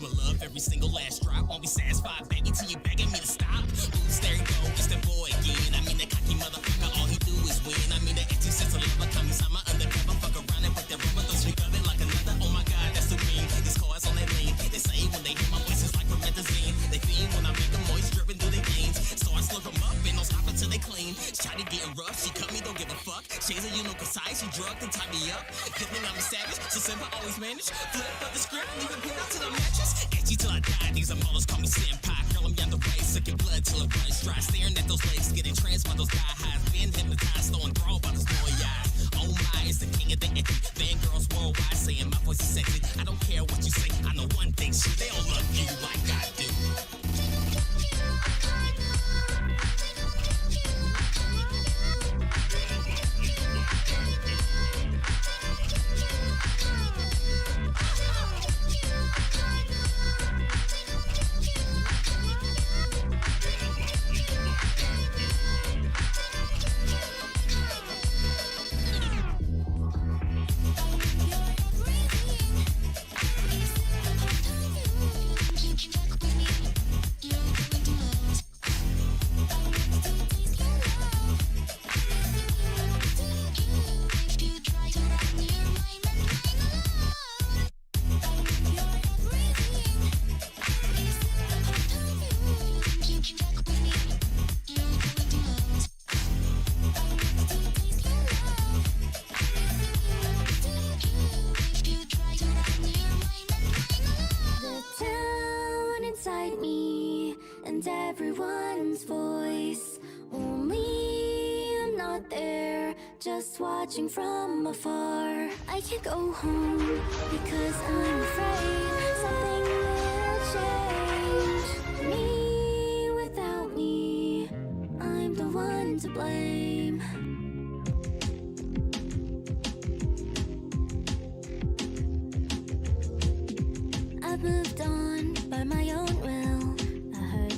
My love, every single last drop. Won't be satisfied, baby, till you begging me to stop. Oops, there you go, it's the boy again. I mean, the cocky motherfucker, all he do is win. I mean, the empty sense of love, come inside my undercover. Fuck around and break the rubber, throw sweep of it like another. Oh my god, that's so mean. These cars on that lane, they say when they hear my voice, it's like promethazine. They fiend when I make them moist, dripping through their veins. So I slurp them up and don't stop until they clean. Shawty getting rough, she cut me, don't give a fuck. Shades of you know concise, she drugged and tied me up. Good thing I'm a savage, so simple, always manage. Flip up the script, leave it pinned up to the mattress. Edgy till I die, these are mothers call me senpai. Girl, I'm yonder way, sucking blood till it runs dry. Staring at those legs, getting tranced by those thigh highs. Being hypnotized, so enthralled by those boy eyes. Oh my, it's the king of the icky. Fangirls worldwide saying my voice is sexy. I don't care what you say, I know one thing, shit, they all love you like I do. Everyone's voice, only I'm not there, just watching from afar. I can't go home because I'm afraid something will change. Me without me, I'm the one to blame. I've moved on by my own will.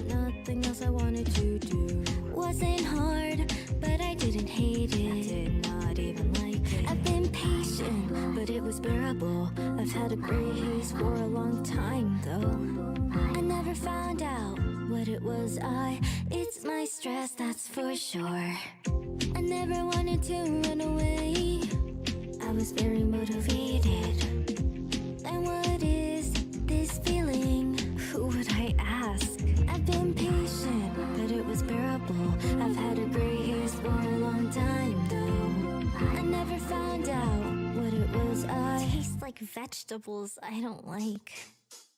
Nothing else I wanted to do. Wasn't hard, but I didn't hate it. I did not even like it. I've been patient, but it was bearable. I've had a gray haze for a long time though. I never found out what it was. It's my stress, that's for sure. I never wanted to run away. I was very motivated. And what is this feeling? Who would I ask? I've been patient, but it was bearable. I've had a gray haze for a long time though. I never found out what it was. I taste like vegetables I don't like.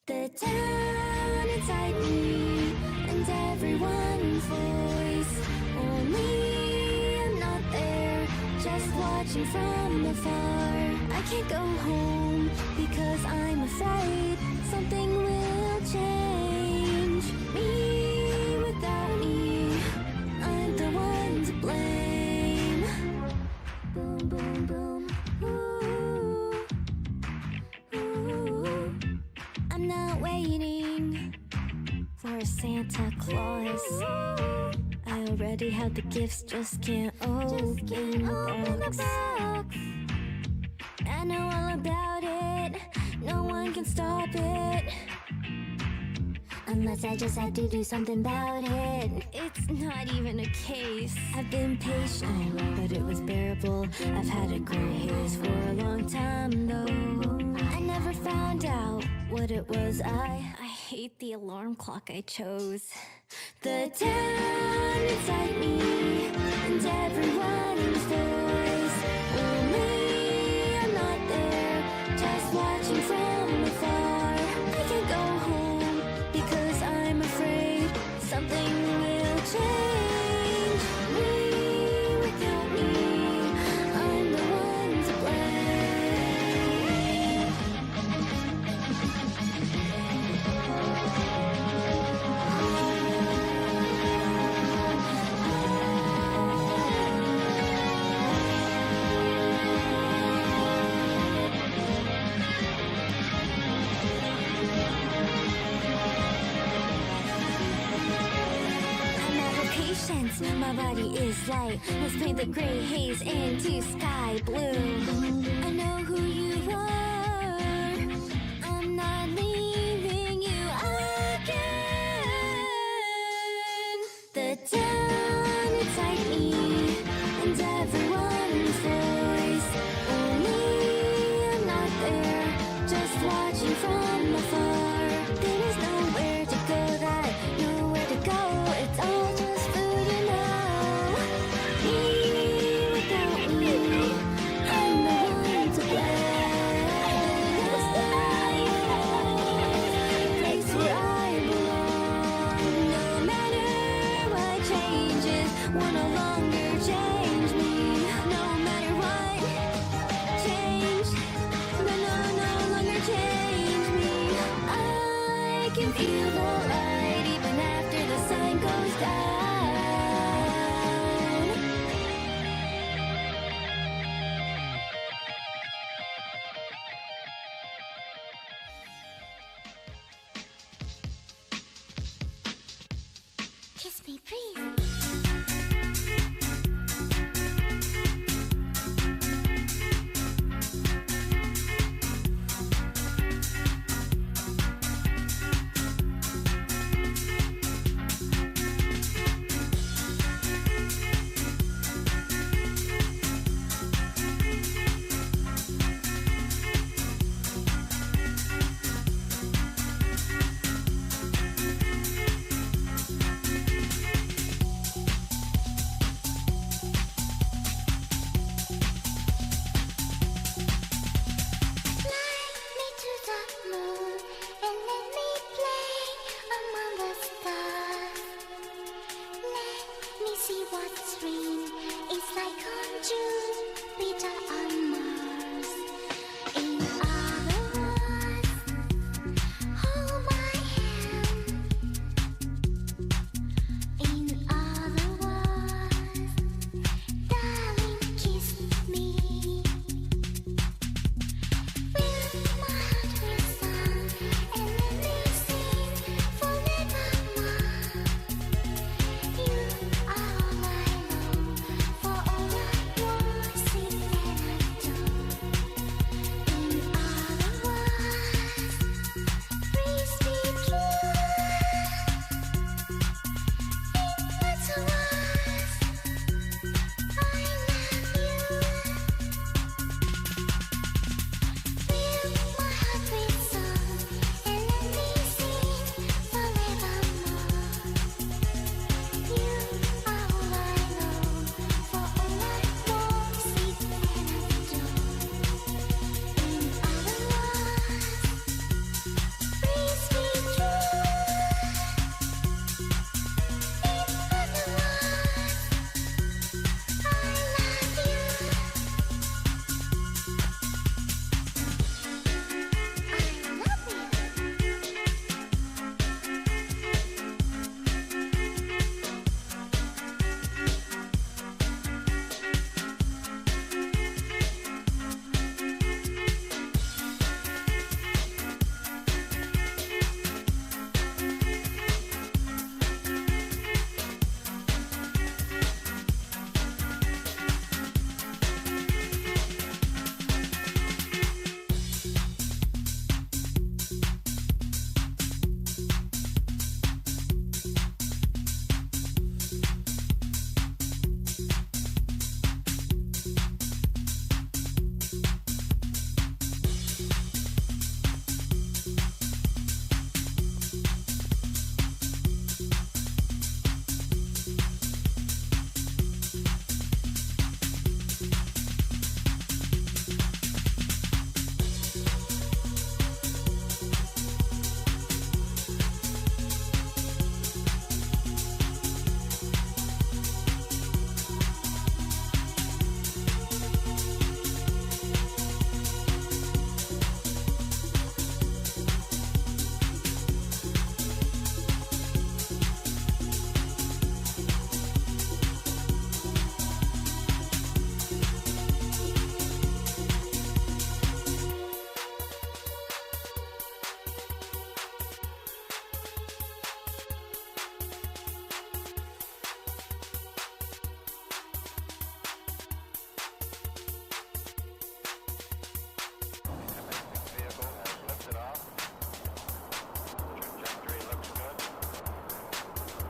The town inside me and everyone's voice, only I'm not there, just watching from afar. I can't go home because I'm afraid something will change. Me without me, I'm the one to blame. Boom, boom, boom. Ooh, ooh. I'm not waiting for a Santa Claus. I already have the gifts, just can't open the box. I know all about it, no one can stop it. Unless I just have to do something about it. It's not even a case. I've been patient, but it was bearable. I've had a gray haze for a long time though. I never found out what it was. I hate the alarm clock I chose. The town inside me and everyone's voice, only I'm not there, just watching from afar. I can't go home because I'm afraid something will change. Me without me, I'm the one to blame. my body is light. Let's paint the gray haze into sky blue. I know who you are. I'm not leaving you again. The town inside me and everyone's voice. Only I'm not there, just watching from afar. There is nowhere to go, that nowhere to go. It's all just food, you know. Me without me, I'm the one to blame. Place where I belong. No matter what changes, will no longer change me. No matter what change, no longer change me. I can feel the light even after the sun goes down. Kiss me, please.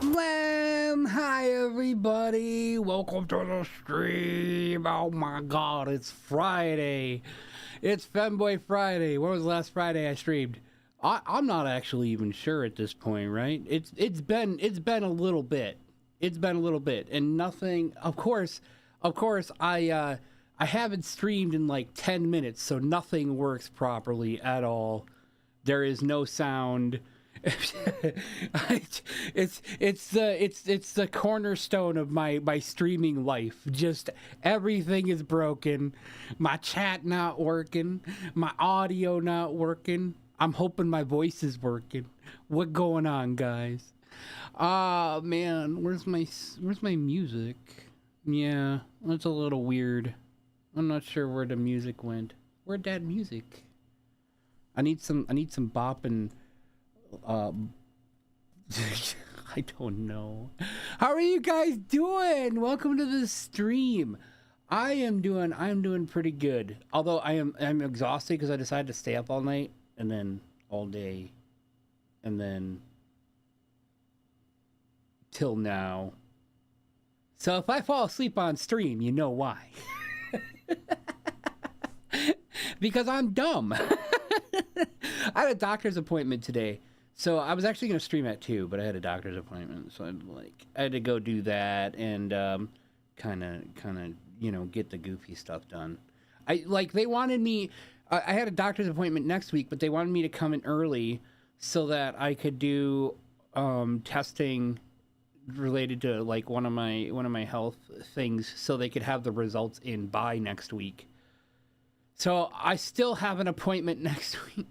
Mlem! Hi everybody! Welcome to the stream! Oh my god, it's Friday! It's Femboy Friday! When was the last Friday I streamed? I'm not actually even sure at this point, right? It's been a little bit. It's been a little bit. And nothing, of course I haven't streamed in like 10 minutes, so nothing works properly at all. There is no sound. it's the cornerstone of my streaming life. Just everything is broken. My chat not working. My audio not working. I'm hoping my voice is working. What going on, guys? Ah, man, where's my music? Yeah, that's a little weird. I'm not sure where the music went. Where'd that music? I need some bopping. I don't know. How are you guys doing? Welcome to the stream. I'm doing pretty good. Although I'm exhausted because I decided to stay up all night and then all day and then till now. So if I fall asleep on stream, you know why. Because I'm dumb. I had a doctor's appointment today. So I was actually going to stream at 2, but I had a doctor's appointment. So I had to go do that and kind of, get the goofy stuff done. They wanted me, I had a doctor's appointment next week, but they wanted me to come in early so that I could do testing related to like one of my health things so they could have the results in by next week. So I still have an appointment next week.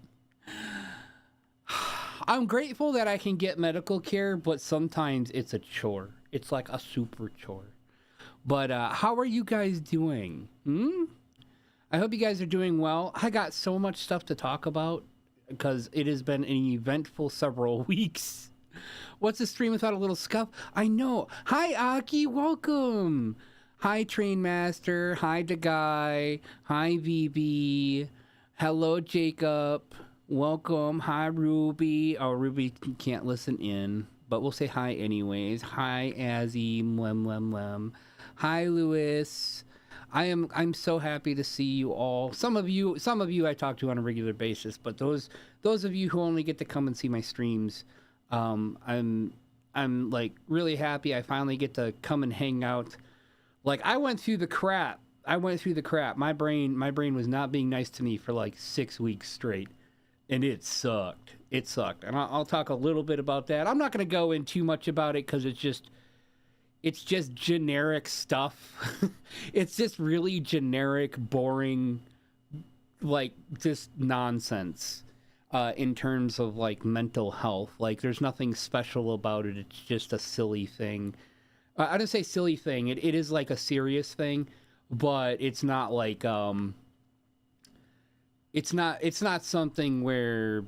I'm grateful that I can get medical care, but sometimes it's a chore. It's like a super chore. But how are you guys doing? I hope you guys are doing well. I got so much stuff to talk about because it has been an eventful several weeks. What's a stream without a little scuff? I know. Hi, Aki. Welcome. Hi, Trainmaster. Hi, Dagai. Hi, VB. Hello, Jacob. Welcome. Hi, Ruby. Oh, Ruby can't listen in, but we'll say hi anyways. Hi, Azzy. Mlem. Hi, Lewis. I'm so happy to see you all. Some of you I talk to on a regular basis, but those of you who only get to come and see my streams, I'm like really happy I finally get to come and hang out. Like I went through the crap. My brain was not being nice to me for like 6 weeks straight. And it sucked. And I'll talk a little bit about that. I'm not going to go in too much about it because it's just generic stuff. It's just really generic, boring, like just nonsense in terms of like mental health. Like there's nothing special about it. It's just a silly thing. I don't say silly thing. It is like a serious thing, but it's not like it's not something where,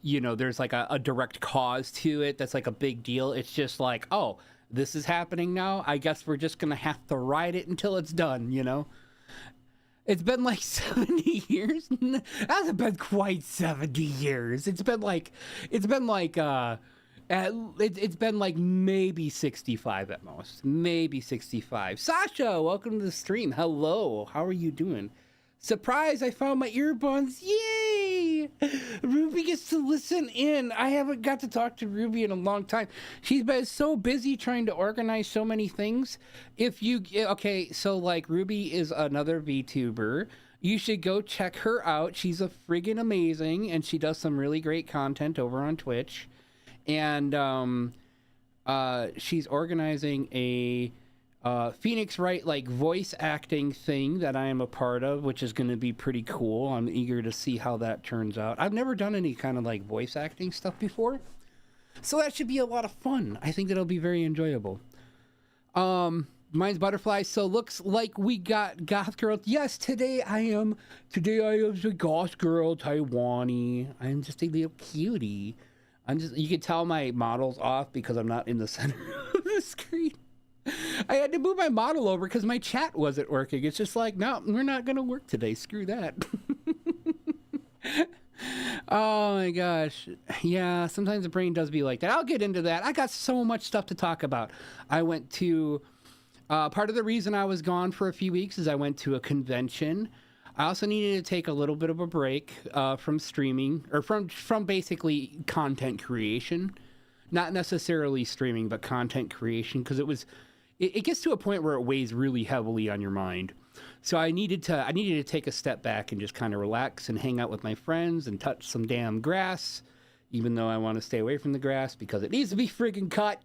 there's like a direct cause to it that's like a big deal. It's just like, oh, this is happening now. I guess we're just going to have to ride it until it's done, It's been like 70 years. It hasn't been quite 70 years. It's been like maybe 65 at most. Maybe 65. Sasha, welcome to the stream. Hello. How are you doing? Surprise, I found my earbuds. Yay! Ruby gets to listen in. I haven't got to talk to Ruby in a long time. She's been so busy trying to organize so many things. So like Ruby is another VTuber. You should go check her out. She's a friggin' amazing, and she does some really great content over on Twitch. And she's organizing a Phoenix Wright like voice acting thing that I am a part of, which is going to be pretty cool. I'm eager to see how that turns out. I've never done any kind of like voice acting stuff before, so that should be a lot of fun. I think that'll be very enjoyable. Mine's Butterfly. So looks like we got Goth Girl. Yes, today I am the Goth Girl Taiwani. I'm just a little cutie. You can tell my model's off because I'm not in the center of the screen. I had to move my model over because my chat wasn't working. It's just like, no, we're not going to work today. Screw that. Oh my gosh. Yeah, sometimes the brain does be like that. I'll get into that. I got so much stuff to talk about. I went to part of the reason I was gone for a few weeks is I went to a convention. I also needed to take a little bit of a break from streaming or from basically content creation. Not necessarily streaming, but content creation, because it gets to a point where it weighs really heavily on your mind. So I needed to take a step back and just kind of relax and hang out with my friends and touch some damn grass, even though I want to stay away from the grass because it needs to be friggin' cut.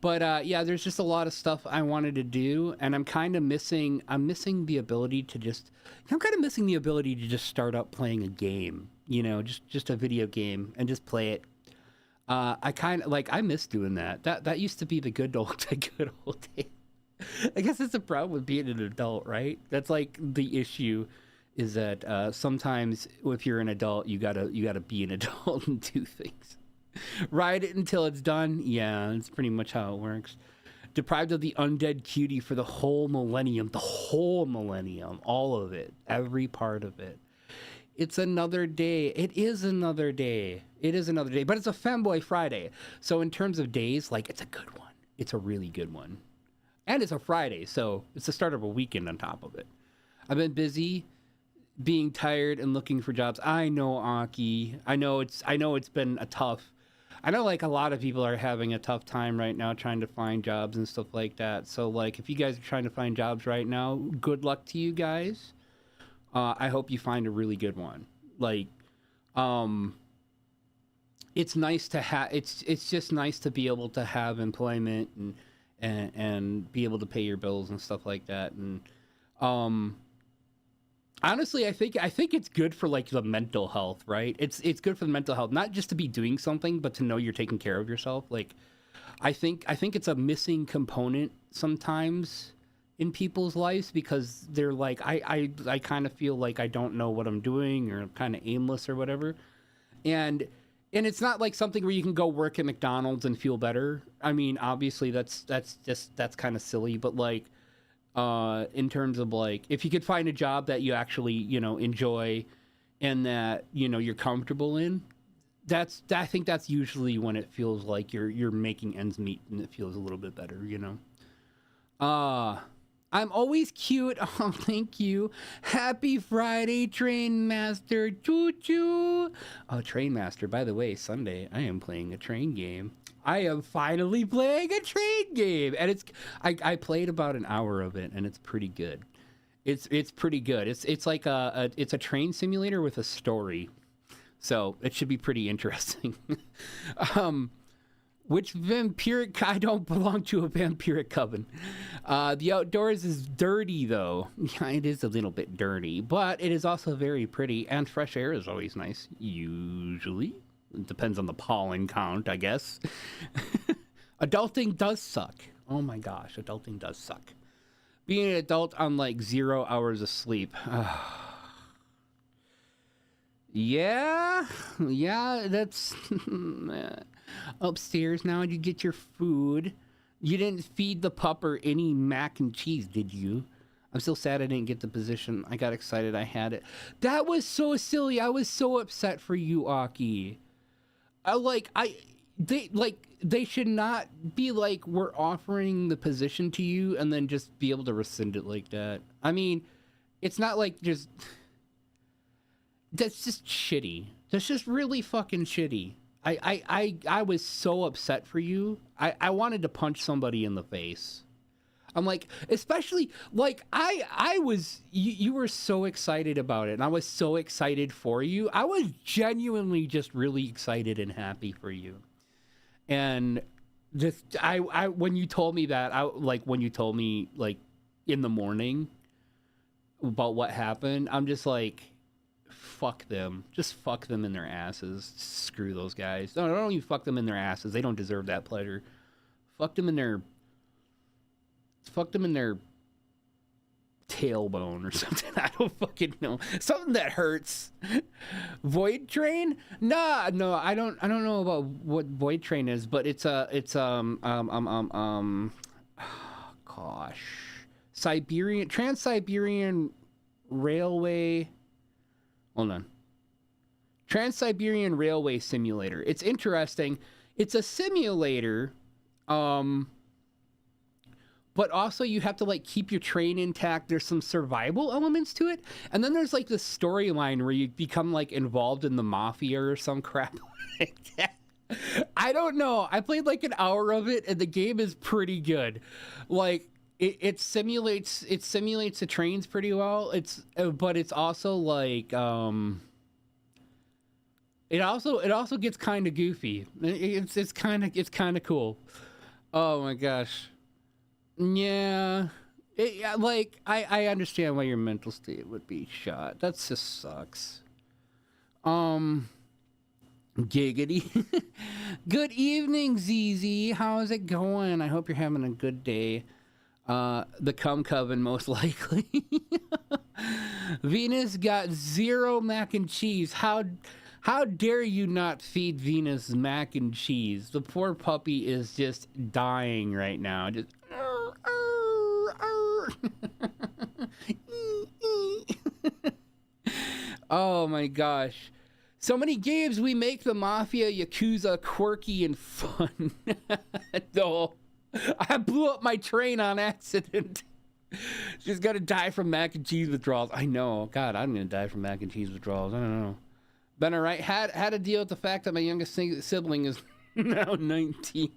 But yeah, there's just a lot of stuff I wanted to do, and I'm missing the ability to just start up playing a game, just a video game and just play it. I miss doing that. That used to be the good old days. I guess that's the problem with being an adult, right? That's like the issue is that sometimes if you're an adult, you gotta be an adult and do things. Ride it until it's done. Yeah, that's pretty much how it works. Deprived of the undead cutie for the whole millennium, all of it, every part of it. It's another day. It is another day, but it's a Femboy Friday. So in terms of days, like, it's a good one. It's a really good one. And it's a Friday, so it's the start of a weekend on top of it. I've been busy being tired and looking for jobs. I know, Aki. I know it's been I know like a lot of people are having a tough time right now trying to find jobs and stuff like that. So like if you guys are trying to find jobs right now, good luck to you guys. I hope you find a really good one. Like, it's nice to have. It's just nice to be able to have employment and be able to pay your bills and stuff like that. And honestly, I think it's good for like the mental health, right? It's good for the mental health, not just to be doing something, but to know you're taking care of yourself. Like, I think it's a missing component sometimes in people's lives because they're like, I kind of feel like I don't know what I'm doing or I'm kind of aimless or whatever. And it's not like something where you can go work at McDonald's and feel better. I mean, obviously that's kind of silly, but like, in terms of like, if you could find a job that you actually, enjoy and that, you're comfortable in, I think that's usually when it feels like you're making ends meet and it feels a little bit better, I'm always cute. Oh, thank you. Happy Friday, Train Master. Choo choo. Oh, Train Master. By the way, Sunday I am playing a train game. I am finally playing a train game, and I played about an hour of it, and it's pretty good. It's pretty good. It's like it's a train simulator with a story, so it should be pretty interesting. Which vampiric? I don't belong to a vampiric coven. The outdoors is dirty, though. Yeah, it is a little bit dirty, but it is also very pretty, and fresh air is always nice. Usually, it depends on the pollen count, I guess. Adulting does suck. Oh my gosh, adulting does suck. Being an adult on like 0 hours of sleep. Yeah, that's upstairs now. You get your food. You didn't feed the pupper any mac and cheese, did you? I'm still sad I didn't get the position. I got excited I had it. That was so silly. I was so upset for you, Aki. They should not be like, we're offering the position to you and then just be able to rescind it like that. I mean, it's not like just... That's just shitty. That's just really fucking shitty. I was so upset for you. I wanted to punch somebody in the face. I'm like, especially like I was, you were so excited about it and I was so excited for you. I was genuinely just really excited and happy for you. And just, when you told me that, when you told me like in the morning about what happened, I'm just like, fuck them. Just fuck them in their asses. Screw those guys. No, don't even fuck them in their asses. They don't deserve that pleasure. Fuck them in their tailbone or something. I don't fucking know. Something that hurts. Void Train? No, I don't know about what Void Train is, but it's gosh. Trans-Siberian Railway. Hold on. Trans-Siberian Railway Simulator. It's interesting. It's a simulator, but also you have to like keep your train intact. There's some survival elements to it, and then there's like the storyline where you become like involved in the mafia or some crap like that. I don't know. I played like an hour of it, and the game is pretty good. Like it simulates the trains pretty well. But it's also like it also gets kind of goofy. It's kind of cool. Oh my gosh. Yeah. Like I understand why your mental state would be shot. That just sucks. Giggity. Good evening, ZZ. How's it going? I hope you're having a good day. The cum coven, most likely. Venus got 0 mac and cheese. How dare you not feed Venus mac and cheese? The poor puppy is just dying right now. Just oh my gosh. So many games we make the Mafia Yakuza quirky and fun. No, I blew up my train on accident. She's gonna die from mac and cheese withdrawals. I know. God, I'm gonna die from mac and cheese withdrawals. I don't know. Been alright. Had to deal with the fact that my youngest sibling is now 19.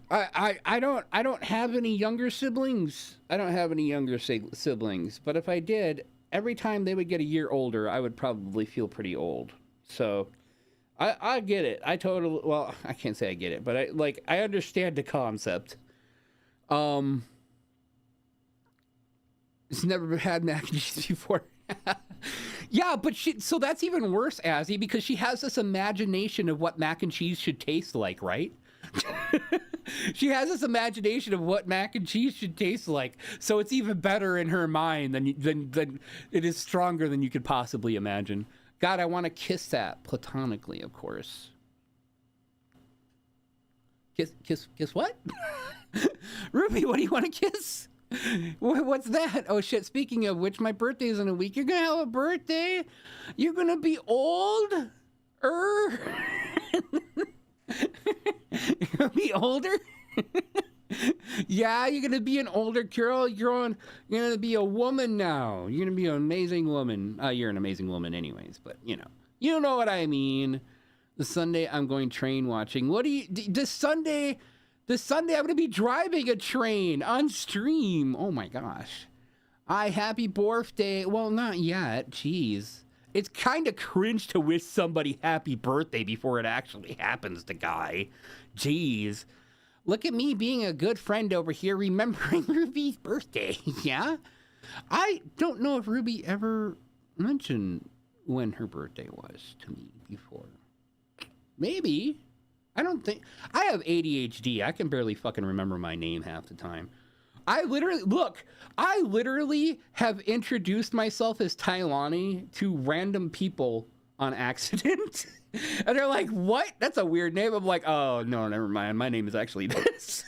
I don't have any younger siblings. I don't have any younger siblings. But if I did, every time they would get a year older, I would probably feel pretty old. So I get it. I can't say I get it, but I understand the concept. She's never had mac and cheese before. Yeah, but so that's even worse, Azzy, because she has this imagination of what mac and cheese should taste like, right? She has this imagination of what mac and cheese should taste like, so it's even better in her mind than it is stronger than you could possibly imagine. God, I want to kiss that platonically, of course. Kiss what? Ruby, what do you want to kiss? What's that? Oh shit, speaking of which, my birthday's in a week. You're gonna have a birthday? You're gonna be old? You're gonna be older? Yeah, you're gonna be an older girl. You're gonna be a woman now. You're gonna be an amazing woman. You're an amazing woman anyways, but you know what I mean. The Sunday I'm going train watching. What do you, this Sunday I'm gonna be driving a train on stream. Oh my gosh. Happy birthday. Well, not yet. Jeez. It's kind of cringe to wish somebody happy birthday before it actually happens to Guy. Jeez. Look at me being a good friend over here, remembering Ruby's birthday. Yeah? I don't know if Ruby ever mentioned when her birthday was to me before. Maybe. I don't think. I have ADHD. I can barely fucking remember my name half the time. I literally have introduced myself as Tailani to random people on accident. And they're like, what? That's a weird name. I'm like, oh, no, never mind. My name is actually this.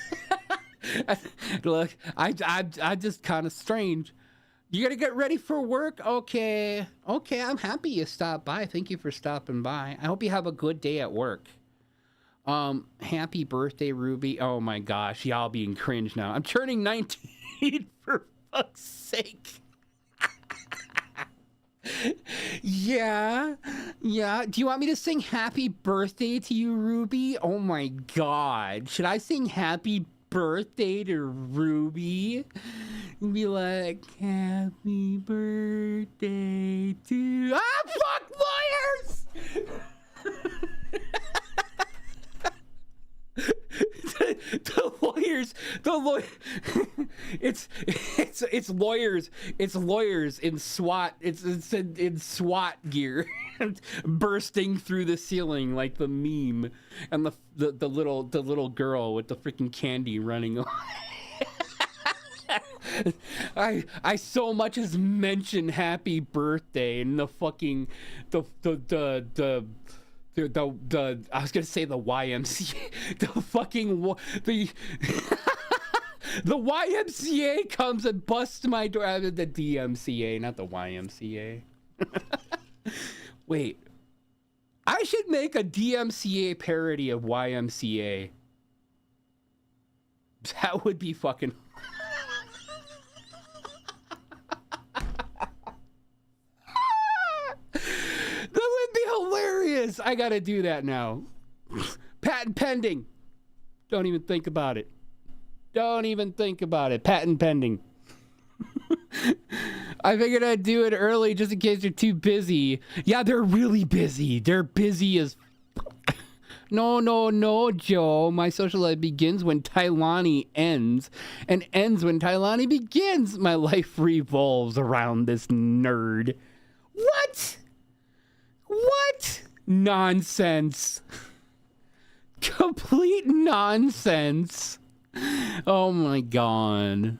Look, I'm just kind of strange. You gotta get ready for work? Okay, I'm happy you stopped by. Thank you for stopping by. I hope you have a good day at work. Happy birthday, Ruby. Oh my gosh, y'all being cringe now. I'm turning 19 for fuck's sake. Yeah. Do you want me to sing happy birthday to you, Ruby? Oh my god. Should I sing happy birthday to Ruby? And be like, happy birthday to... Ah, fuck lawyers! the lawyer, it's lawyers in SWAT, it's in SWAT gear, bursting through the ceiling like the meme, and the little girl with the freaking candy running away. I so much as mention happy birthday and the fucking the I was gonna say the YMCA, the fucking the YMCA comes and busts my door. The DMCA, not the YMCA. Wait. I should make a DMCA parody of YMCA. That would be fucking... That would be hilarious. I gotta do that now. Patent pending. Don't even think about it. Don't even think about it. Patent pending. I figured I'd do it early just in case you're too busy. Yeah, they're really busy. They're busy as... No, Joe. My social life begins when Tailani ends and ends when Tailani begins. My life revolves around this nerd. What? What? Nonsense. Complete nonsense. Oh my god.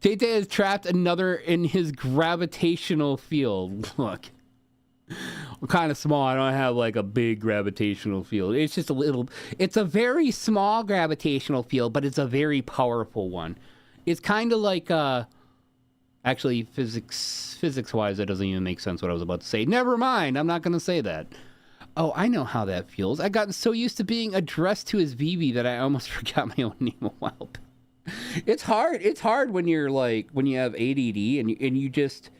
Tate has trapped another in his gravitational field. Look. I'm kind of small. I don't have like a big gravitational field. It's just a little... It's a very small gravitational field, but it's a very powerful one. It's kind of like... Actually, physics-wise, that doesn't even make sense what I was about to say. Never mind. I'm not going to say that. Oh, I know how that feels. I got so used to being addressed to as Vivi that I almost forgot my own name a while back. It's hard. It's hard when you're like... When you have ADD and you just...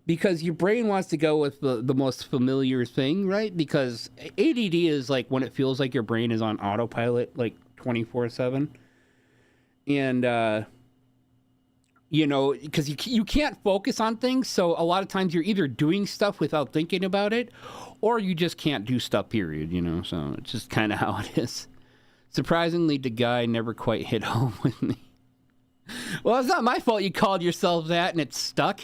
Because your brain wants to go with the most familiar thing, right? Because ADD is like when it feels like your brain is on autopilot, like 24/7. And, you know, because you can't focus on things. So a lot of times you're either doing stuff without thinking about it, or you just can't do stuff, period, you know? So it's just kind of how it is. Surprisingly, the guy never quite hit home with me. Well, it's not my fault you called yourself that and it's stuck.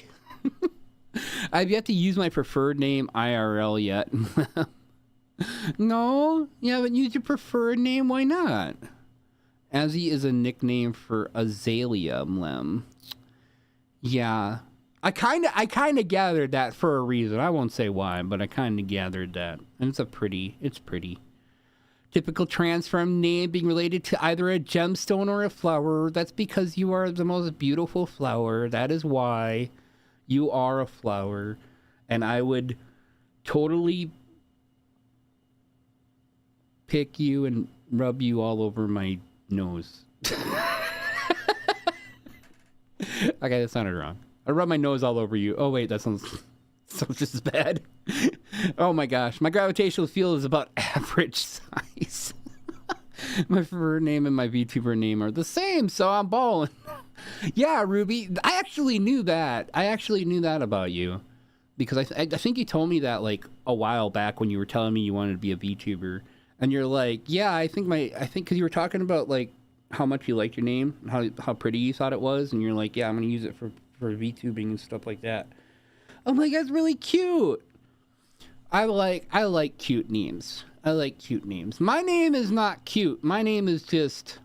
I've yet to use my preferred name IRL yet. No, you haven't used your preferred name. Why not? Azzy is a nickname for Azalea Mlem. Yeah, I kind of gathered that for a reason. I won't say why, but I kind of gathered that, and it's pretty. Typical transform name being related to either a gemstone or a flower. That's because you are the most beautiful flower. That is why. You are a flower, and I would totally pick you and rub you all over my nose. Okay, that sounded wrong. I rub my nose all over you. Oh, wait, that sounds just as bad. Oh, my gosh. My gravitational field is about average size. My preferred name and my VTuber name are the same, so I'm balling. Yeah, Ruby, I actually knew that. About you. Because I think you told me that like a while back when you were telling me you wanted to be a VTuber. And you're like, yeah, I think because you were talking about like how much you liked your name, how pretty you thought it was. And you're like, yeah, I'm going to use it for VTubing and stuff like that. I'm like, that's really cute. I like cute names. My name is not cute. My name is generic.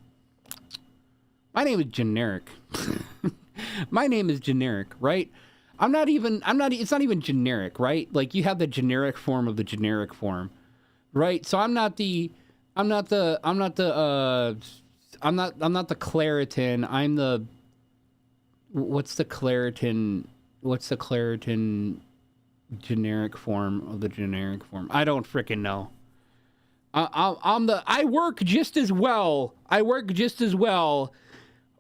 My name is generic, right? It's not even generic, right? Like you have the generic form of the generic form, right? So I'm not the Claritin. I'm the, what's the Claritin generic form of the generic form? I don't freaking know. I work just as well,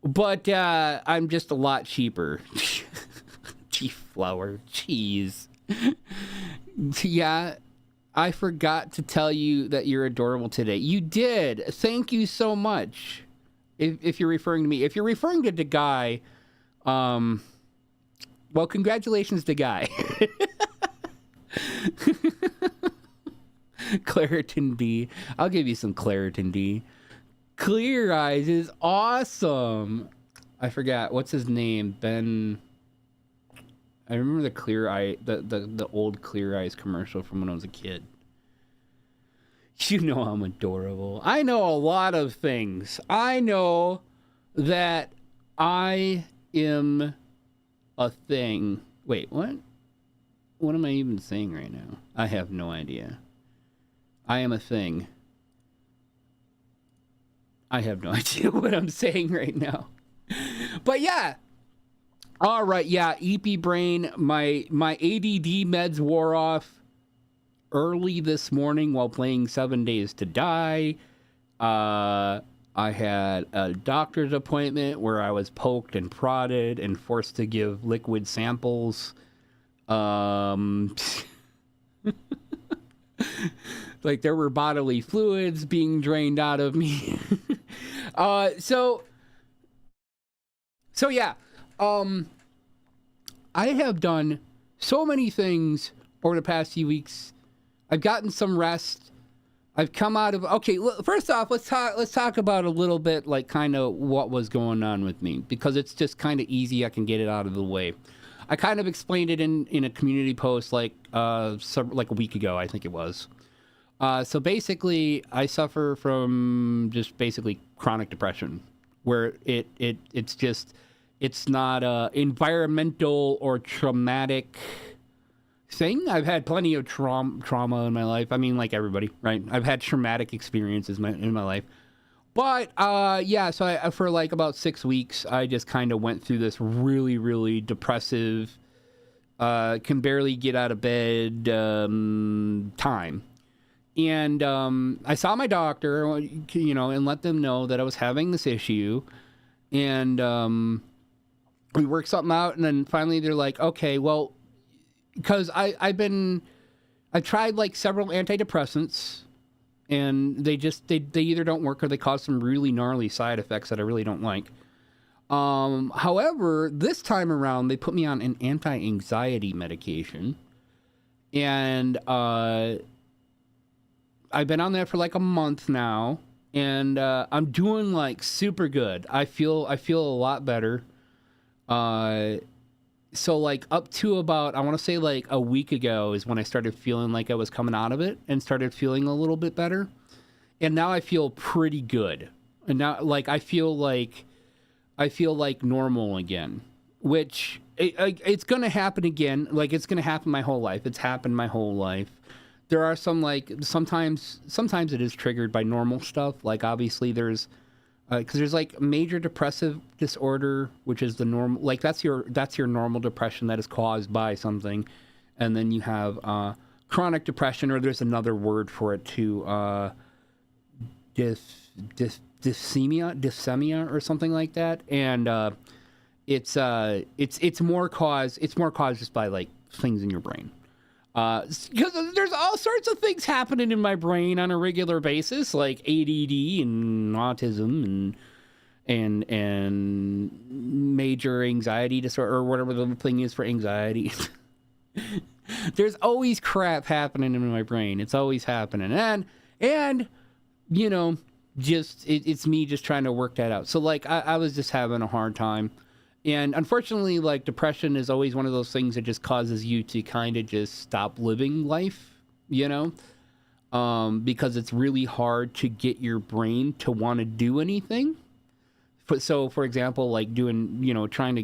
but I'm just a lot cheaper. Chief flower, jeez. Yeah, I forgot to tell you that you're adorable today. You did. Thank you so much. If you're referring to me, if you're referring to the guy, well, congratulations to Guy. Claritin D. I'll give you some Claritin D. Clear Eyes is awesome. I forgot what's his name. Ben. I remember the Clear Eye, the old Clear Eyes commercial from when I was a kid. You know I'm adorable. I know a lot of things. I know that I am a thing. Wait, what? What am I even saying right now? I have no idea. I am a thing. I have no idea what I'm saying right now. But yeah, All right, yeah, EP brain. My ADD meds wore off early this morning while playing 7 Days to Die. I had a doctor's appointment where I was poked and prodded and forced to give liquid samples. Like there were bodily fluids being drained out of me. So yeah. I have done so many things over the past few weeks. I've gotten some rest. I've come out of first off, let's talk about a little bit like kind of what was going on with me, because it's just kind of easy. I can get it out of the way. I kind of explained it in a community post like a week ago, I think it was. So basically, I suffer from just basically chronic depression, where it's not a environmental or traumatic thing. I've had plenty of trauma in my life. I mean, like everybody, right? I've had traumatic experiences in my life. But, so I, for like about 6 weeks, I just kind of went through this really, really depressive, can barely get out of bed time. And I saw my doctor, and let them know that I was having this issue. And we worked something out, and then finally they're like, okay, well, because I've tried like several antidepressants, and they either don't work or they cause some really gnarly side effects that I really don't like. However, this time around, they put me on an anti-anxiety medication, and I've been on that for like a month now, and I'm doing like super good. I feel a lot better. So like up to about, I want to say like a week ago is when I started feeling like I was coming out of it and started feeling a little bit better. And now I feel pretty good. And now like I feel like normal again, which it's going to happen again. Like it's going to happen my whole life. It's happened my whole life. There are some like, sometimes it is triggered by normal stuff. Like obviously there's, because there's like major depressive disorder, which is the normal, like that's your normal depression that is caused by something, and then you have chronic depression, or there's another word for it too, dysthymia or something like that, and it's more caused just by like things in your brain. Because there's all sorts of things happening in my brain on a regular basis, like ADD and autism and major anxiety disorder, or whatever the thing is for anxiety. There's always crap happening in my brain. It's always happening, and just it's me just trying to work that out. So like I was just having a hard time. And unfortunately, like depression is always one of those things that just causes you to kind of just stop living life, because it's really hard to get your brain to want to do anything. So, for example, like doing, trying to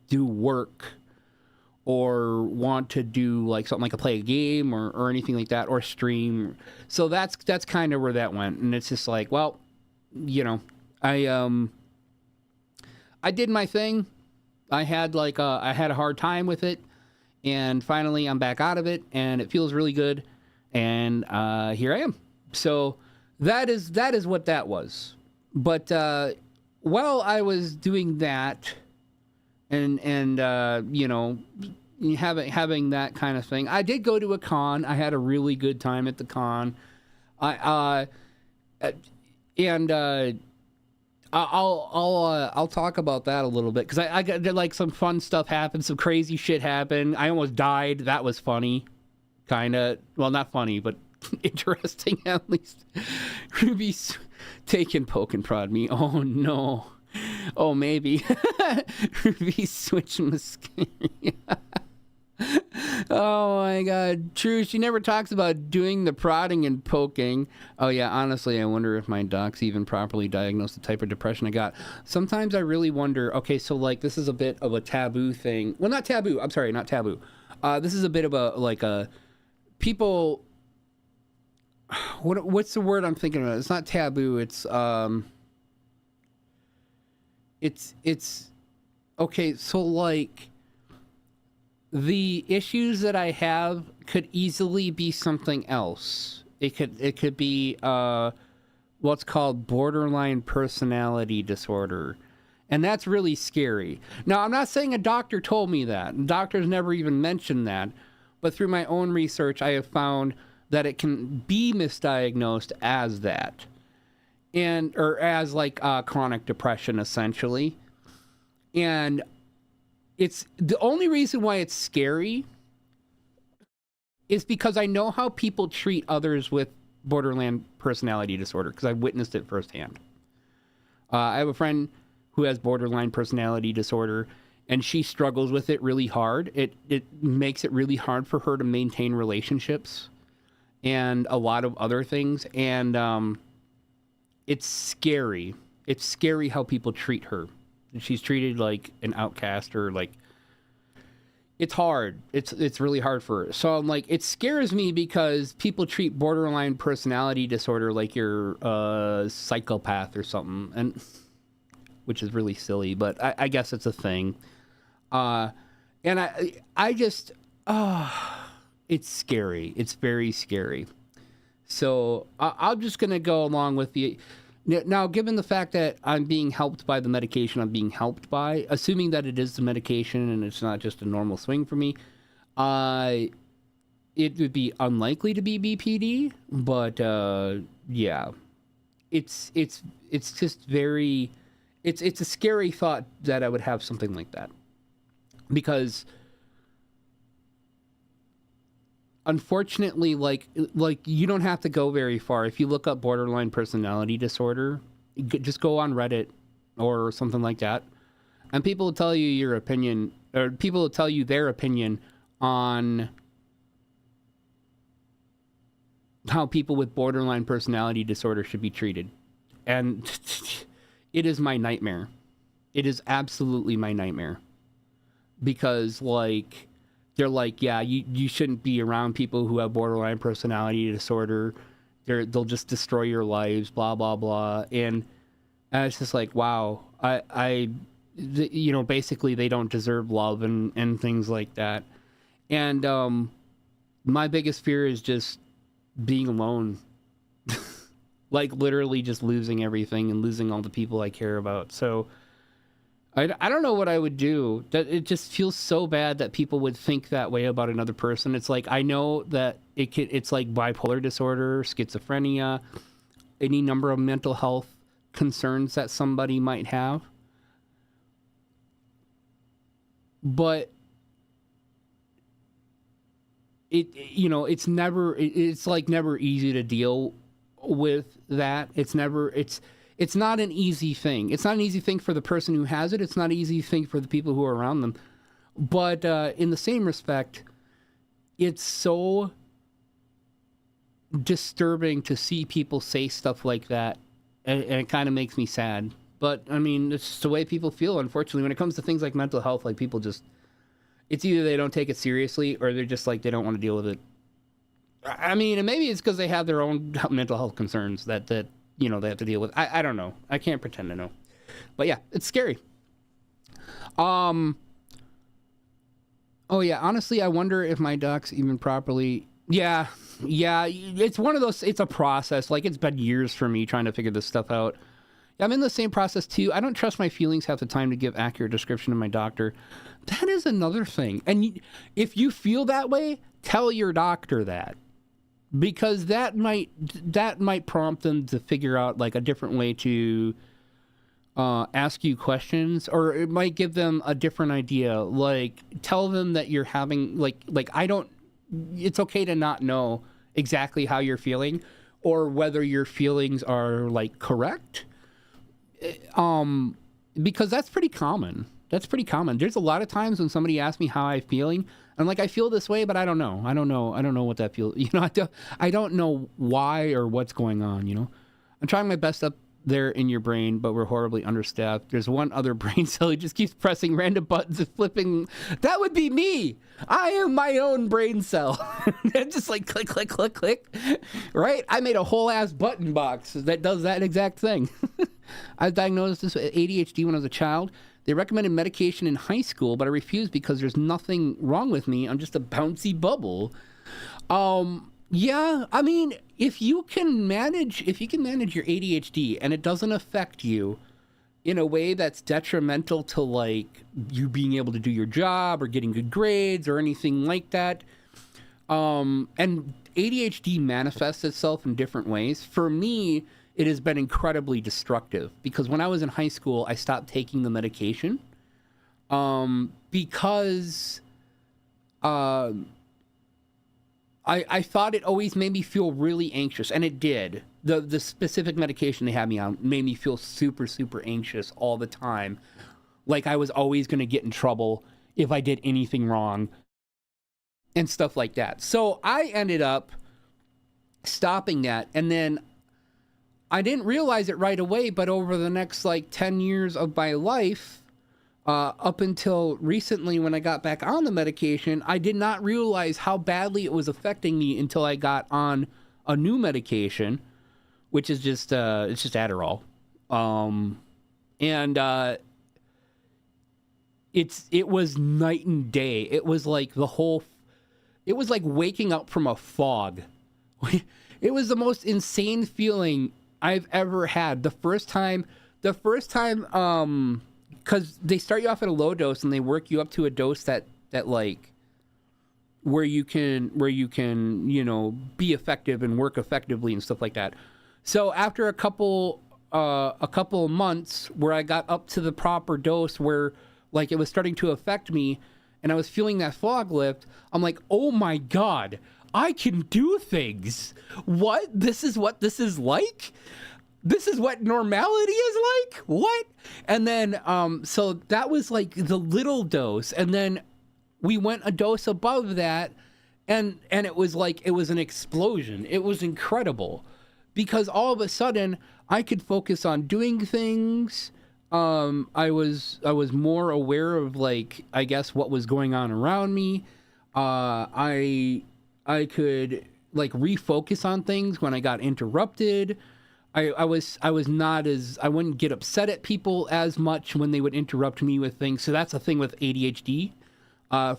do work, or want to do like something like play a game or anything like that, or stream. So that's kind of where that went. And it's just like, well, I did my thing. I had a hard time with it, and finally I'm back out of it, and it feels really good, and here I am. So that is what that was. But while I was doing that, and having that kind of thing, I did go to a con. I had a really good time at the con. I'll talk about that a little bit, because I got like some fun stuff happened, some crazy shit happened. I almost died. That was funny, kind of. Well, not funny, but interesting at least. Ruby's taking poke and prod me. Oh no. Oh maybe. Ruby switch mascara. Oh my god. True, she never talks about doing the prodding and poking. Oh yeah, honestly, I wonder if my docs even properly diagnosed the type of depression I got. Sometimes I really wonder, okay, so like this is a bit of a taboo thing. Well, not taboo. I'm sorry, not taboo. This is a bit of a people, what's the word I'm thinking of? It's not taboo, it's okay, so like the issues that I have could easily be something else. It could be what's called borderline personality disorder. And that's really scary. Now, I'm not saying a doctor told me that. Doctors never even mentioned that. But through my own research, I have found that it can be misdiagnosed as that. Or as like chronic depression, essentially. And it's the only reason why it's scary is because I know how people treat others with borderline personality disorder, because I've witnessed it firsthand. I have a friend who has borderline personality disorder, and she struggles with it really hard. It makes it really hard for her to maintain relationships and a lot of other things. And it's scary. It's scary how people treat her. She's treated like an outcast, or like, it's hard. It's really hard for her. So I'm like, it scares me because people treat borderline personality disorder like you're a psychopath or something, and which is really silly, but I guess it's a thing. And I just, it's scary. It's very scary. So I'm just going to go along with the... Now, given the fact that I'm being helped by the medication I'm being helped by, assuming that it is the medication and it's not just a normal swing for me, it would be unlikely to be BPD, but yeah, it's just very... It's a scary thought that I would have something like that, because unfortunately, like you don't have to go very far. If you look up borderline personality disorder, just go on Reddit or something like that, and people will tell you your opinion, or people will tell you their opinion on how people with borderline personality disorder should be treated. And it is my nightmare. It is absolutely my nightmare. Because, like, they're like, yeah, you shouldn't be around people who have borderline personality disorder. They'll just destroy your lives, blah, blah, blah. And it's just like, wow, basically they don't deserve love and things like that. And my biggest fear is just being alone. Like, literally just losing everything and losing all the people I care about. So I don't know what I would do. That it just feels so bad that people would think that way about another person. It's like, I know that it's like bipolar disorder, schizophrenia, any number of mental health concerns that somebody might have. But it's never easy to deal with that. It's not an easy thing. It's not an easy thing for the person who has it. It's not an easy thing for the people who are around them. But in the same respect, it's so disturbing to see people say stuff like that, and it kind of makes me sad. But I mean, it's just the way people feel, unfortunately. When it comes to things like mental health, like, people just, it's either they don't take it seriously, or they're just like, they don't want to deal with it. I mean, and maybe it's because they have their own mental health concerns that they have to deal with. I don't know. I can't pretend to know. But yeah, it's scary. Oh yeah, honestly, I wonder if my doc's even properly... Yeah, it's one of those... It's a process. Like, it's been years for me trying to figure this stuff out. I'm in the same process too. I don't trust my feelings half the time to give accurate description to my doctor. That is another thing. And if you feel that way, tell your doctor that. Because that might prompt them to figure out, like, a different way to ask you questions, or it might give them a different idea. Like, tell them that you're having it's okay to not know exactly how you're feeling, or whether your feelings are, like, correct. Because that's pretty common. There's a lot of times when somebody asks me how I'm feeling, I'm like, I feel this way, but I don't know. I don't know what that feels. I don't know why or what's going on. I'm trying my best up there in your brain, but we're horribly understaffed. There's one other brain cell who just keeps pressing random buttons and flipping. That would be me. I am my own brain cell. Just like click, click, click, click. Right? I made a whole ass button box that does that exact thing. I was diagnosed with ADHD when I was a child. They recommended medication in high school, but I refused because there's nothing wrong with me. I'm just a bouncy bubble. Yeah, I mean, if you can manage your ADHD and it doesn't affect you in a way that's detrimental to like you being able to do your job or getting good grades or anything like that, and ADHD manifests itself in different ways. For me, it has been incredibly destructive because when I was in high school, I stopped taking the medication because I thought it always made me feel really anxious, and it did. The specific medication they had me on made me feel super, super anxious all the time. Like I was always going to get in trouble if I did anything wrong and stuff like that. So I ended up stopping that, and then I didn't realize it right away, but over the next like 10 years of my life, up until recently when I got back on the medication, I did not realize how badly it was affecting me until I got on a new medication, which is just it's just Adderall. It was night and day. It was like it was like waking up from a fog. It was the most insane feeling I've ever had. The first time, because they start you off at a low dose and they work you up to a dose that like where you can be effective and work effectively and stuff like that. So after a couple of months where I got up to the proper dose where like it was starting to affect me and I was feeling that fog lift, I'm like, oh my God, I can do things. What? This is what this is like? This is what normality is like? What? And then, so that was like the little dose. And then we went a dose above that. And it was like, it was an explosion. It was incredible because all of a sudden I could focus on doing things. I was more aware of like, I guess what was going on around me. I could like refocus on things when I got interrupted. I wouldn't get upset at people as much when they would interrupt me with things. So that's a thing with ADHD.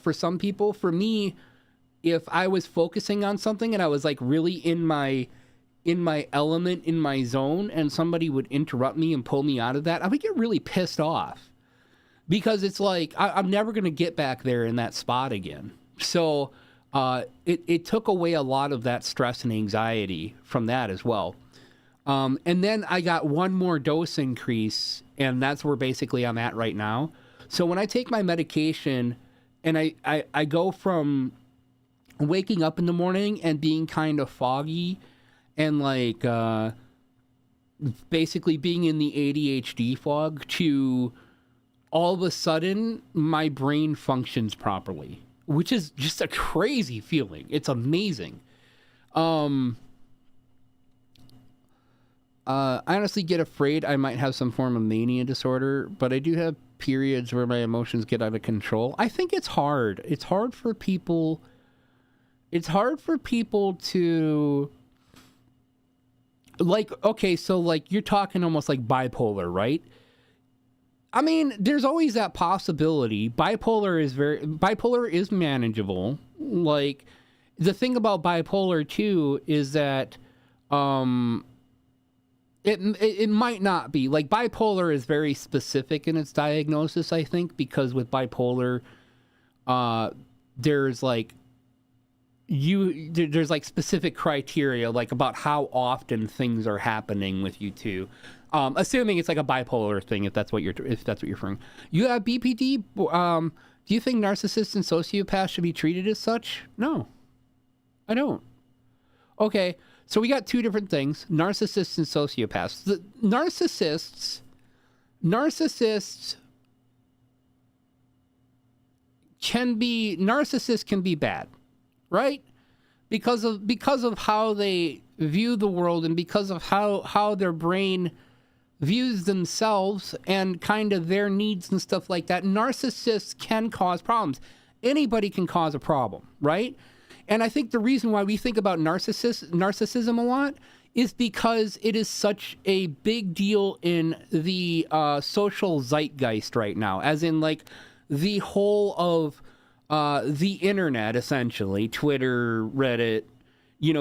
For some people, for me, if I was focusing on something and I was like really in my element, in my zone, and somebody would interrupt me and pull me out of that, I would get really pissed off because it's like, I'm never going to get back there in that spot again. So, it took away a lot of that stress and anxiety from that as well. And then I got one more dose increase, and that's where basically I'm at right now. So when I take my medication and I go from waking up in the morning and being kind of foggy and like basically being in the ADHD fog to all of a sudden my brain functions properly, which is just a crazy feeling. It's amazing. I honestly get afraid I might have some form of mania disorder, but I do have periods where my emotions get out of control. I think it's hard. It's hard for people to like, okay, so like you're talking almost like bipolar, right? I mean, there's always that possibility. Bipolar is manageable. Like the thing about bipolar too is that it might not be. Like bipolar is very specific in its diagnosis, I think, because with bipolar there's like specific criteria like about how often things are happening with you too. Assuming it's like a bipolar thing, if that's what you're referring. You have BPD. Do you think narcissists and sociopaths should be treated as such? No, I don't. Okay, so we got two different things: narcissists and sociopaths. The narcissists can be bad, right? Because of how they view the world and because of how their brain views themselves and kind of their needs and stuff like that. Narcissists can cause problems. Anybody can cause a problem, right? And I think the reason why we think about narcissism a lot is because it is such a big deal in the social zeitgeist right now, as in like the whole of the internet, essentially, Twitter, Reddit,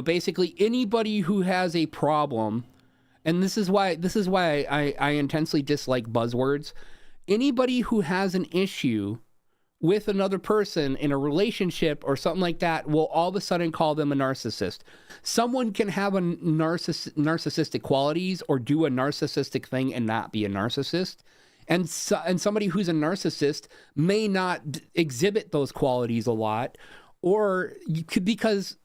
basically anybody who has a problem. And this is why I intensely dislike buzzwords. Anybody who has an issue with another person in a relationship or something like that will all of a sudden call them a narcissist. Someone can have a narcissistic qualities or do a narcissistic thing and not be a narcissist. And somebody who's a narcissist may not exhibit those qualities a lot, or you could, because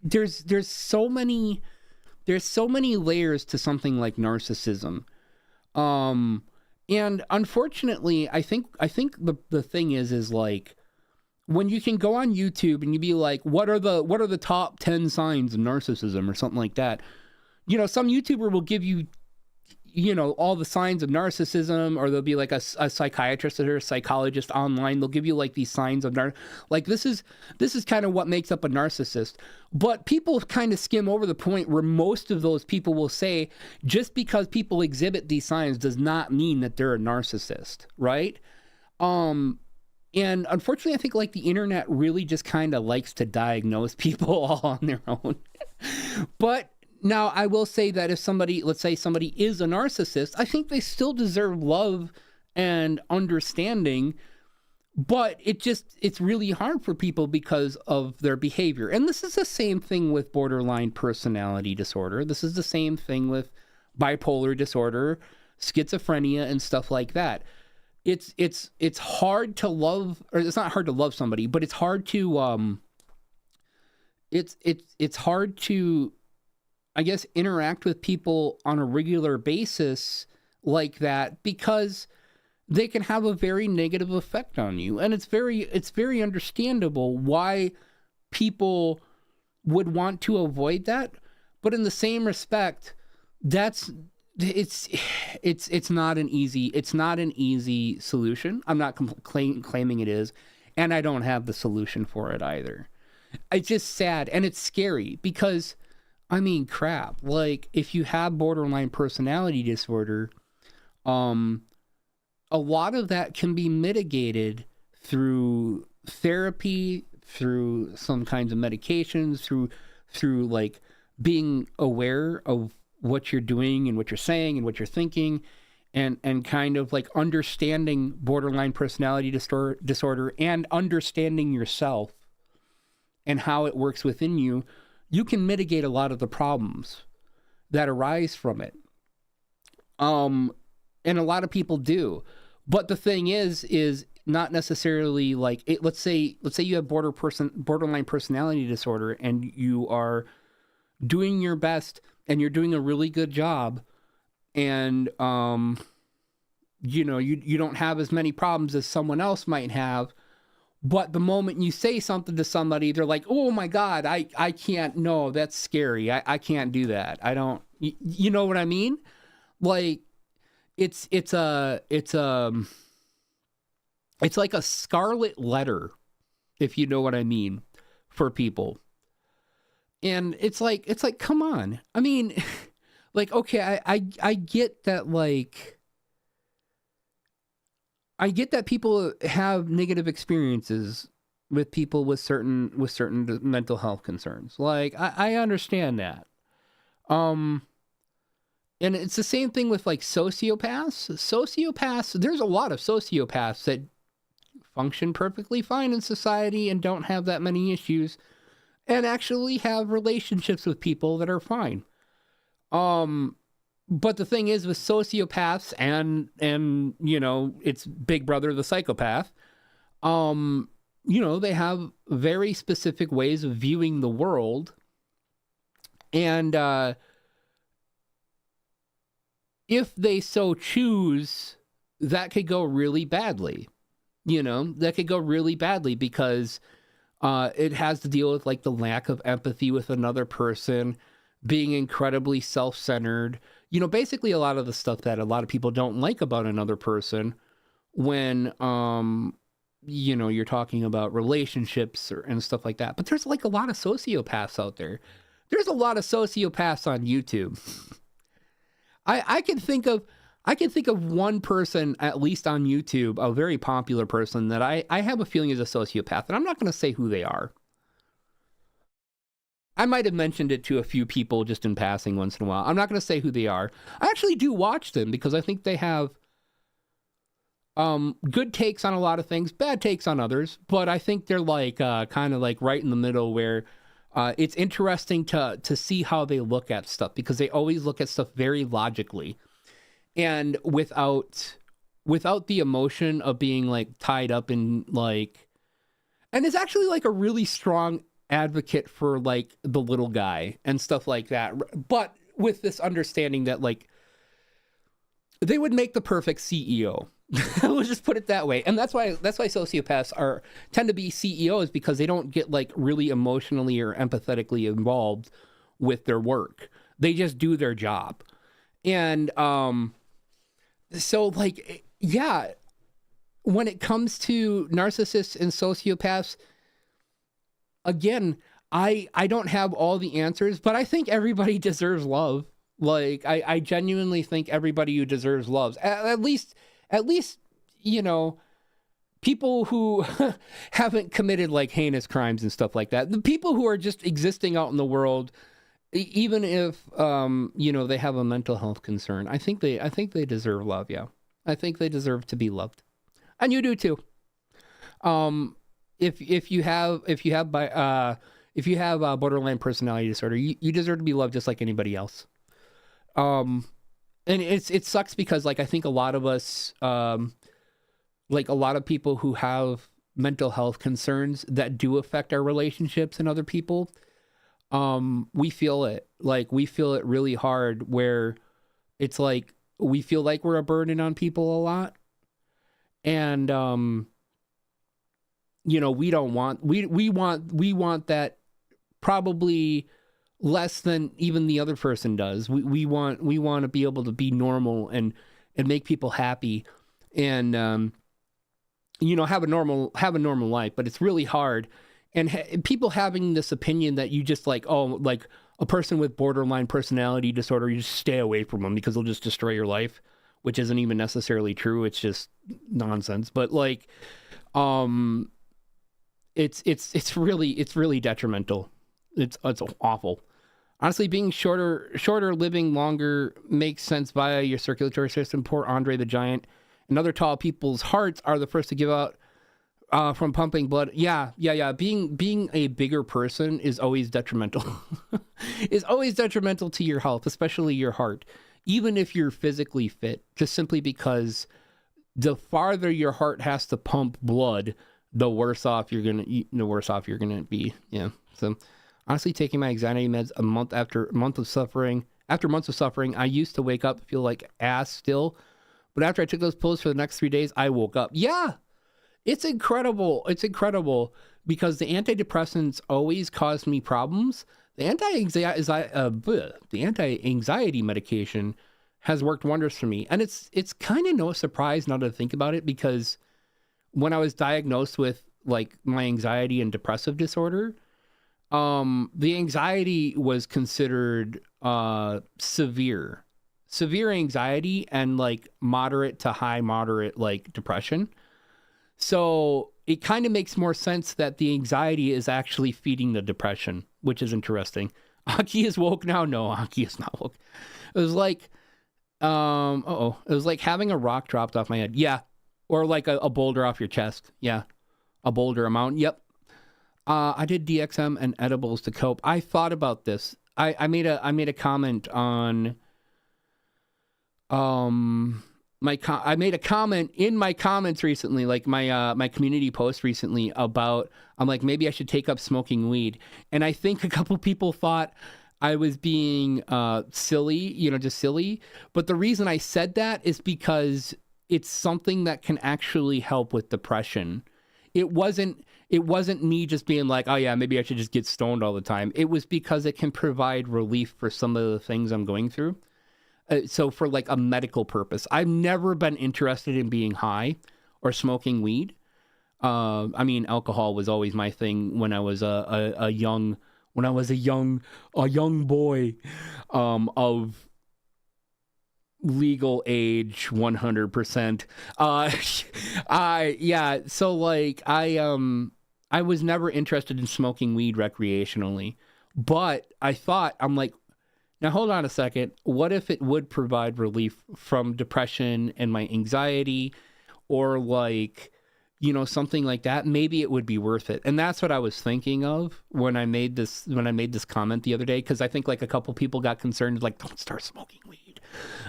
there's so many layers to something like narcissism. And unfortunately, I think the thing is like, when you can go on YouTube and you be like, what are the top 10 signs of narcissism or something like that? Some YouTuber will give you, all the signs of narcissism, or there'll be like a psychiatrist or a psychologist online. They'll give you like these signs of like this is kind of what makes up a narcissist. But people kind of skim over the point where most of those people will say, just because people exhibit these signs does not mean that they're a narcissist, right? And unfortunately, I think like the internet really just kind of likes to diagnose people all on their own. But now, I will say that if somebody, let's say somebody is a narcissist, I think they still deserve love and understanding, but it's really hard for people because of their behavior. And this is the same thing with borderline personality disorder. This is the same thing with bipolar disorder, schizophrenia, and stuff like that. It's hard to love, or it's not hard to love somebody, but it's hard to it's hard to, I guess, interact with people on a regular basis like that, because they can have a very negative effect on you. And it's very understandable why people would want to avoid that. But in the same respect, it's not an easy solution. I'm not claiming it is, and I don't have the solution for it either. It's just sad, and it's scary because, I mean, crap. Like, if you have borderline personality disorder, a lot of that can be mitigated through therapy, through some kinds of medications, through like being aware of what you're doing and what you're saying and what you're thinking, and kind of like understanding borderline personality disorder and understanding yourself and how it works within you. You can mitigate a lot of the problems that arise from it. And a lot of people do. But the thing is not necessarily like it. Let's say you have borderline personality disorder, and you are doing your best and you're doing a really good job, and you don't have as many problems as someone else might have. But the moment you say something to somebody, they're like, oh my God, I can't, no, that's scary. I can't do that. I don't, you know what I mean? Like, it's like a scarlet letter, if you know what I mean, for people. And it's like, come on. I mean, like, okay, I get that, like, I get that people have negative experiences with people with certain mental health concerns. Like, I understand that. And it's the same thing with like sociopaths. Sociopaths, there's a lot of sociopaths that function perfectly fine in society and don't have that many issues, and actually have relationships with people that are fine. But the thing is with sociopaths and it's big brother, the psychopath, they have very specific ways of viewing the world. And if they so choose, that could go really badly. That could go really badly because it has to deal with like the lack of empathy with another person, being incredibly self-centered. Basically a lot of the stuff that a lot of people don't like about another person when, you're talking about relationships and stuff like that. But there's like a lot of sociopaths out there. there's a lot of sociopaths on YouTube. I can think of one person, at least on YouTube, a very popular person that I have a feeling is a sociopath, and I'm not going to say who they are. I might have mentioned it to a few people just in passing once in a while. I'm not going to say who they are. I actually do watch them because I think they have good takes on a lot of things, bad takes on others, but I think they're like kind of like right in the middle where it's interesting to see how they look at stuff because they always look at stuff very logically and without the emotion of being like tied up in like, and it's actually like a really strong advocate for like the little guy and stuff like that, but with this understanding that like they would make the perfect CEO. We'll just put it that way. And that's why sociopaths tend to be CEOs, because they don't get like really emotionally or empathetically involved with their work. They just do their job. And so like, yeah, when it comes to narcissists and sociopaths, again, I don't have all the answers, but I think everybody deserves love. Like, I genuinely think everybody who deserves love, at least, you know, people who haven't committed like heinous crimes and stuff like that. The people who are just existing out in the world, even if, you know, they have a mental health concern, I think they deserve love. Yeah. I think they deserve to be loved. And you do too. If you have borderline personality disorder, you deserve to be loved just like anybody else. And it sucks because like I think a lot of us, like a lot of people who have mental health concerns that do affect our relationships and other people, we feel it. Like we feel it really hard, where it's like we feel like we're a burden on people a lot, and you know, we want that probably less than even the other person does. We want to be able to be normal and make people happy, and you know, have a normal life. But it's really hard, and people having this opinion that you just like, oh, like a person with borderline personality disorder, you just stay away from them because they'll just destroy your life, which isn't even necessarily true. It's just nonsense. But like, it's really detrimental. It's awful. Honestly, being shorter, living longer makes sense via your circulatory system. Poor Andre the Giant and other tall people's hearts are the first to give out from pumping blood. Yeah. Being a bigger person is always detrimental. Is always detrimental to your health, especially your heart. Even if you're physically fit, just simply because the farther your heart has to pump blood, the worse off you're gonna be. Yeah. So honestly, taking my anxiety meds after months of suffering, I used to wake up feel like ass still, but after I took those pills for the next 3 days, I woke up. Yeah, it's incredible. It's incredible because the antidepressants always caused me problems. The anti-anxiety medication has worked wonders for me, and it's kind of no surprise now to think about it, because when I was diagnosed with like my anxiety and depressive disorder, the anxiety was considered severe anxiety and like moderate to high moderate like depression. So it kind of makes more sense that the anxiety is actually feeding the depression, which is interesting. Aki is woke now. No, Aki is not woke. It was like, it was like having a rock dropped off my head. Yeah. Or like a boulder off your chest. Yeah. A boulder, a mountain. Yep. I did DXM and edibles to cope. I thought about this. I made a comment on I made a comment in my comments recently, like my community post recently, about I'm like, maybe I should take up smoking weed. And I think a couple people thought I was being silly, just silly. But the reason I said that is because it's something that can actually help with depression. It wasn't me just being like, oh yeah, maybe I should just get stoned all the time. It was because it can provide relief for some of the things I'm going through. So for like a medical purpose, I've never been interested in being high or smoking weed. I mean, alcohol was always my thing when I was a young when I was a young boy, of legal age 100%. So like I was never interested in smoking weed recreationally, but I'm like, now hold on a second, what if it would provide relief from depression and my anxiety, or like, you know, something like that? Maybe it would be worth it. And that's what I was thinking of when I made this comment the other day, because I think like a couple people got concerned, like, don't start smoking weed.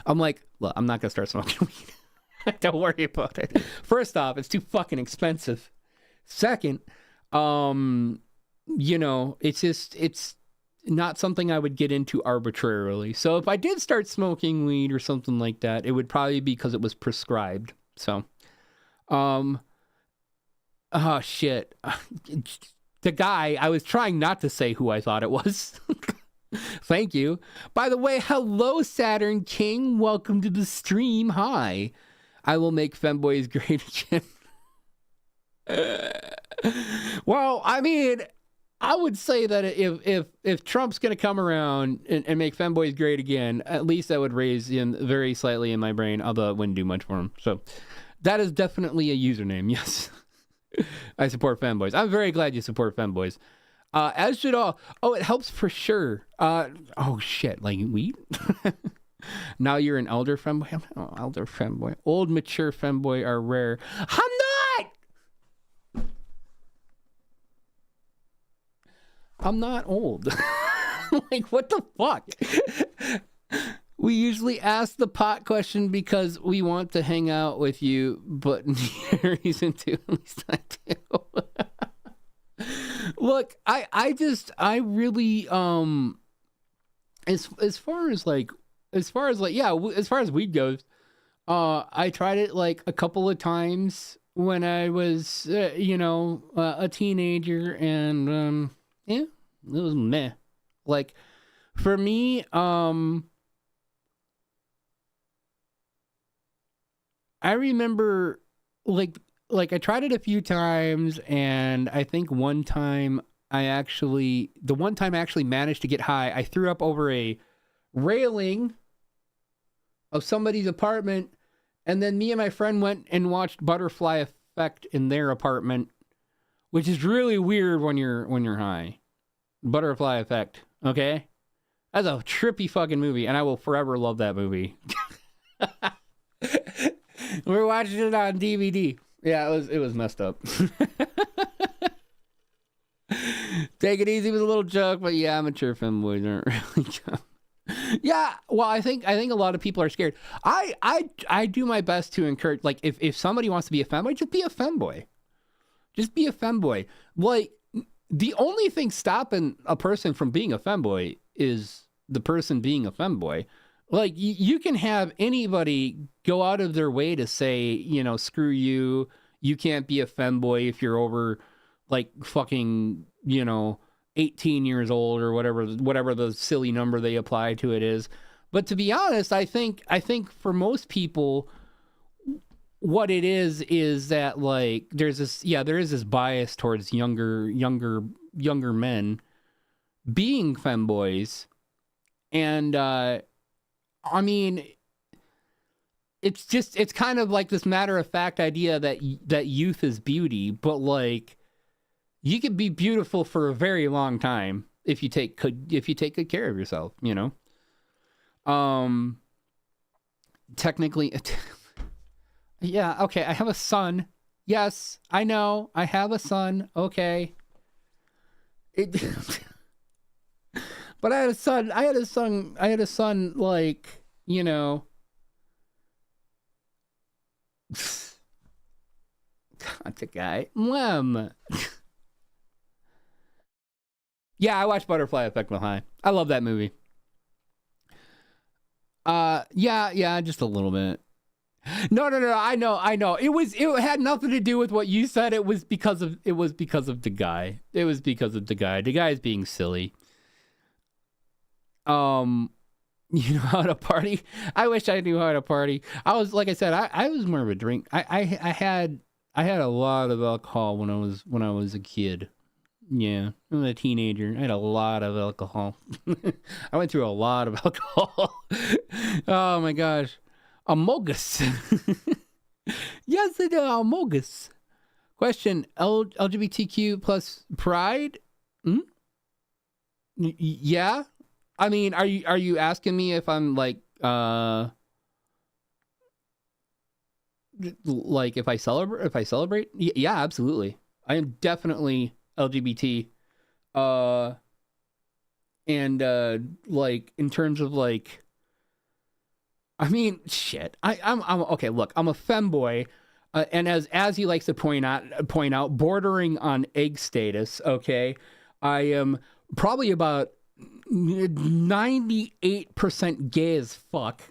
I'm like, look, I'm not gonna start smoking weed. Don't worry about it. First off, it's too fucking expensive. Second, you know, it's not something I would get into arbitrarily. So if I did start smoking weed or something like that, it would probably be because it was prescribed. So, oh shit. The guy, I was trying not to say who I thought it was. Thank you. By the way, hello, Saturn King. Welcome to the stream. Hi. I will make femboys great again. Well, I mean, I would say that if Trump's going to come around and make femboys great again, at least that would raise in very slightly in my brain, although it wouldn't do much for him. So that is definitely a username. Yes. I support femboys. I'm very glad you support femboys. As should all. Oh, it helps for sure. Oh shit, like weed? Now you're an elder femboy? Oh, elder femboy. Old mature femboy are rare. I'm not old. Like, what the fuck? We usually ask the pot question because we want to hang out with you, but need reason to. At least I do. Look, I really, as far as weed goes, I tried it like a couple of times when I was, a teenager, and, yeah, it was meh. Like, for me, I remember, like I tried it a few times, and I think the one time I actually managed to get high, I threw up over a railing of somebody's apartment, and then me and my friend went and watched Butterfly Effect in their apartment, which is really weird when you're high. Butterfly Effect, okay? That's a trippy fucking movie, and I will forever love that movie. We're watching it on DVD. Yeah, it was messed up. Take it easy was a little joke, but yeah, mature femboys aren't really dumb. Yeah, well, I think a lot of people are scared. I do my best to encourage, like, if somebody wants to be a femboy, just be a femboy. Just be a femboy. Like, the only thing stopping a person from being a femboy is the person being a femboy. Like, you can have anybody go out of their way to say, screw you, you can't be a femboy if you're over, like, fucking, 18 years old or whatever the silly number they apply to it is. But to be honest, I think for most people, what it is that, like, there is this bias towards younger men being femboys. And, I mean, it's kind of like this matter-of-fact idea that youth is beauty, but, like, you could be beautiful for a very long time if you take good care of yourself, Technically, yeah, okay, I have a son. Yes, I know, I have a son. Okay. But I had a son, like, God, the guy. Mlem. Yeah, I watched Butterfly Effect while high. I love that movie. Yeah, just a little bit. No, I know. It had nothing to do with what you said. It was because of the guy. It was because of the guy. The guy's being silly. You know how to party? I wish I knew how to party. I was, like I said, I was more of a drink. I had a lot of alcohol when I was a kid. Yeah, I'm a teenager. I had a lot of alcohol. I went through a lot of alcohol. Oh my gosh. Amogus. Yes, it is Amogus. Question: LGBTQ plus pride? Yeah. I mean, are you asking me if I'm like if I celebrate? Yeah, absolutely. I am definitely LGBT. And like in terms of like, I mean, shit. I'm okay. Look, I'm a femboy, and as he likes to point out, bordering on egg status. Okay, I am probably about 98% gay as fuck.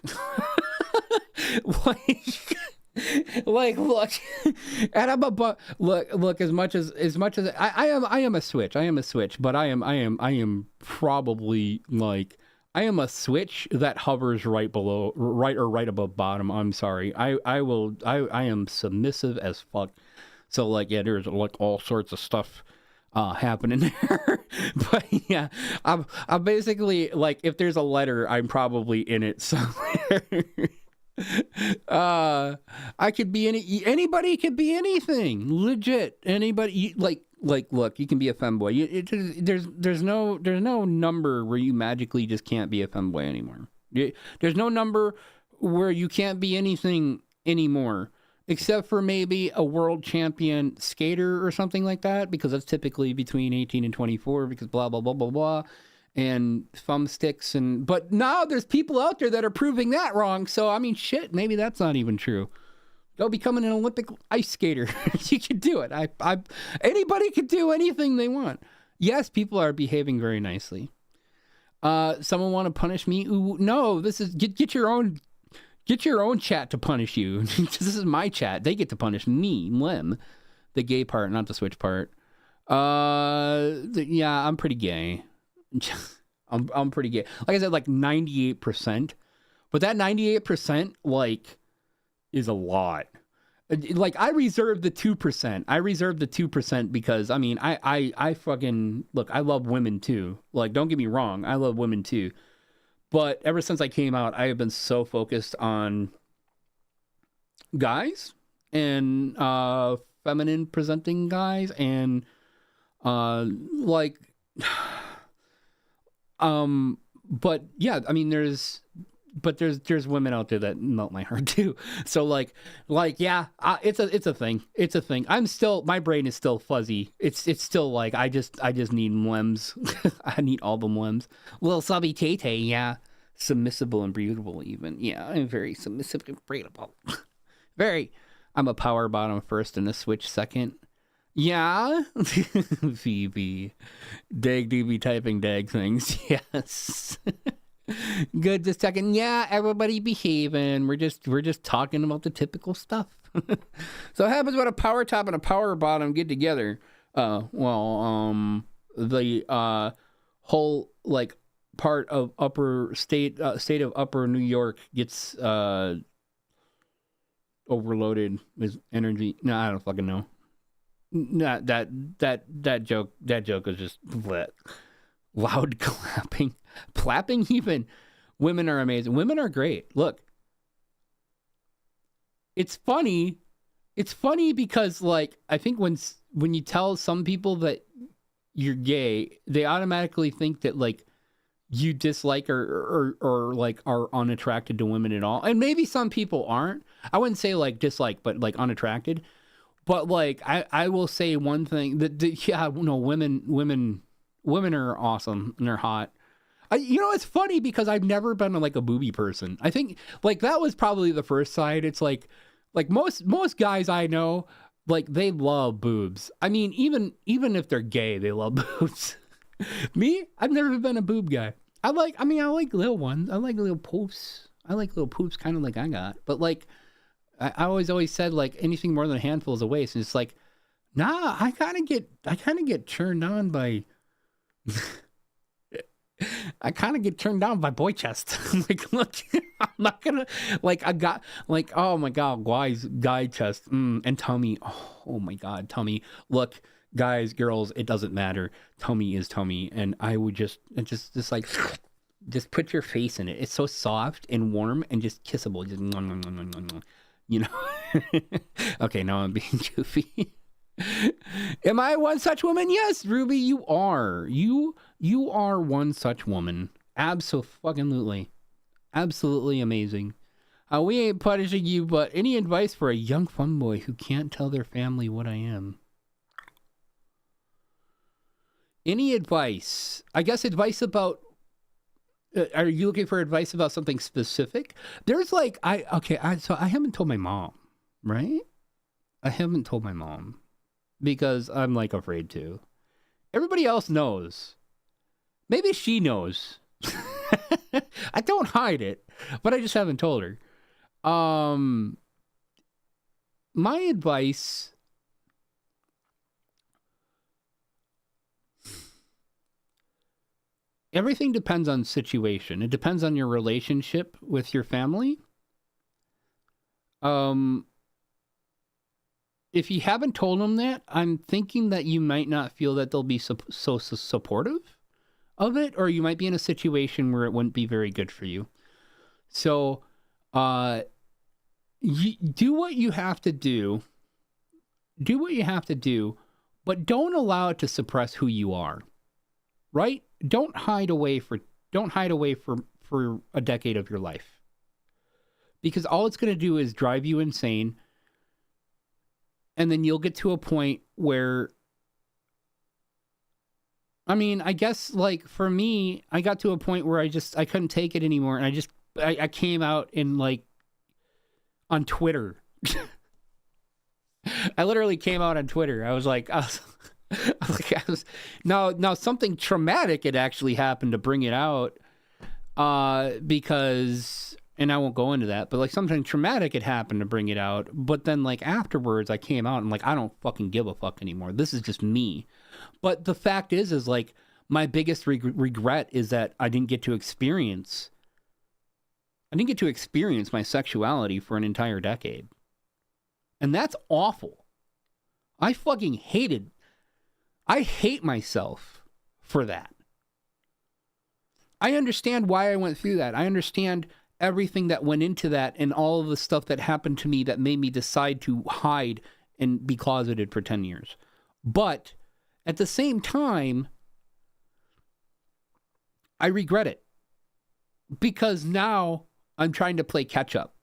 like look, and I'm a look as much as I am a switch. I am a switch, but I am probably like I am a switch that hovers right above bottom. I'm sorry. I am submissive as fuck. So like yeah, there's like all sorts of stuff happening there. But yeah, I'm basically like if there's a letter, I'm probably in it somewhere. I could be anybody could be anything. Legit. Anybody like look, you can be a femboy. There's no number where you magically just can't be a femboy anymore. There's no number where you can't be anything anymore. Except for maybe a world champion skater or something like that, because that's typically between 18 and 24, because blah, blah, blah, blah, blah, and thumbsticks. But now there's people out there that are proving that wrong. So, I mean, shit, maybe that's not even true. Go becoming an Olympic ice skater. You can do it. Anybody can do anything they want. Yes, people are behaving very nicely. Someone want to punish me? Ooh, no, this is, get your own chat to punish you. This is my chat. They get to punish me, mlem, the gay part, not the switch part. Yeah, I'm pretty gay. I'm pretty gay. Like I said, like 98%. But that 98%, like, is a lot. Like, I reserve the 2%. I reserve the 2% because, I mean, I fucking, look, I love women too. Like, don't get me wrong. I love women too. But ever since I came out, I have been so focused on guys and feminine presenting guys and but yeah, I mean there's women out there that melt my heart too. So like yeah, it's a thing. It's a thing. My brain is still fuzzy. It's still like I just need mlems. I need all the mlems. Little subby tay, yeah. Submissible and breathable even. Yeah, I'm very submissive and breathable. I'm a power bottom first and a switch second. Yeah. Phoebe. Dag do be typing dag things. Yes. Good just second. Yeah, everybody behaving. We're just talking about the typical stuff. So what happens when a power top and a power bottom get together? The whole like part of state of upper New York gets overloaded with energy. No, I don't fucking know. No, that joke was just bleh. Loud clapping, even. Women are amazing. Women are great. Look, it's funny because like I think when you tell some people that you're gay, they automatically think that like you dislike or like are unattracted to women at all. And maybe some people aren't. I wouldn't say like dislike, but like unattracted. But like I will say one thing that yeah, no, women are awesome and they're hot. It's funny because I've never been like a booby person. I think like that was probably the first side. It's like most guys I know, like they love boobs. I mean, even if they're gay, they love boobs. Me, I've never been a boob guy. I like little ones. I like little poops. Kind of like I got. But like, I always said like anything more than a handful is a waste. And it's like, nah, I kind of get turned on by. I kind of get turned on by boy chest. Like, look, I'm not gonna like. I got like, oh my god, guy chest and tummy. Oh my god, tummy. Look, Guys, girls, it doesn't matter. Tummy is tummy. And I would just like, just put your face in it. It's so soft and warm and just kissable. Just, you know? Okay, now I'm being goofy. Am I one such woman? Yes, Ruby, you are. You are one such woman. Absolutely. Absolutely amazing. We ain't punishing you, but any advice for a young femboy who can't tell their family what I am? Any advice? I guess advice about... are you looking for advice about something specific? There's like... so I haven't told my mom, right? I haven't told my mom because I'm like afraid to. Everybody else knows. Maybe she knows. I don't hide it, but I just haven't told her. My advice... Everything depends on situation. It depends on your relationship with your family. If you haven't told them that, I'm thinking that you might not feel that they'll be so supportive of it, or you might be in a situation where it wouldn't be very good for you. So, you do what you have to do. Do what you have to do, but don't allow it to suppress who you are. Right? Don't hide away for a decade of your life. Because all it's going to do is drive you insane. And then you'll get to a point where, I mean, I guess like for me, I got to a point where I couldn't take it anymore. And I came out in like on Twitter. I literally came out on Twitter. I was like, now something traumatic had actually happened to bring it out, because, and I won't go into that, but like something traumatic had happened to bring it out. But then like afterwards I came out and like, I don't fucking give a fuck anymore. This is just me. But the fact is like my biggest regret is that I didn't get to experience my sexuality for an entire decade. And that's awful. I hate myself for that. I understand why I went through that. I understand everything that went into that and all of the stuff that happened to me that made me decide to hide and be closeted for 10 years. But at the same time, I regret it. Because now I'm trying to play catch up.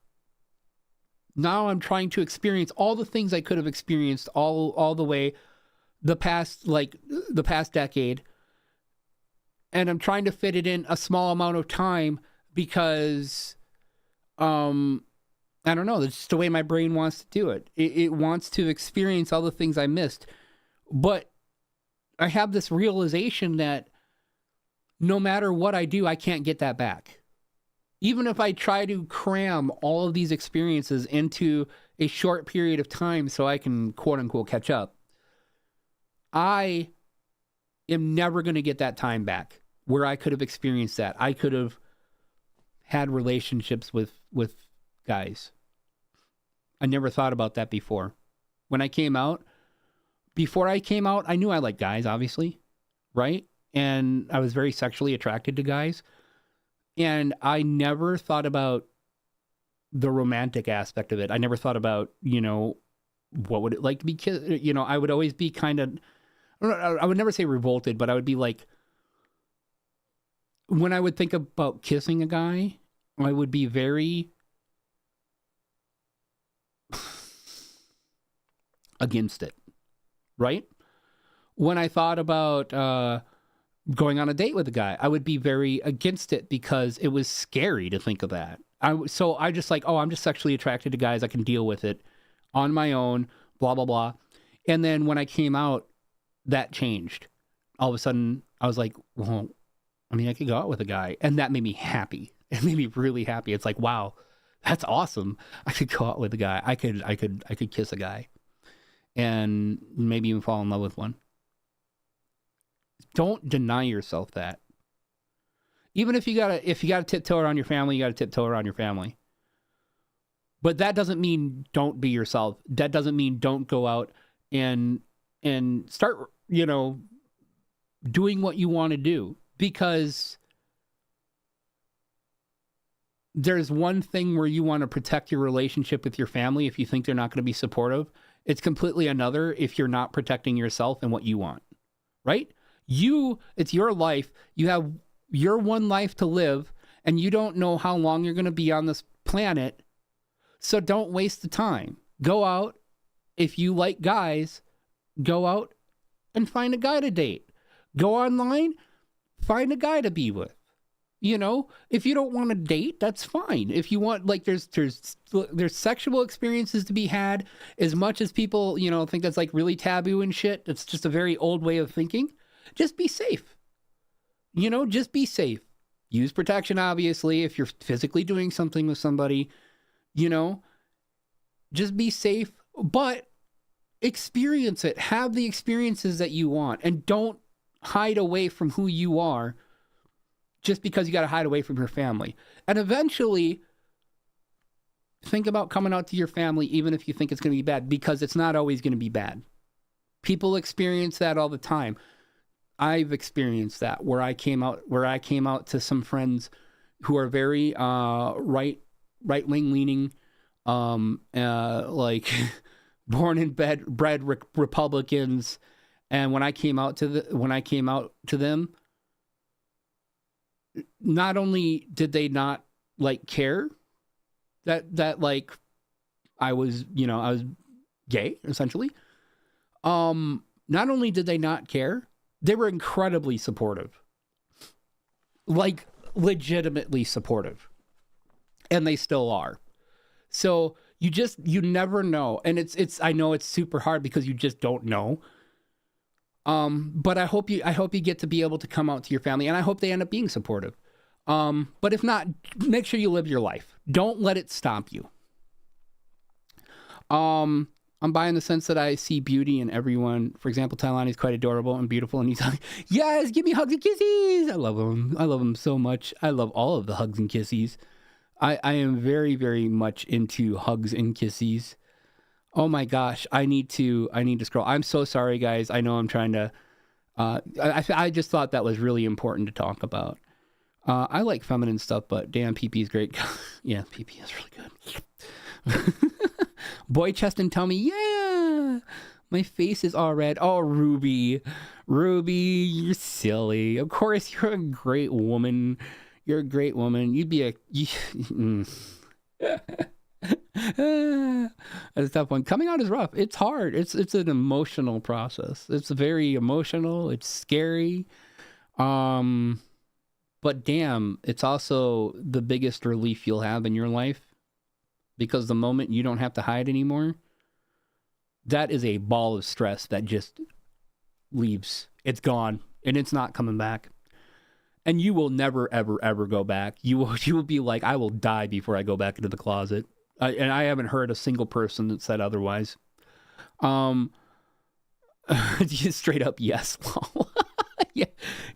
Now I'm trying to experience all the things I could have experienced all the way the past decade, and I'm trying to fit it in a small amount of time because I don't know, that's just the way my brain wants to do it. It wants to experience all the things I missed. But I have this realization that no matter what I do, I can't get that back. Even if I try to cram all of these experiences into a short period of time so I can quote unquote catch up, I am never going to get that time back where I could have experienced that. I could have had relationships with guys. I never thought about that before. Before I came out, I knew I liked guys, obviously, right? And I was very sexually attracted to guys. And I never thought about the romantic aspect of it. I never thought about, what would it like to be kissed? I would always be kind of, I would never say revolted, but I would be like, when I would think about kissing a guy, I would be very against it, right? When I thought about going on a date with a guy, I would be very against it because it was scary to think of that. So I just like, I'm just sexually attracted to guys. I can deal with it on my own, blah, blah, blah. And then when I came out, that changed. All of a sudden, I was like, well, I could go out with a guy. And that made me happy. It made me really happy. It's like, wow, that's awesome. I could go out with a guy. I could kiss a guy and maybe even fall in love with one. Don't deny yourself that. Even if you gotta tiptoe around your family, you gotta tiptoe around your family. But that doesn't mean don't be yourself. That doesn't mean don't go out and and start, doing what you want to do, because there's one thing where you want to protect your relationship with your family if you think they're not going to be supportive. It's completely another if you're not protecting yourself and what you want, right? It's your life. You have your one life to live, and you don't know how long you're going to be on this planet. So don't waste the time. Go out. If you like guys, go out and find a guy to date. Go online, find a guy to be with. If you don't want to date, that's fine. If you want, like, there's sexual experiences to be had. As much as people, think that's like really taboo and shit, it's just a very old way of thinking. Just be safe. Just be safe. Use protection, obviously, if you're physically doing something with somebody, just be safe, but experience it. Have the experiences that you want, and don't hide away from who you are just because you got to hide away from your family. And eventually, think about coming out to your family, even if you think it's going to be bad, because it's not always going to be bad. People experience that all the time. I've experienced that where I came out to some friends who are very right-wing leaning, like born and bred Republicans. And when I came out to them, not only did they not like care that like I was gay, essentially. Not only did they not care, they were incredibly supportive. Like legitimately supportive. And they still are. So you never know. And I know it's super hard because you just don't know. But I hope you get to be able to come out to your family, and I hope they end up being supportive. But if not, make sure you live your life. Don't let it stop you. I'm buying the sense that I see beauty in everyone. For example, Tailani is quite adorable and beautiful, and he's like, yes, give me hugs and kisses. I love him so much. I love all of the hugs and kisses. I am very, very much into hugs and kisses. Oh my gosh, I need to scroll. I'm so sorry, guys. I know I'm trying to. I just thought that was really important to talk about. I like feminine stuff, but damn, PP is great. Yeah, PP is really good. Boy chest and tummy, yeah. My face is all red. Oh, Ruby, you're silly. Of course, you're a great woman. You're a great woman. You'd be That's a tough one. Coming out is rough. It's hard. It's an emotional process. It's very emotional. It's scary. But damn, it's also the biggest relief you'll have in your life, because the moment you don't have to hide anymore, that is a ball of stress that just leaves. It's gone, and it's not coming back. And you will never, ever, ever go back. You will be like, I will die before I go back into the closet. And I haven't heard a single person that said otherwise. Just straight up, yes.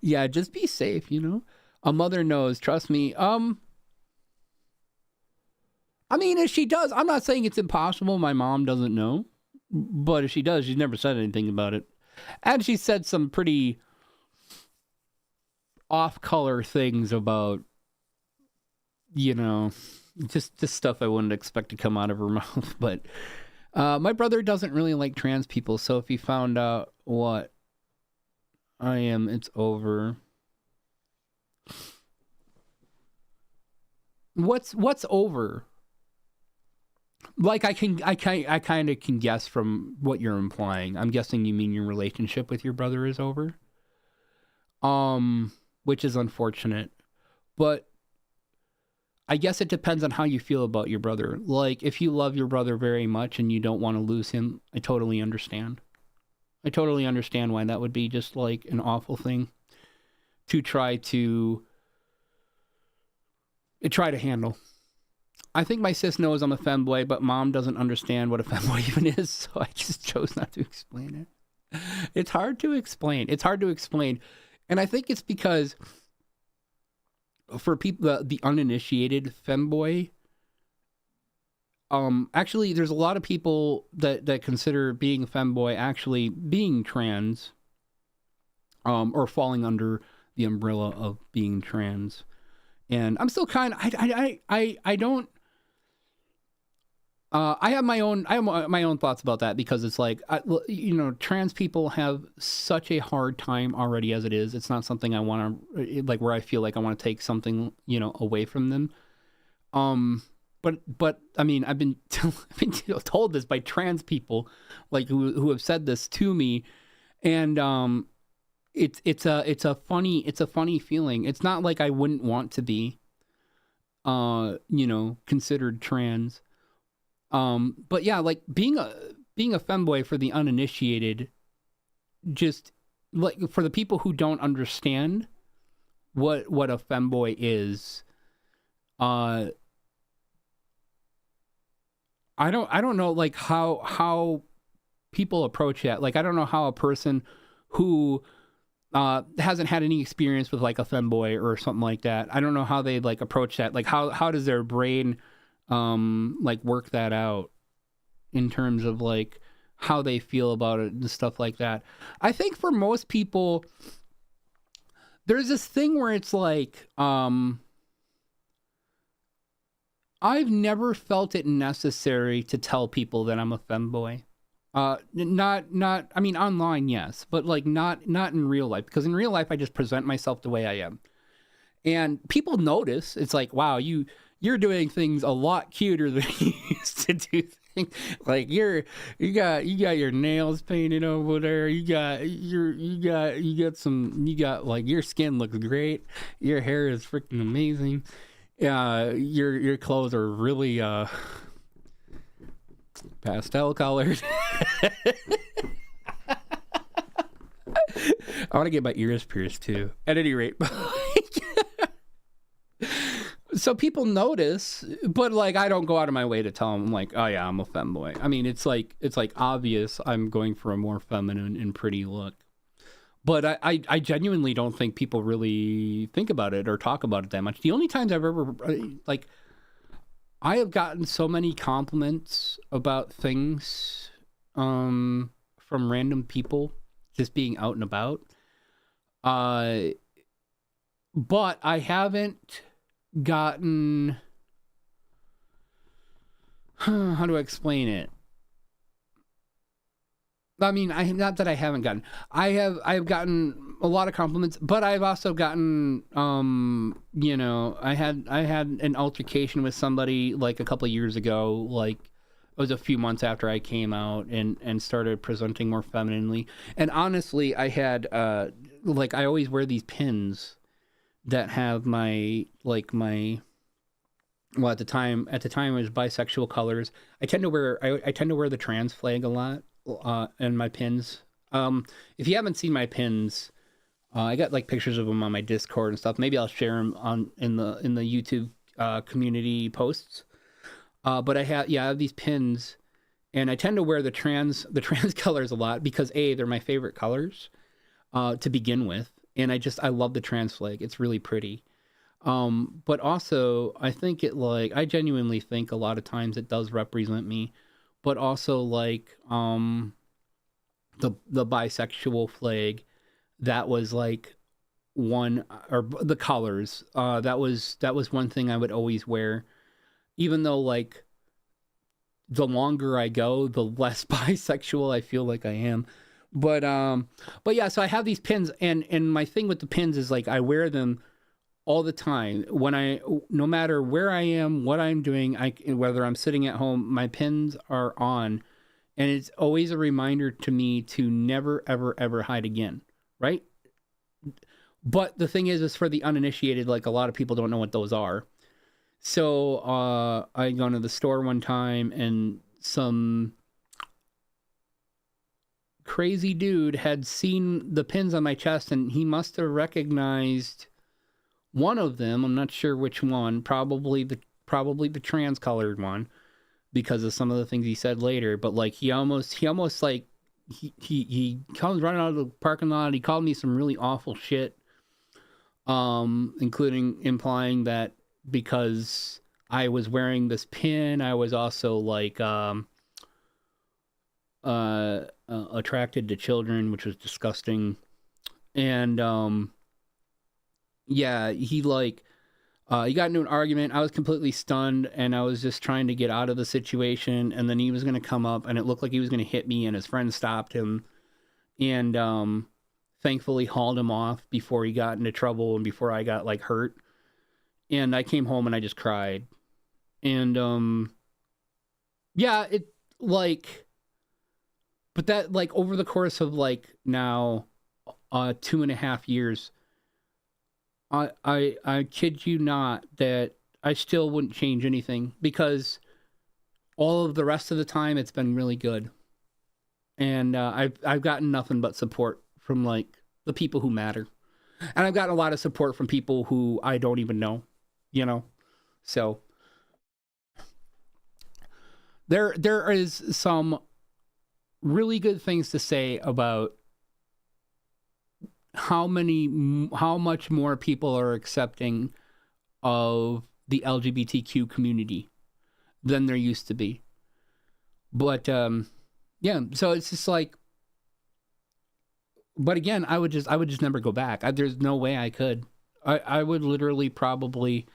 Yeah, just be safe, A mother knows, trust me. I mean, if she does, I'm not saying it's impossible. My mom doesn't know. But if she does, she's never said anything about it. And she said some pretty off-color things about, just stuff I wouldn't expect to come out of her mouth. But my brother doesn't really like trans people, so if he found out what I am, it's over. What's over? Like I kind of can guess from what you're implying. I'm guessing you mean your relationship with your brother is over. Which is unfortunate. But I guess it depends on how you feel about your brother. Like, if you love your brother very much and you don't want to lose him, I totally understand. I totally understand why that would be just like an awful thing to try to handle. I think my sis knows I'm a femboy, but mom doesn't understand what a femboy even is, so I just chose not to explain it. It's hard to explain. And I think it's because for people, the uninitiated femboy, actually, there's a lot of people that consider being a femboy actually being trans, or falling under the umbrella of being trans. And I'm still kind of, I don't, I have my own thoughts about that, because it's like, trans people have such a hard time already as it is. It's not something I want to, like, where I feel like I want to take something, away from them. But I mean, I've been told this by trans people, like, who have said this to me, and it's a funny feeling. It's not like I wouldn't want to be, considered trans. But yeah, like being a femboy for the uninitiated, just like for the people who don't understand what a femboy is, I don't know, like how people approach that. Like, I don't know how a person who hasn't had any experience with like a femboy or something like that, I don't know how they like approach that. Like, how does their brain like work that out in terms of like how they feel about it and stuff like that. I think for most people, there's this thing where it's like, I've never felt it necessary to tell people that I'm a femboy. Not, I mean, online, yes, but like not in real life, because in real life, I just present myself the way I am. And people notice. It's like, wow, you're doing things a lot cuter than you used to do things. Like you got your nails painted over there. You got like, your skin looks great. Your hair is freaking amazing. Your clothes are really pastel colored. I want to get my ears pierced too. At any rate, so people notice, but like, I don't go out of my way to tell them like, oh yeah, I'm a femboy. I mean, it's like obvious I'm going for a more feminine and pretty look. But I genuinely don't think people really think about it or talk about it that much. The only times I've ever, like, I have gotten so many compliments about things from random people just being out and about. But I haven't gotten, how do I explain it? I mean, not that I haven't gotten. I've gotten a lot of compliments, but I've also gotten, I had an altercation with somebody like a couple of years ago. Like, it was a few months after I came out and started presenting more femininely. And honestly, I had like, I always wear these pins that have my well, at the time it was bisexual colors. I tend to wear the trans flag a lot. And my pins. If you haven't seen my pins, I got like pictures of them on my Discord and stuff. Maybe I'll share them in the YouTube community posts. But I have these pins, and I tend to wear the trans colors a lot because they're my favorite colors to begin with, and I love the trans flag. It's really pretty. But also I think I genuinely think a lot of times it does represent me. But also like the bisexual flag, that was like one, or the colors, that was one thing I would always wear, even though like the longer I go, the less bisexual I feel like I am. But yeah, so I have these pins, and my thing with the pins is like I wear them all the time. No matter where I am, what I'm doing, whether I'm sitting at home, my pins are on, and it's always a reminder to me to never, ever, ever hide again, right? But the thing is for the uninitiated, like, a lot of people don't know what those are. So I gone to the store one time, and some crazy dude had seen the pins on my chest, and he must have recognized one of them. I'm not sure which one. Probably the trans colored one, because of some of the things he said later. But like he almost like he comes running out of the parking lot. He called me some really awful shit, including implying that because I was wearing this pin. I was also like attracted to children, which was disgusting. And yeah, he got into an argument. I was completely stunned, and I was just trying to get out of the situation. And then he was going to come up, and it looked like he was going to hit me, and his friend stopped him, and thankfully hauled him off before he got into trouble and before I got like hurt. And I came home and I just cried. And yeah, it like, but that like over the course of like now 2.5 years, I kid you not that I still wouldn't change anything, because all of the rest of the time it's been really good. And I've gotten nothing but support from like the people who matter. And I've gotten a lot of support from people who I don't even know, you know? So there is some really good things to say about how much more people are accepting of the LGBTQ community than there used to be. But yeah, so it's just like, but again, I would just never go back. There's no way I could. I would literally probably,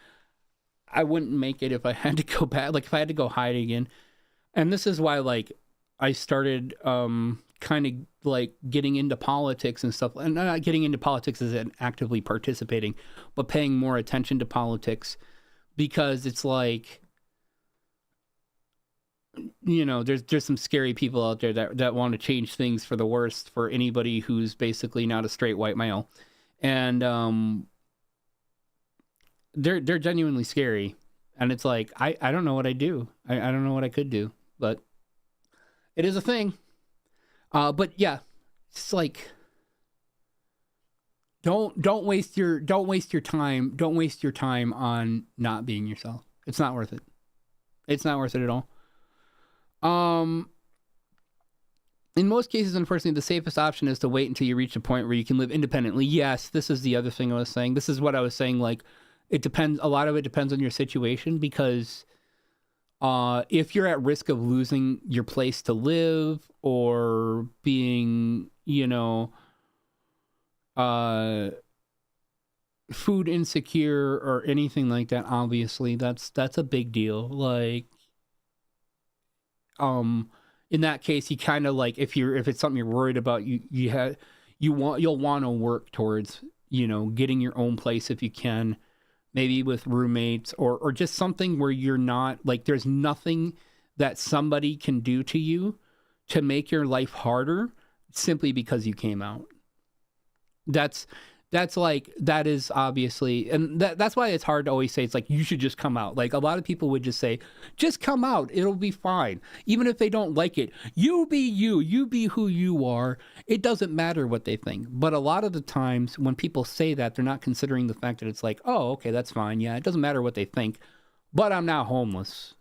I wouldn't make it if I had to go back, like if I had to go hide again. And this is why like I started kind of like getting into politics and stuff, and not getting into politics as in actively participating, but paying more attention to politics, because it's like, you know, there's some scary people out there that want to change things for the worst for anybody who's basically not a straight white male. And they're genuinely scary. And it's like, I don't know what I do. I don't know what I could do, but it is a thing. But yeah, it's like, don't waste your time. Don't waste your time on not being yourself. It's not worth it. It's not worth it at all. In most cases, unfortunately, the safest option is to wait until you reach a point where you can live independently. Yes, this is the other thing I was saying. This is what I was saying. Like, it depends. A lot of it depends on your situation, because if you're at risk of losing your place to live or being, you know, food insecure or anything like that, obviously that's a big deal. Like, in that case, you kind of like, if it's something you're worried about, you'll want to work towards, you know, getting your own place if you can, maybe with roommates or just something where you're not like, there's nothing that somebody can do to you to make your life harder simply because you came out. That's like, that is obviously, and that's why it's hard to always say, it's like, you should just come out. Like, a lot of people would just say, just come out, it'll be fine. Even if they don't like it, you be who you are. It doesn't matter what they think. But a lot of the times when people say that, they're not considering the fact that it's like, oh, okay, that's fine. Yeah, it doesn't matter what they think, but I'm now homeless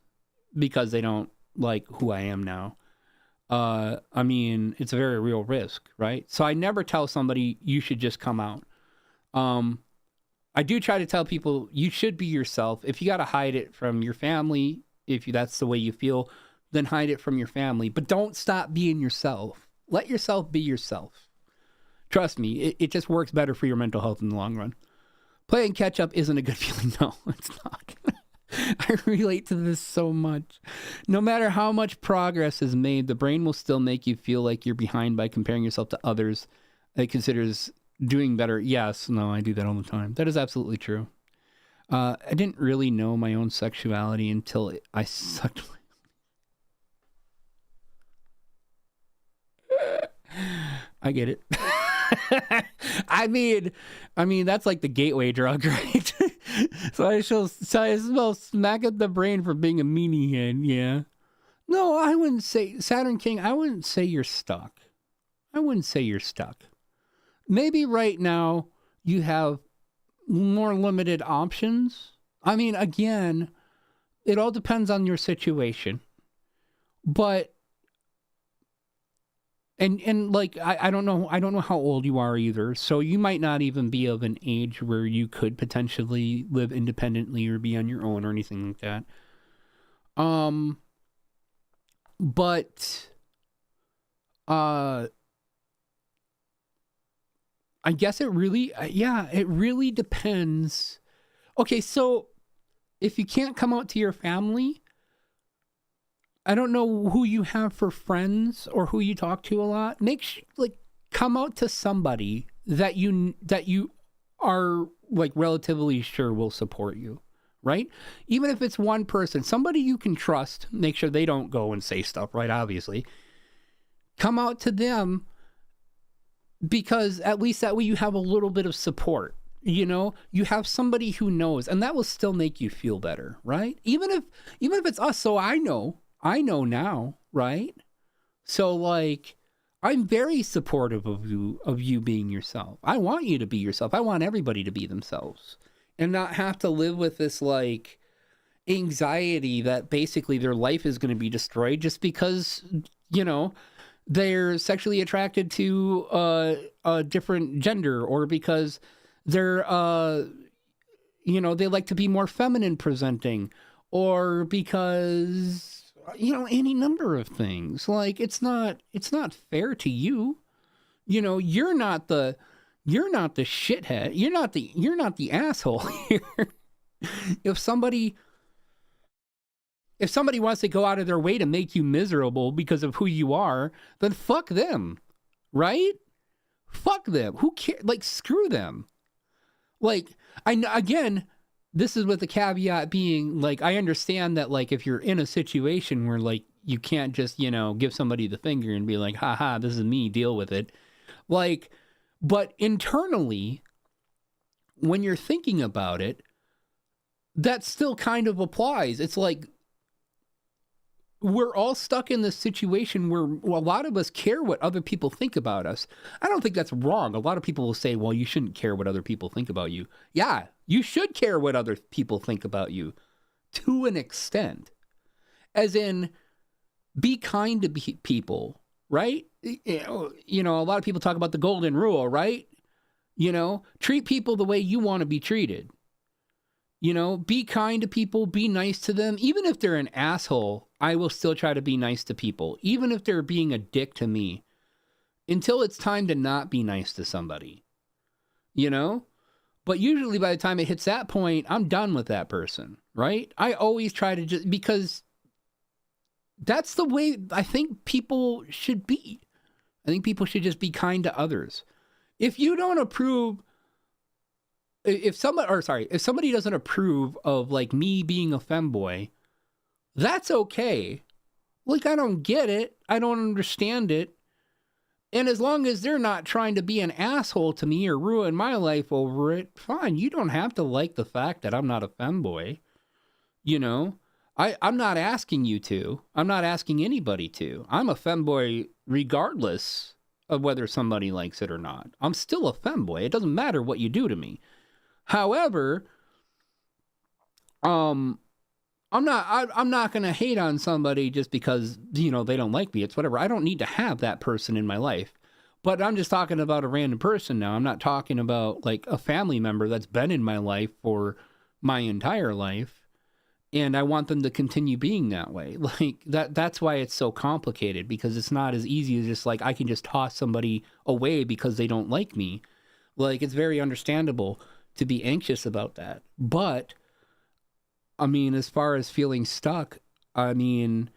because they don't like who I am now. I mean, it's a very real risk, right? So I never tell somebody you should just come out. I do try to tell people you should be yourself. If you got to hide it from your family, that's the way you feel, then hide it from your family. But don't stop being yourself. Let yourself be yourself. Trust me, it just works better for your mental health in the long run. Playing catch up isn't a good feeling. No, it's not. I relate to this so much. No matter how much progress is made, the brain will still make you feel like you're behind by comparing yourself to others it considers doing better. Yes, no, I do that all the time. That is absolutely true. I didn't really know my own sexuality until I sucked I get it. I mean that's like the gateway drug, right? so I smell smack at the brain for being a meanie head. Yeah. No, I wouldn't say, Saturn King, I wouldn't say you're stuck. Maybe right now you have more limited options. I mean, again, it all depends on your situation. But And like I don't know how old you are either, so you might not even be of an age where you could potentially live independently or be on your own or anything like that. But I guess it really it really depends. Okay, so if you can't come out to your family, I don't know who you have for friends or who you talk to a lot. Come out to somebody that you are like relatively sure will support you, right? Even if it's one person, somebody you can trust, make sure they don't go and say stuff, right? Obviously. Come out to them, because at least that way you have a little bit of support. You know, you have somebody who knows, and that will still make you feel better, right? Even if it's us. So I know now, right? So like, I'm very supportive of you being yourself. I want you to be yourself. I want everybody to be themselves and not have to live with this like anxiety that basically their life is going to be destroyed just because, you know, they're sexually attracted to a different gender, or because they're, you know, they like to be more feminine presenting, or because, you know, any number of things. Like, it's not fair to you. You know, you're not the shithead. You're not the asshole here. If somebody wants to go out of their way to make you miserable because of who you are, then fuck them, right? Fuck them. Who cares? Like, screw them. Like, again, this is with the caveat being, like, I understand that, like, if you're in a situation where, like, you can't just, you know, give somebody the finger and be like, haha, this is me, deal with it. Like, but internally, when you're thinking about it, that still kind of applies. It's like, we're all stuck in this situation where a lot of us care what other people think about us. I don't think that's wrong. A lot of people will say, well, you shouldn't care what other people think about you. Yeah, you should care what other people think about you to an extent. As in, be kind to people, right? You know, a lot of people talk about the golden rule, right? You know, treat people the way you want to be treated. You know, be kind to people, be nice to them. Even if they're an asshole, I will still try to be nice to people, even if they're being a dick to me, until it's time to not be nice to somebody, you know? But usually by the time it hits that point, I'm done with that person, right? I always try to just, because that's the way I think people should be. I think people should just be kind to others. If you don't approve, if somebody doesn't approve of like me being a femboy, that's okay. Like, I don't get it. I don't understand it. And as long as they're not trying to be an asshole to me or ruin my life over it, fine. You don't have to like the fact that I'm not a femboy. You know, I'm not asking you to. I'm not asking anybody to. I'm a femboy regardless of whether somebody likes it or not. I'm still a femboy. It doesn't matter what you do to me. However, I'm not going to hate on somebody just because, you know, they don't like me. It's whatever. I don't need to have that person in my life. But I'm just talking about a random person now. I'm not talking about like a family member that's been in my life for my entire life. And I want them to continue being that way. Like that's why it's so complicated, because it's not as easy as just like, I can just toss somebody away because they don't like me. Like, it's very understandable to be anxious about that. But I mean, as far as feeling stuck, I mean,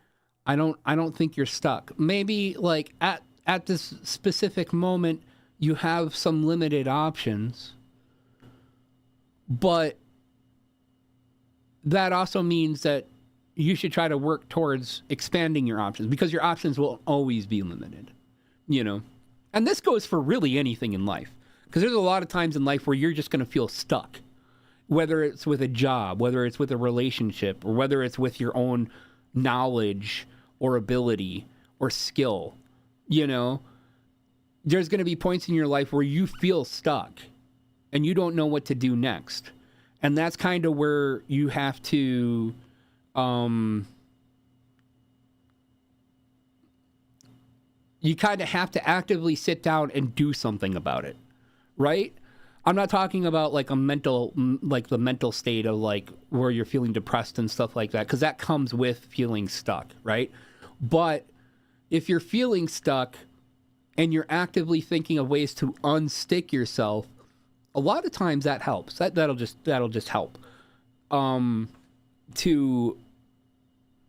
I don't think you're stuck. Maybe like at this specific moment, you have some limited options, but that also means that you should try to work towards expanding your options, because your options will always be limited, you know? And this goes for really anything in life, because there's a lot of times in life where you're just going to feel stuck. Whether it's with a job, whether it's with a relationship, or whether it's with your own knowledge or ability or skill, you know, there's going to be points in your life where you feel stuck and you don't know what to do next. And that's kind of where you have to, you kind of have to actively sit down and do something about it, right? I'm not talking about like the mental state of like where you're feeling depressed and stuff like that, because that comes with feeling stuck, right? But if you're feeling stuck and you're actively thinking of ways to unstick yourself, a lot of times that helps. That'll just help to,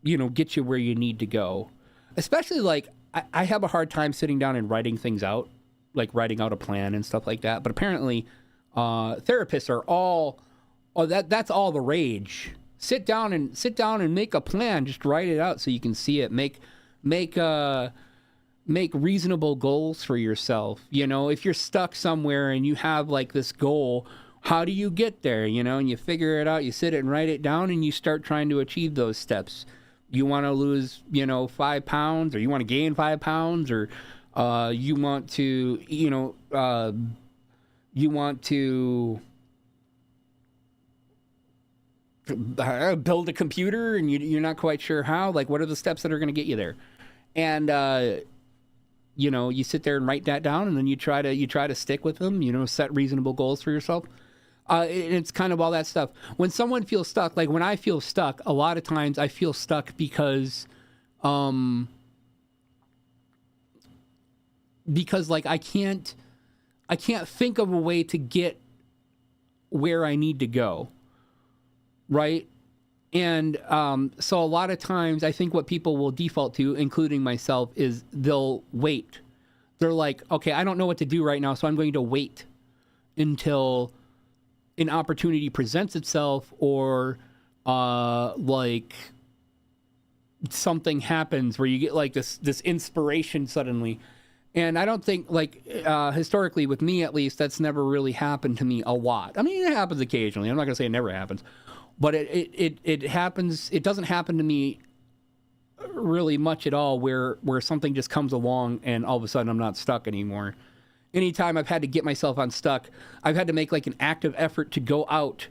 you know, get you where you need to go. Especially like I have a hard time sitting down and writing things out, like writing out a plan and stuff like that. But apparently, therapists are that's all the rage. Sit down and make a plan. Just write it out so you can see it. Make reasonable goals for yourself. You know, if you're stuck somewhere and you have like this goal, how do you get there? You know, and you figure it out. You sit it and write it down, and you start trying to achieve those steps. You want to lose, 5 pounds, or you want to gain 5 pounds, or you want to, build a computer, and you're not quite sure how. Like, what are the steps that are going to get you there? And you sit there and write that down, and then you try to stick with them. Set reasonable goals for yourself. It's kind of all that stuff. When someone feels stuck, like when I feel stuck, a lot of times I feel stuck because like I can't think of a way to get where I need to go, right? And so a lot of times I think what people will default to, including myself, is they'll wait. They're like, okay, I don't know what to do right now, so I'm going to wait until an opportunity presents itself, or like something happens where you get like this inspiration suddenly. And I don't think, like, historically with me at least, that's never really happened to me a lot. I mean, it happens occasionally. I'm not going to say it never happens, but it happens. It doesn't happen to me really much at all where something just comes along and all of a sudden I'm not stuck anymore. Anytime I've had to get myself unstuck, I've had to make like an active effort to go out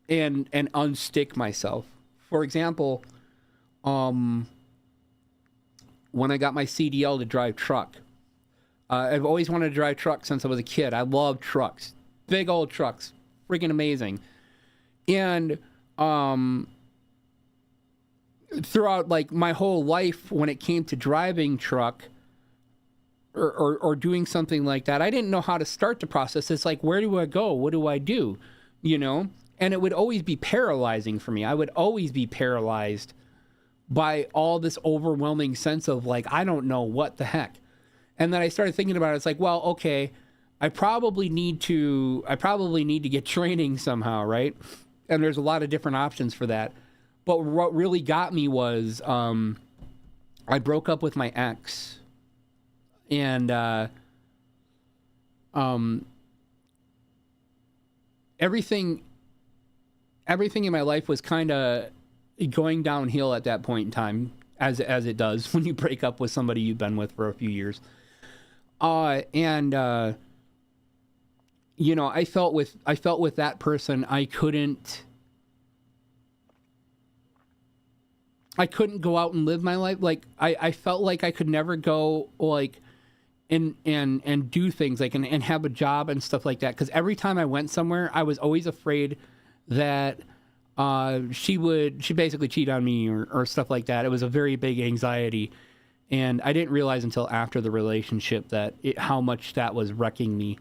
and unstick myself. For example, when I got my CDL to drive truck, I've always wanted to drive truck since I was a kid. I love trucks, big old trucks, freaking amazing. And throughout like my whole life, when it came to driving truck, or doing something like that, I didn't know how to start the process. It's like, where do I go? What do I do? And it would always be paralyzing for me. I would always be paralyzed by all this overwhelming sense of like, I don't know what the heck. And then I started thinking about it. It's like, well, okay, I probably need to get training somehow, right? And there's a lot of different options for that. But what really got me was I broke up with my ex. And everything in my life was kind of going downhill at that point in time, as it does when you break up with somebody you've been with for a few years. I felt with that person, I couldn't go out and live my life. Like I felt like I could never go like and do things like and have a job and stuff like that, because every time I went somewhere, I was always afraid that she basically cheat on me or stuff like that. It was a very big anxiety, and I didn't realize until after the relationship how much that was wrecking me.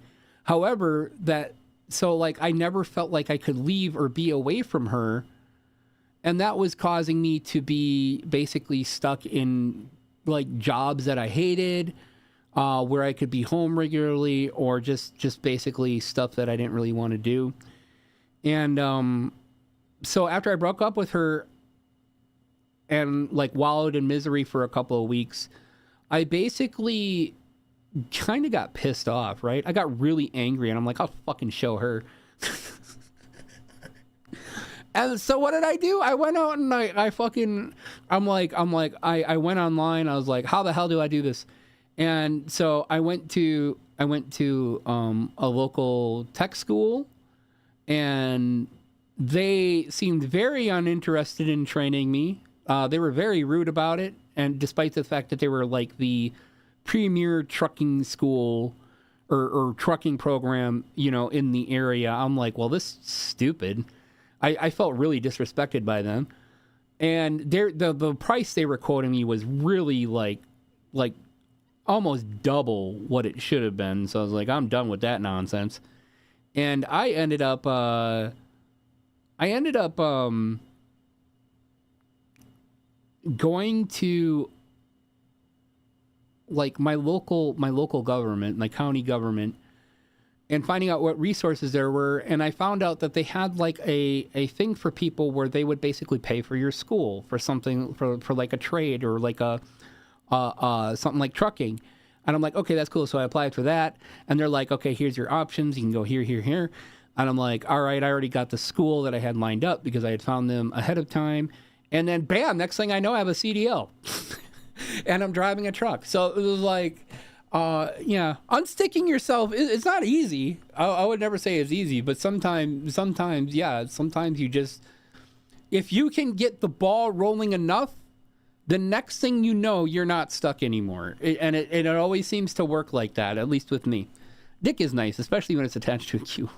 However, I never felt like I could leave or be away from her, and that was causing me to be basically stuck in like jobs that I hated, where I could be home regularly, or just basically stuff that I didn't really want to do. And so after I broke up with her and like wallowed in misery for a couple of weeks, I basically kind of got pissed off, right? I got really angry, and I'm like, I'll fucking show her. And so what did I do? I went out and I went online. I was like, how the hell do I do this? And so I went to a local tech school, and they seemed very uninterested in training me. They were very rude about it, and despite the fact that they were like the premier trucking school or trucking program, you know, in the area. I'm like, well, this is stupid. I felt really disrespected by them. And the price they were quoting me was really like almost double what it should have been. So I was like, I'm done with that nonsense. And I ended up going to like my local government, my county government, and finding out what resources there were. And I found out that they had like a thing for people where they would basically pay for your school for something for like a trade or like a something like trucking. And I'm like, okay, that's cool. So I applied for that. And they're like, okay, here's your options. You can go here, here, here. And I'm like, all right, I already got the school that I had lined up because I had found them ahead of time. And then bam, next thing I know, I have a CDL. And I'm driving a truck. So it was like, yeah, unsticking yourself, it's not easy. I would never say it's easy, but sometimes, yeah, sometimes you just, if you can get the ball rolling enough, the next thing you know, you're not stuck anymore. It always seems to work like that, at least with me. Dick is nice, especially when it's attached to a cue.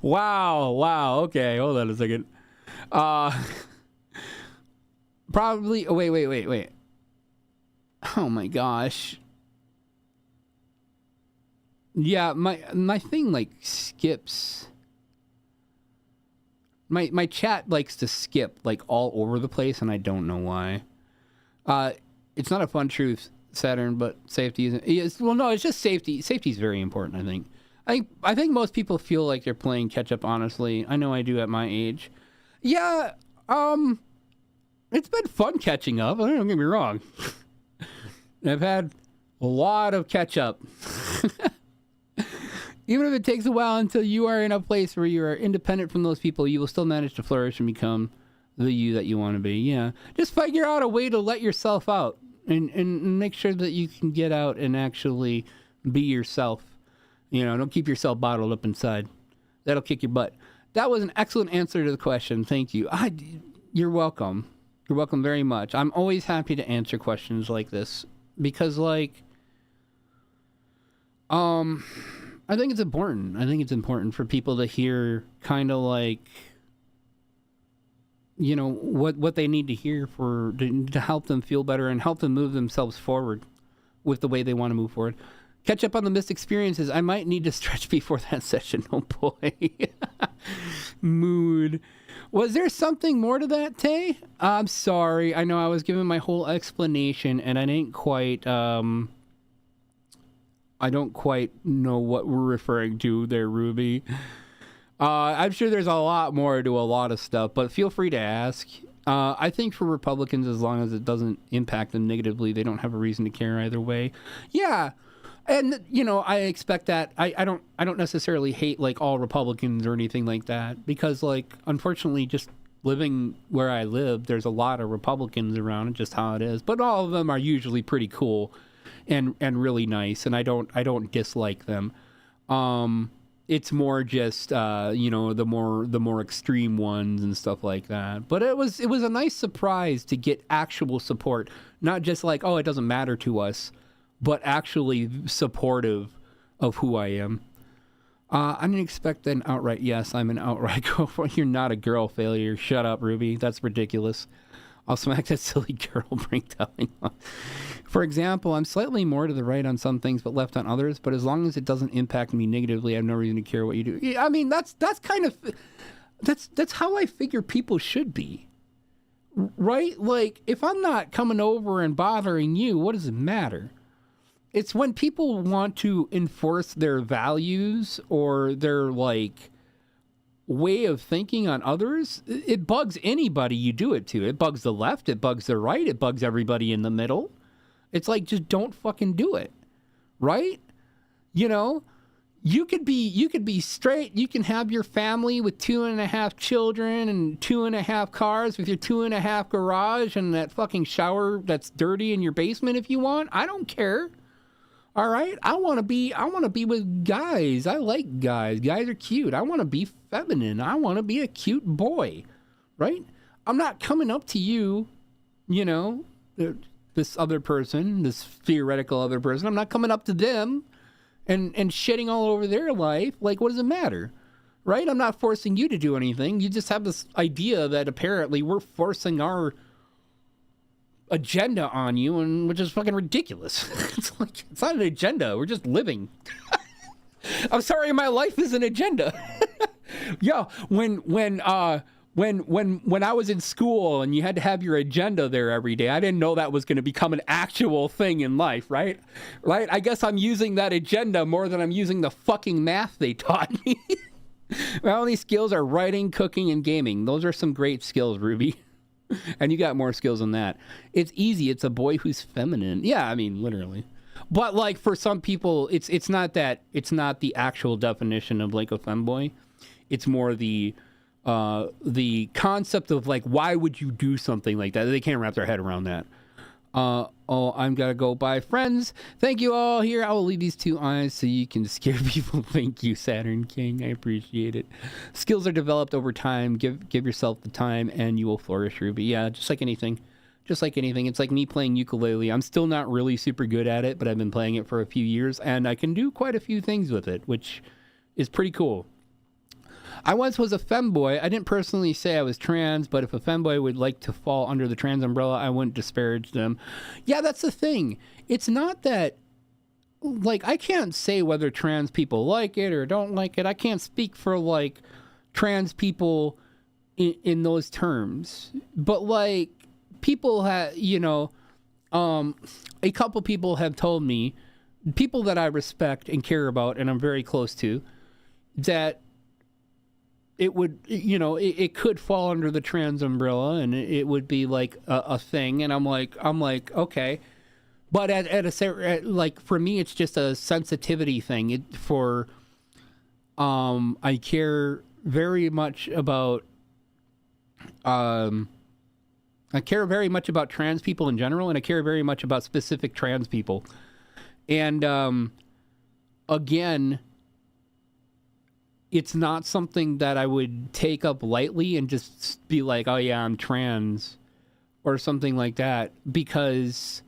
Wow. Okay, hold on a second. Probably. Oh, wait. Oh my gosh. Yeah, my thing like skips. My chat likes to skip like all over the place, and I don't know why. It's not a fun truth, Saturn, but safety isn't. Well, no, it's just safety. Safety is very important, I think. I think most people feel like they're playing catch up. Honestly, I know I do at my age. Yeah. It's been fun catching up. Don't get me wrong. I've had a lot of catch up. Even if it takes a while until you are in a place where you are independent from those people, you will still manage to flourish and become the you that you want to be. Yeah. Just figure out a way to let yourself out and make sure that you can get out and actually be yourself. You know, don't keep yourself bottled up inside. That'll kick your butt. That was an excellent answer to the question. Thank you. You're welcome. You're welcome very much. I'm always happy to answer questions like this because, like, I think it's important. I think it's important for people to hear kind of like, you know, what they need to hear to help them feel better and help them move themselves forward with the way they want to move forward. Catch up on the missed experiences. I might need to stretch before that session. Oh boy. Mood. Was there something more to that, Tay? I'm sorry. I know I was giving my whole explanation and I didn't quite, I don't quite know what we're referring to there, Ruby. I'm sure there's a lot more to a lot of stuff, but feel free to ask. I think for Republicans, as long as it doesn't impact them negatively, they don't have a reason to care either way. Yeah. And, you know, I expect that. I don't necessarily hate, like, all Republicans or anything like that because, like, unfortunately, just living where I live, there's a lot of Republicans around. It's just how it is. But all of them are usually pretty cool and really nice, and I don't dislike them. It's more just, you know, the more extreme ones and stuff like that. But it was a nice surprise to get actual support, not just like, oh, it doesn't matter to us, but actually supportive of who I am. I didn't expect an outright yes. I'm an outright girlfriend. You're not a girl failure. Shut up, Ruby. That's ridiculous. I'll smack that silly girl breakdown. For example, I'm slightly more to the right on some things, but left on others. But as long as it doesn't impact me negatively, I have no reason to care what you do. Yeah, I mean, that's kind of that's how I figure people should be, right? Like, if I'm not coming over and bothering you, what does it matter? It's when people want to enforce their values or their, like, way of thinking on others. It bugs anybody you do it to. It bugs the left. It bugs the right. It bugs everybody in the middle. It's like, just don't fucking do it, right? You know, you could be straight. You can have your family with 2.5 children and 2.5 cars with your 2.5 garage and that fucking shower that's dirty in your basement if you want. I don't care. All right, I want to be with guys. I like guys. Guys are cute. I want to be feminine. I want to be a cute boy, right? I'm not coming up to you, you know. this other person, this theoretical other person. I'm not coming up to them and shitting all over their life. Like, what does it matter? Right? I'm not forcing you to do anything. You just have this idea that apparently we're forcing our agenda on you, and which is fucking ridiculous. It's like, it's not an agenda. We're just living. I'm sorry, my life is an agenda. Yeah, when I was in school and you had to have your agenda there every day, I didn't know that was going to become an actual thing in life, right? Right? I guess I'm using that agenda more than I'm using the fucking math they taught me. My only skills are writing, cooking, and gaming. Those are some great skills, Ruby. And you got more skills than that. It's easy. It's a boy who's feminine. Yeah, I mean, literally. But like for some people, it's not that. It's not the actual definition of like a femboy. It's more the concept of like, why would you do something like that? They can't wrap their head around that. I'm gonna go. Bye, friends. Thank you all. Here, I will leave these 2 eyes so you can scare people. Thank you, Saturn King. I appreciate it. Skills are developed over time. Give yourself the time, and you will flourish, Ruby. Yeah, just like anything. Just like anything. It's like me playing ukulele. I'm still not really super good at it, but I've been playing it for a few years, and I can do quite a few things with it, which is pretty cool. I once was a femboy. I didn't personally say I was trans, but if a femboy would like to fall under the trans umbrella, I wouldn't disparage them. Yeah, that's the thing. It's not that, like, I can't say whether trans people like it or don't like it. I can't speak for, like, trans people in those terms. But, like, people have, you know, a couple people have told me, people that I respect and care about and I'm very close to, that it would, you know, it could fall under the trans umbrella and it would be like a thing. And I'm like, okay. But like for me, it's just a sensitivity thing. I care very much about, I care very much about trans people in general, and I care very much about specific trans people. And again, it's not something that I would take up lightly and just be like, oh yeah, I'm trans or something like that, because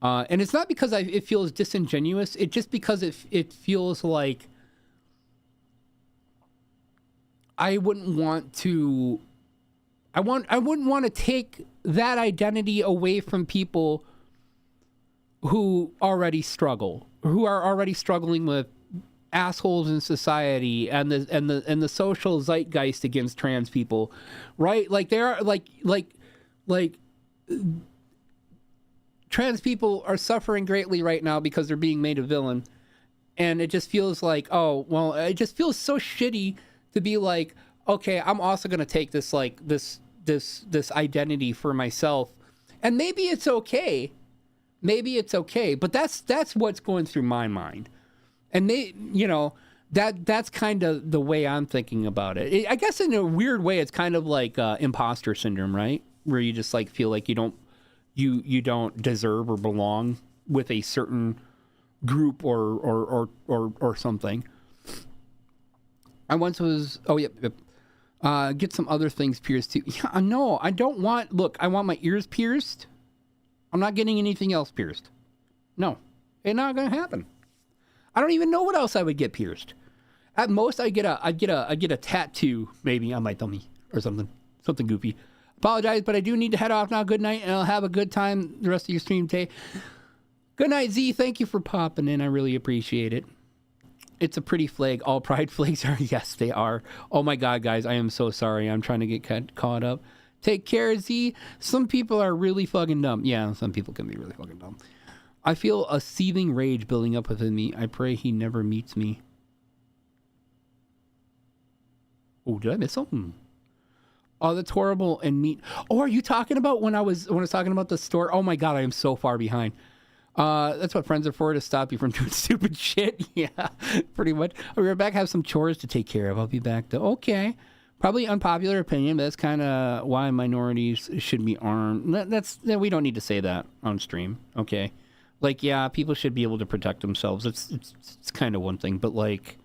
and it's not because it feels disingenuous. It's just because it feels like I wouldn't want to take that identity away from people who already struggle, who are already struggling with assholes in society and the social zeitgeist against trans people, right? Like there are like trans people are suffering greatly right now because they're being made a villain, and it just feels like, oh well, it just feels so shitty to be like, okay, I'm also gonna take this like this identity for myself, and maybe it's okay, but that's what's going through my mind. And they, you know, that's kind of the way I'm thinking about it. I guess in a weird way, it's kind of like imposter syndrome, right? Where you just like feel like you don't deserve or belong with a certain group or something. I once was, oh yep. Get some other things pierced too. Yeah, no, I don't want. Look, I want my ears pierced. I'm not getting anything else pierced. No, it's not gonna happen. I don't even know what else I would get pierced. At most, I get a tattoo maybe on my tummy or something goofy. Apologize, but I do need to head off now. Good night, and I'll have a good time the rest of your stream today. Good night, Z. Thank you for popping in. I really appreciate it. It's a pretty flag. All pride flags are. Yes, they are. Oh my God, guys, I am so sorry. I'm trying to get caught up. Take care, Z. Some people are really fucking dumb. Yeah, some people can be really fucking dumb. I feel a seething rage building up within me. I pray he never meets me. Oh, did I miss something? Oh, that's horrible and mean. Oh, are you talking about when I was talking about the store? Oh my God, I am so far behind. That's what friends are for, to stop you from doing stupid shit. Yeah, pretty much. I'll be right back. Have some chores to take care of. I'll be back though. Okay. Probably unpopular opinion, but that's kind of why minorities should be armed. We don't need to say that on stream. Okay. Like, yeah, people should be able to protect themselves. It's kind of one thing, but like,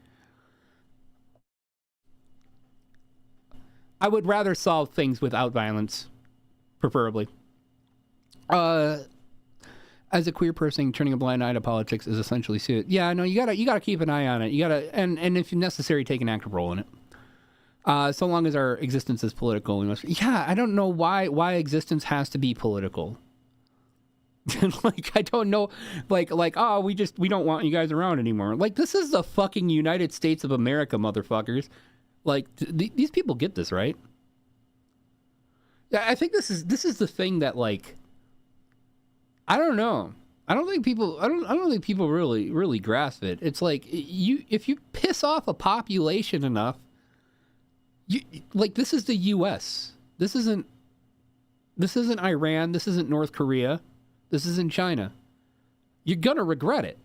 I would rather solve things without violence, preferably. as a queer person, turning a blind eye to politics is essentially suicide. Yeah, no, you gotta keep an eye on it. You gotta, and if necessary, take an active role in it. So long as our existence is political, we must. Yeah, I don't know why existence has to be political. Like, I don't know, like, oh, we don't want you guys around anymore. Like, this is the fucking United States of America, motherfuckers. Like, these people get this, right? Yeah, I think this is the thing that, like, I don't know. I don't think people really grasp it. It's like, if you piss off a population enough, like, this is the U.S. This isn't Iran. This isn't North Korea. This isn't China. You're gonna regret it.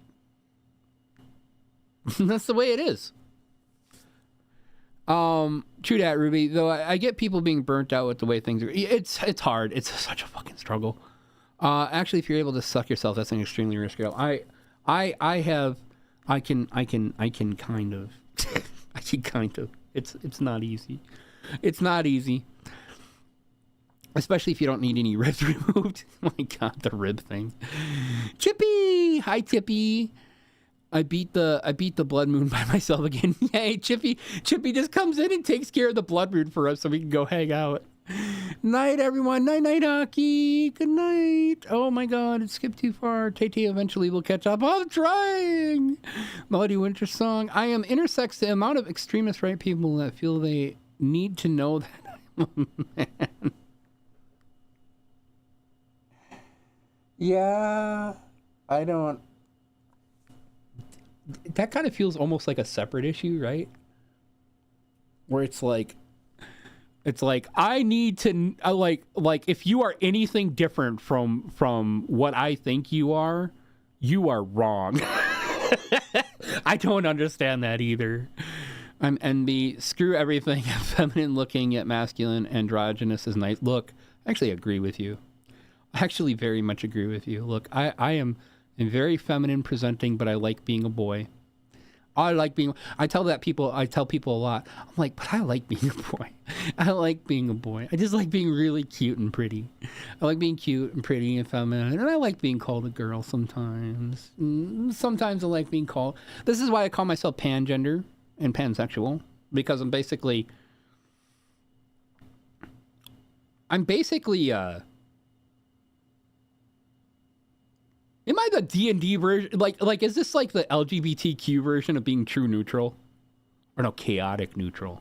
That's the way it is. True that, Ruby. Though I get people being burnt out with the way things are. It's hard. It's such a fucking struggle. Actually, if you're able to suck yourself, that's an extremely risky. I can kind of. I can kind of. It's not easy. It's not easy. Especially if you don't need any ribs removed. Oh my God, the rib thing. Chippy! Hi, Chippy. I beat the blood moon by myself again. Yay, Chippy just comes in and takes care of the blood moon for us so we can go hang out. Night, everyone. Night, hockey. Good night. Oh my God, it skipped too far. Tay eventually will catch up. I'm trying. Melody Winter Song. I am intersex the amount of extremist right people that feel they need to know that I'm a man. Yeah, I don't. That kind of feels almost like a separate issue, right? Where it's like I need to like if you are anything different from what I think you are wrong. I don't understand that either. I'm envy. Screw everything feminine looking yet masculine androgynous is nice. Look, I actually agree with you. I actually very much agree with you. Look, I am very feminine presenting, but I like being a boy. I tell people a lot. I'm like, but I like being a boy. I like being a boy. I just like being really cute and pretty. I like being cute and pretty and feminine. And I like being called a girl sometimes. Sometimes I like being called. This is why I call myself pangender and pansexual. Because I'm basically am I the D&D version? Like, is this like the LGBTQ version of being true neutral? Or no, chaotic neutral?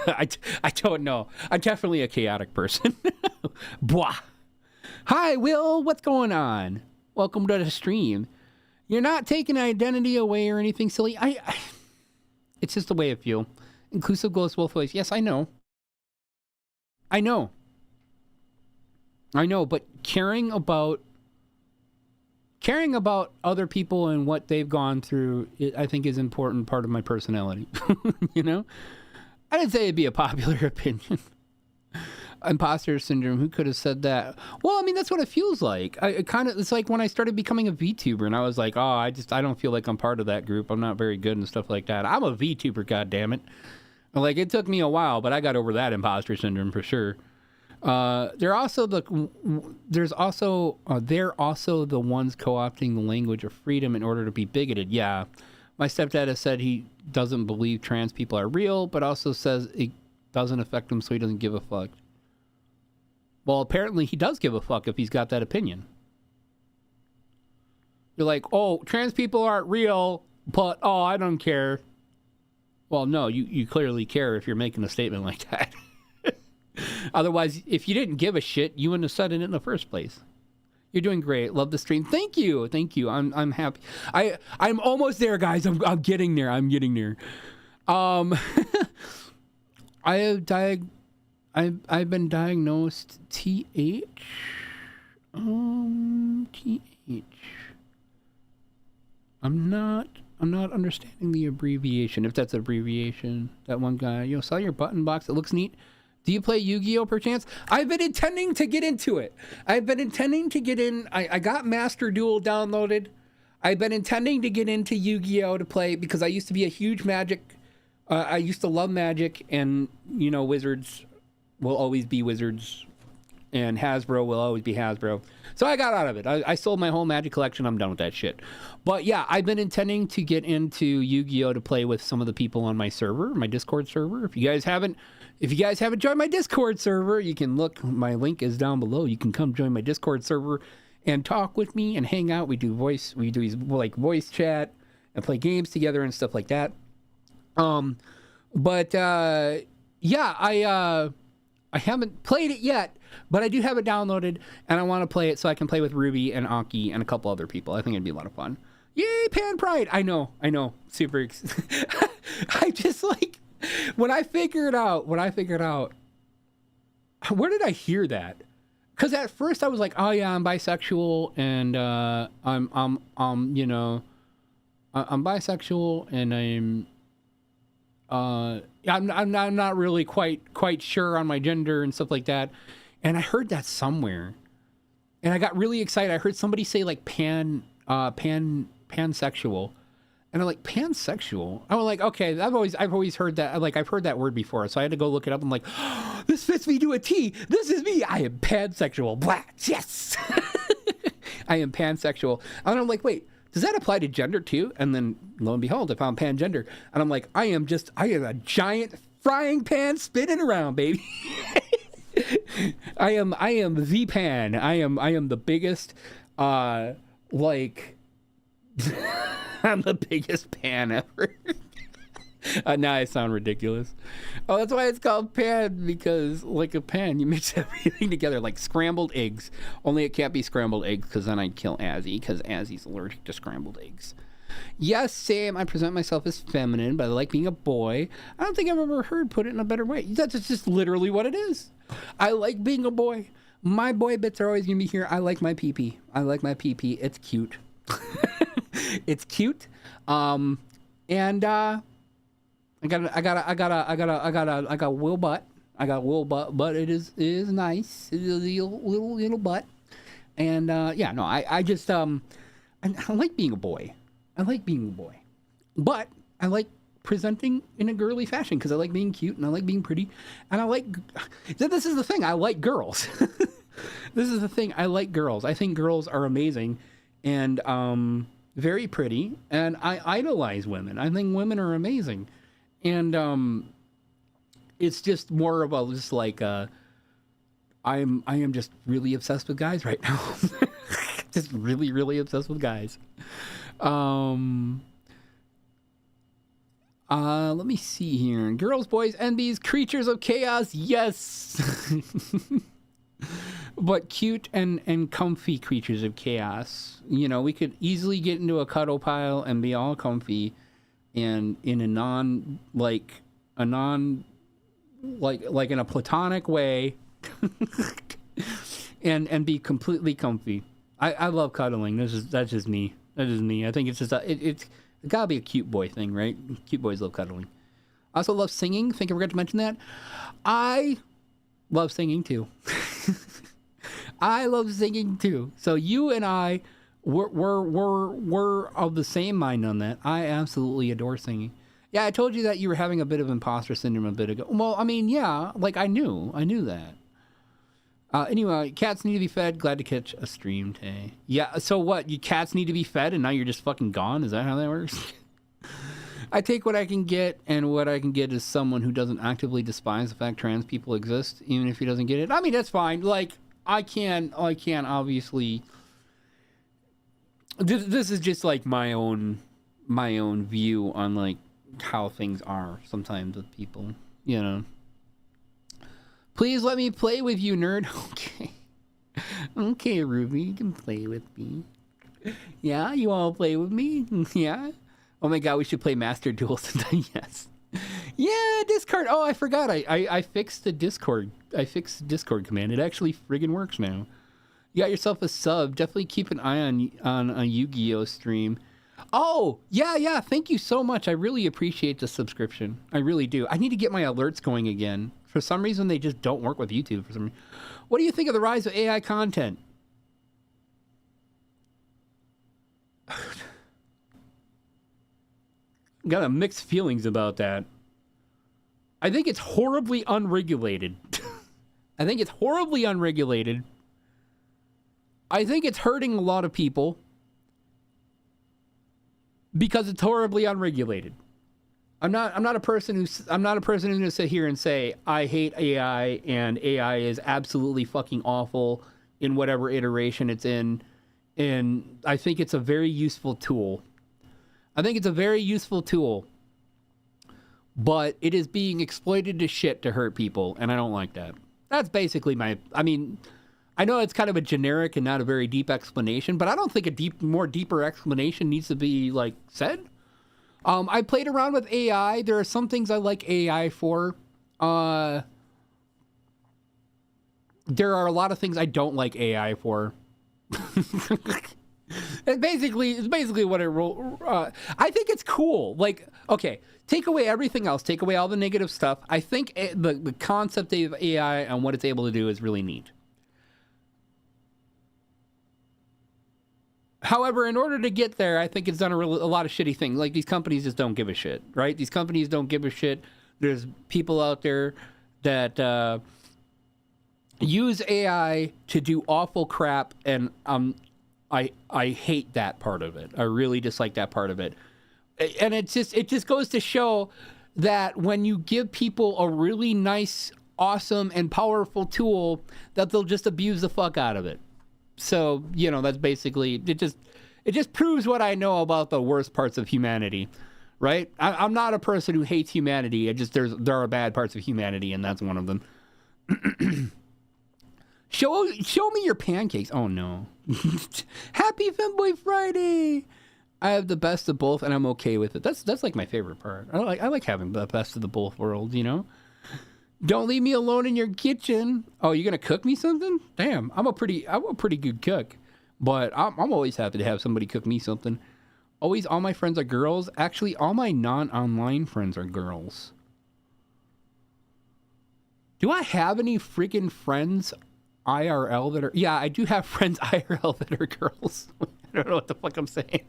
I don't know. I'm definitely a chaotic person. Blah. Hi, Will. What's going on? Welcome to the stream. You're not taking identity away or anything silly. It's just the way I feel. Inclusive goes both ways. Yes, I know. I know, but caring about other people and what they've gone through, I think is an important part of my personality. You know? I didn't say it'd be a popular opinion. Imposter syndrome, who could have said that? Well, I mean, that's what it feels like. It's like when I started becoming a VTuber and I was like, oh, I don't feel like I'm part of that group. I'm not very good and stuff like that. I'm a VTuber, goddammit. Like, it took me a while, but I got over that imposter syndrome for sure. They're also the ones co-opting the language of freedom in order to be bigoted. Yeah, my stepdad has said he doesn't believe trans people are real, but also says it doesn't affect him, so he doesn't give a fuck. Well, apparently he does give a fuck if he's got that opinion. You're like, oh, trans people aren't real, but oh, I don't care. Well, no, you clearly care if you're making a statement like that. Otherwise, if you didn't give a shit, you wouldn't have said it in the first place. You're doing great. Love the stream. Thank you. I'm happy. I'm almost there, guys. I'm getting there. I've been diagnosed TH. I'm not understanding the abbreviation. If that's an abbreviation, that one guy. Yo, saw your button box. It looks neat. Do you play Yu-Gi-Oh perchance? I've been intending to get into it. I've been intending to get in. I got Master Duel downloaded. I've been intending to get into Yu-Gi-Oh to play because I used to be a huge Magic. I used to love Magic, and you know, Wizards will always be Wizards. and Hasbro will always be Hasbro. So I got out of it. I sold my whole Magic collection. I'm done with that shit. But yeah, I've been intending to get into Yu-Gi-Oh to play with some of the people on my server, my Discord server. If you guys haven't joined my Discord server, you can look. My link is down below. You can come join my Discord server and talk with me and hang out. We do voice chat and play games together and stuff like that. Yeah, I haven't played it yet, but I do have it downloaded, and I want to play it so I can play with Ruby and Aki and a couple other people. I think it'd be a lot of fun. Yay, Pan Pride! I know. Super. I just like when I figured out. Where did I hear that? Because at first I was like, oh yeah, I'm bisexual, and I'm bisexual, and I'm not really quite sure on my gender and stuff like that. And I heard that somewhere, and I got really excited. I heard somebody say like pansexual, and I'm like, pansexual. I was like, okay, I've always heard that. Like, I've heard that word before, so I had to go look it up. I'm like, oh, this fits me to a T. This is me. I am pansexual. Blah. Yes. I am pansexual. And I'm like, wait, does that apply to gender too? And then lo and behold, I found pangender. And I'm like, I am a giant frying pan spinning around, baby. I am the pan. I am the biggest, like, I'm the biggest pan ever. Now I sound ridiculous. Oh, that's why it's called pan, because like a pan, you mix everything together, like scrambled eggs. Only it can't be scrambled eggs, because then I'd kill Azzy, because Azzy's allergic to scrambled eggs. Yes, Sam, I present myself as feminine, but I like being a boy. I don't think I've ever heard put it in a better way. That's just literally what it is. I like being a boy. My boy bits are always going to be here. I like my pee-pee. It's cute. It's cute. And I got a little butt. But it is nice. It is a little butt. And yeah, no, I just I like being a boy. But I like presenting in a girly fashion because I like being cute and I like being pretty, and this is the thing, I like girls. This is the thing, I like girls. I think girls are amazing and very pretty, and I idolize women. I think women are amazing. And it's just more about just like I am just really obsessed with guys right now. Just really, really obsessed with guys. Let me see here. Girls, boys, NBs, creatures of chaos, yes. But cute and comfy creatures of chaos. You know, we could easily get into a cuddle pile and be all comfy and in a like in a platonic way and be completely comfy. I love cuddling. That's just me. I think it's just it's gotta be a cute boy thing, right? Cute boys love cuddling. I also love singing. Think I forgot to mention that. I love singing too. I love singing too. So you and I we're of the same mind on that. I absolutely adore singing. Yeah, I told you that you were having a bit of imposter syndrome a bit ago. Well, I mean, yeah, like I knew that. Anyway, cats need to be fed. Glad to catch a stream today. Yeah, so what? You cats need to be fed and now you're just fucking gone? Is that how that works? I take what I can get, and what I can get is someone who doesn't actively despise the fact trans people exist, even if he doesn't get it. I mean, that's fine. Like, I can't obviously... This is just like my own view on like how things are sometimes with people, you know. Please let me play with you, nerd. Okay, Ruby, you can play with me. Yeah, you want to play with me? Yeah. Oh my god, we should play Master Duel sometime. Yes. Yeah, Discord. Oh, I forgot. I fixed the Discord. I fixed the Discord command. It actually friggin' works now. You got yourself a sub. Definitely keep an eye on a Yu-Gi-Oh stream. Oh, yeah. Thank you so much. I really appreciate the subscription. I really do. I need to get my alerts going again. For some reason, they just don't work with YouTube. For some reason. What do you think of the rise of AI content? Got a mixed feelings about that. I think it's horribly unregulated. I think it's horribly unregulated. I think it's hurting a lot of people because it's horribly unregulated. I'm not a person who's going to sit here and say I hate AI and AI is absolutely fucking awful in whatever iteration it's in. And I think it's a very useful tool. But it is being exploited to shit to hurt people, and I don't like that. That's basically I know it's kind of a generic and not a very deep explanation, but I don't think a deeper explanation needs to be, like, said. I played around with AI. There are some things I like AI for. There are a lot of things I don't like AI for. It's basically what it I think it's cool. Like, okay, take away everything else, take away all the negative stuff. I think the concept of AI and what it's able to do is really neat. However, in order to get there, I think it's done a lot of shitty things. Like, these companies just don't give a shit, right? These companies don't give a shit. There's people out there that use AI to do awful crap, and I hate that part of it. I really dislike that part of it. And it just goes to show that when you give people a really nice, awesome, and powerful tool, that they'll just abuse the fuck out of it. So, that's basically it. Just proves what I know about the worst parts of humanity, right? I'm not a person who hates humanity. There are bad parts of humanity, and that's one of them. Show me your pancakes. Oh no. Happy Femboy Friday. I have the best of both, and I'm okay with it. That's like my favorite part. I like having the best of the both worlds, Don't leave me alone in your kitchen. Oh, you're gonna cook me something? Damn, I'm a pretty good cook, but I'm always happy to have somebody cook me something. Always, all my friends are girls. Actually, all my non-online friends are girls. Do I have any freaking friends IRL that are? Yeah, I do have friends IRL that are girls. I don't know what the fuck I'm saying.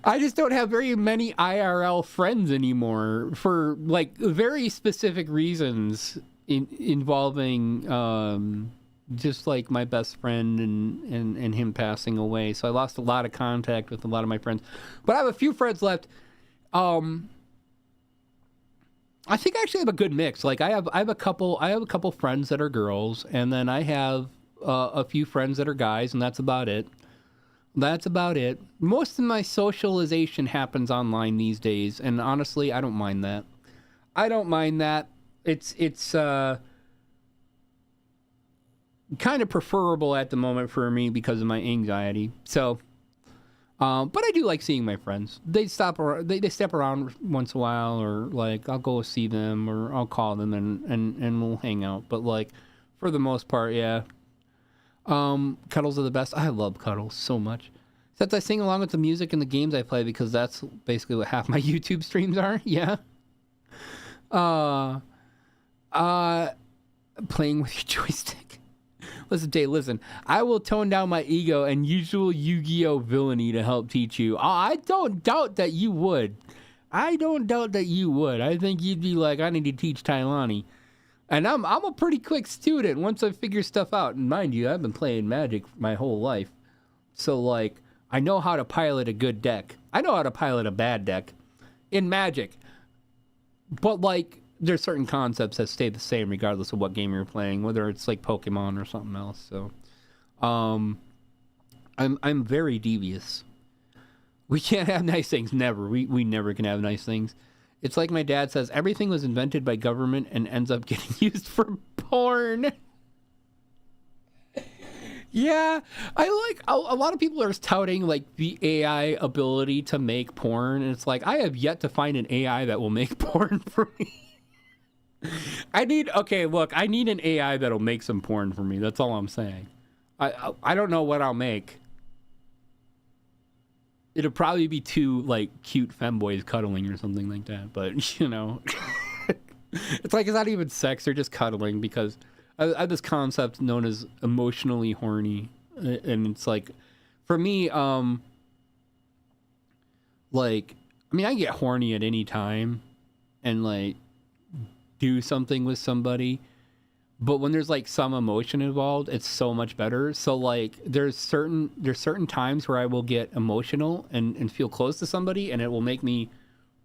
I just don't have very many IRL friends anymore for, like, very specific reasons involving just like my best friend and him passing away. So I lost a lot of contact with a lot of my friends, but I have a few friends left. I think I actually have a good mix. Like, I have a couple friends that are girls, and then I have a few friends that are guys, and that's about it. Most of my socialization happens online these days, and honestly, I don't mind that. It's kind of preferable at the moment for me because of my anxiety. So, but I do like seeing my friends. They step around once in a while, or like I'll go see them, or I'll call them and we'll hang out. But like, for the most part, yeah. Cuddles are the best. I love Cuddles so much. Since I sing along with the music and the games I play, because that's basically what half my YouTube streams are. Yeah. Playing with your joystick. Listen, Dave, listen. I will tone down my ego and usual Yu-Gi-Oh villainy to help teach you. I don't doubt that you would. I think you'd be like, I need to teach Tailani. And I'm a pretty quick student once I figure stuff out. And mind you, I've been playing Magic my whole life. So, like, I know how to pilot a good deck. I know how to pilot a bad deck in Magic. But, like, there's certain concepts that stay the same regardless of what game you're playing, whether it's, like, Pokemon or something else. So, I'm very devious. We can't have nice things. Never. We never can have nice things. It's like my dad says, everything was invented by government and ends up getting used for porn. Yeah, I like, a lot of people are touting like the AI ability to make porn. And it's like, I have yet to find an AI that will make porn for me. I need an AI that'll make some porn for me. That's all I'm saying. I don't know what I'll make. It'll probably be two, like, cute femboys cuddling or something like that. But, it's like, it's not even sex. They're just cuddling because I have this concept known as emotionally horny. And it's like, for me, I get horny at any time. And, like, do something with somebody. But when there's like some emotion involved, it's so much better. So like there's certain times where I will get emotional and feel close to somebody, and it will make me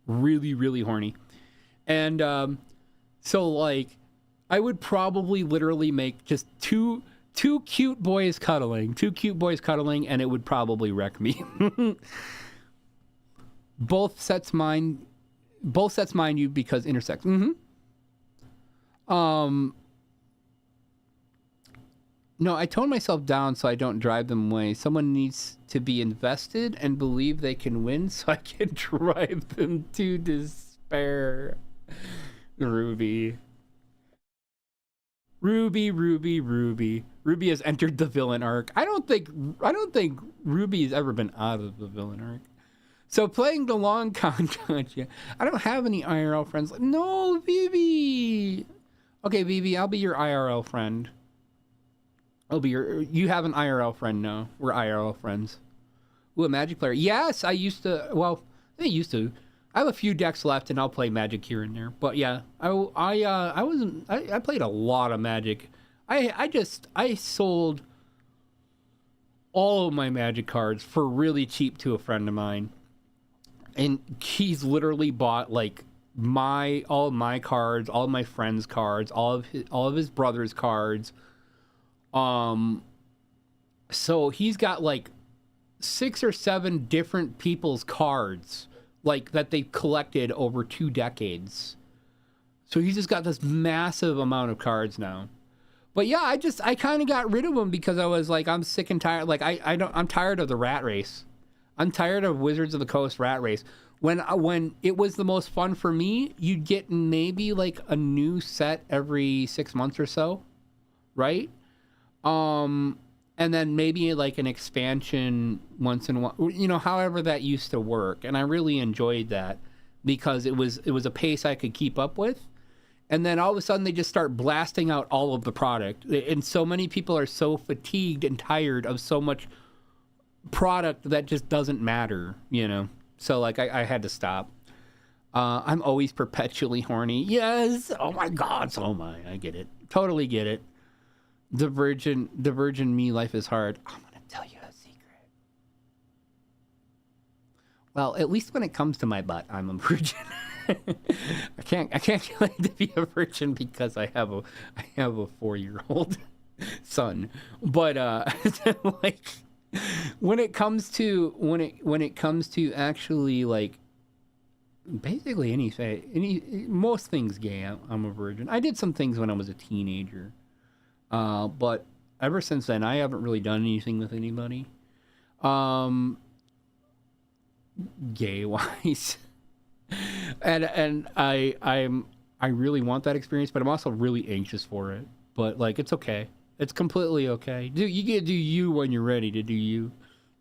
really, really horny. And so like I would probably literally make just two cute boys cuddling, and it would probably wreck me. Both sets mind you because intersex. No, I tone myself down so I don't drive them away. Someone needs to be invested and believe they can win so I can drive them to despair. Ruby. Ruby has entered the villain arc. I don't think Ruby has ever been out of the villain arc. So playing the long con, gotcha. I don't have any IRL friends. No, Vivi. Okay, Vivi, I'll be your IRL friend. You have an IRL friend now. We're IRL friends. Ooh, a Magic player. Yes, I used to. Well, I used to. I have a few decks left, and I'll play Magic here and there. But yeah, I played a lot of Magic. I sold all of my Magic cards for really cheap to a friend of mine, and he's literally bought like all of my cards, all of my friends' cards, all of his brother's cards. So he's got like 6 or 7 different people's cards, like that they collected over 2 decades. So he's just got this massive amount of cards now. But yeah, I kind of got rid of them because I was like, I'm sick and tired. Like I'm tired of the rat race. I'm tired of Wizards of the Coast rat race. When it was the most fun for me, you'd get maybe like a new set every 6 months or so, right? And then maybe like an expansion once in a while, you know, however that used to work. And I really enjoyed that because it was a pace I could keep up with. And then all of a sudden they just start blasting out all of the product. And so many people are so fatigued and tired of so much product that just doesn't matter, you know? So like I had to stop. I'm always perpetually horny. Yes. Oh my God. So am I get it. Totally get it. The virgin me life is hard. I'm gonna tell you a secret. Well, at least when it comes to my butt, I'm a virgin. I can't claim to be a virgin because I have a 4-year-old son. But like when it comes to actually like basically most things gay, I'm a virgin. I did some things when I was a teenager. But ever since then, I haven't really done anything with anybody, gay-wise, and I really want that experience, but I'm also really anxious for it. But like, it's okay. It's completely okay. You get to do you when you're ready to do you,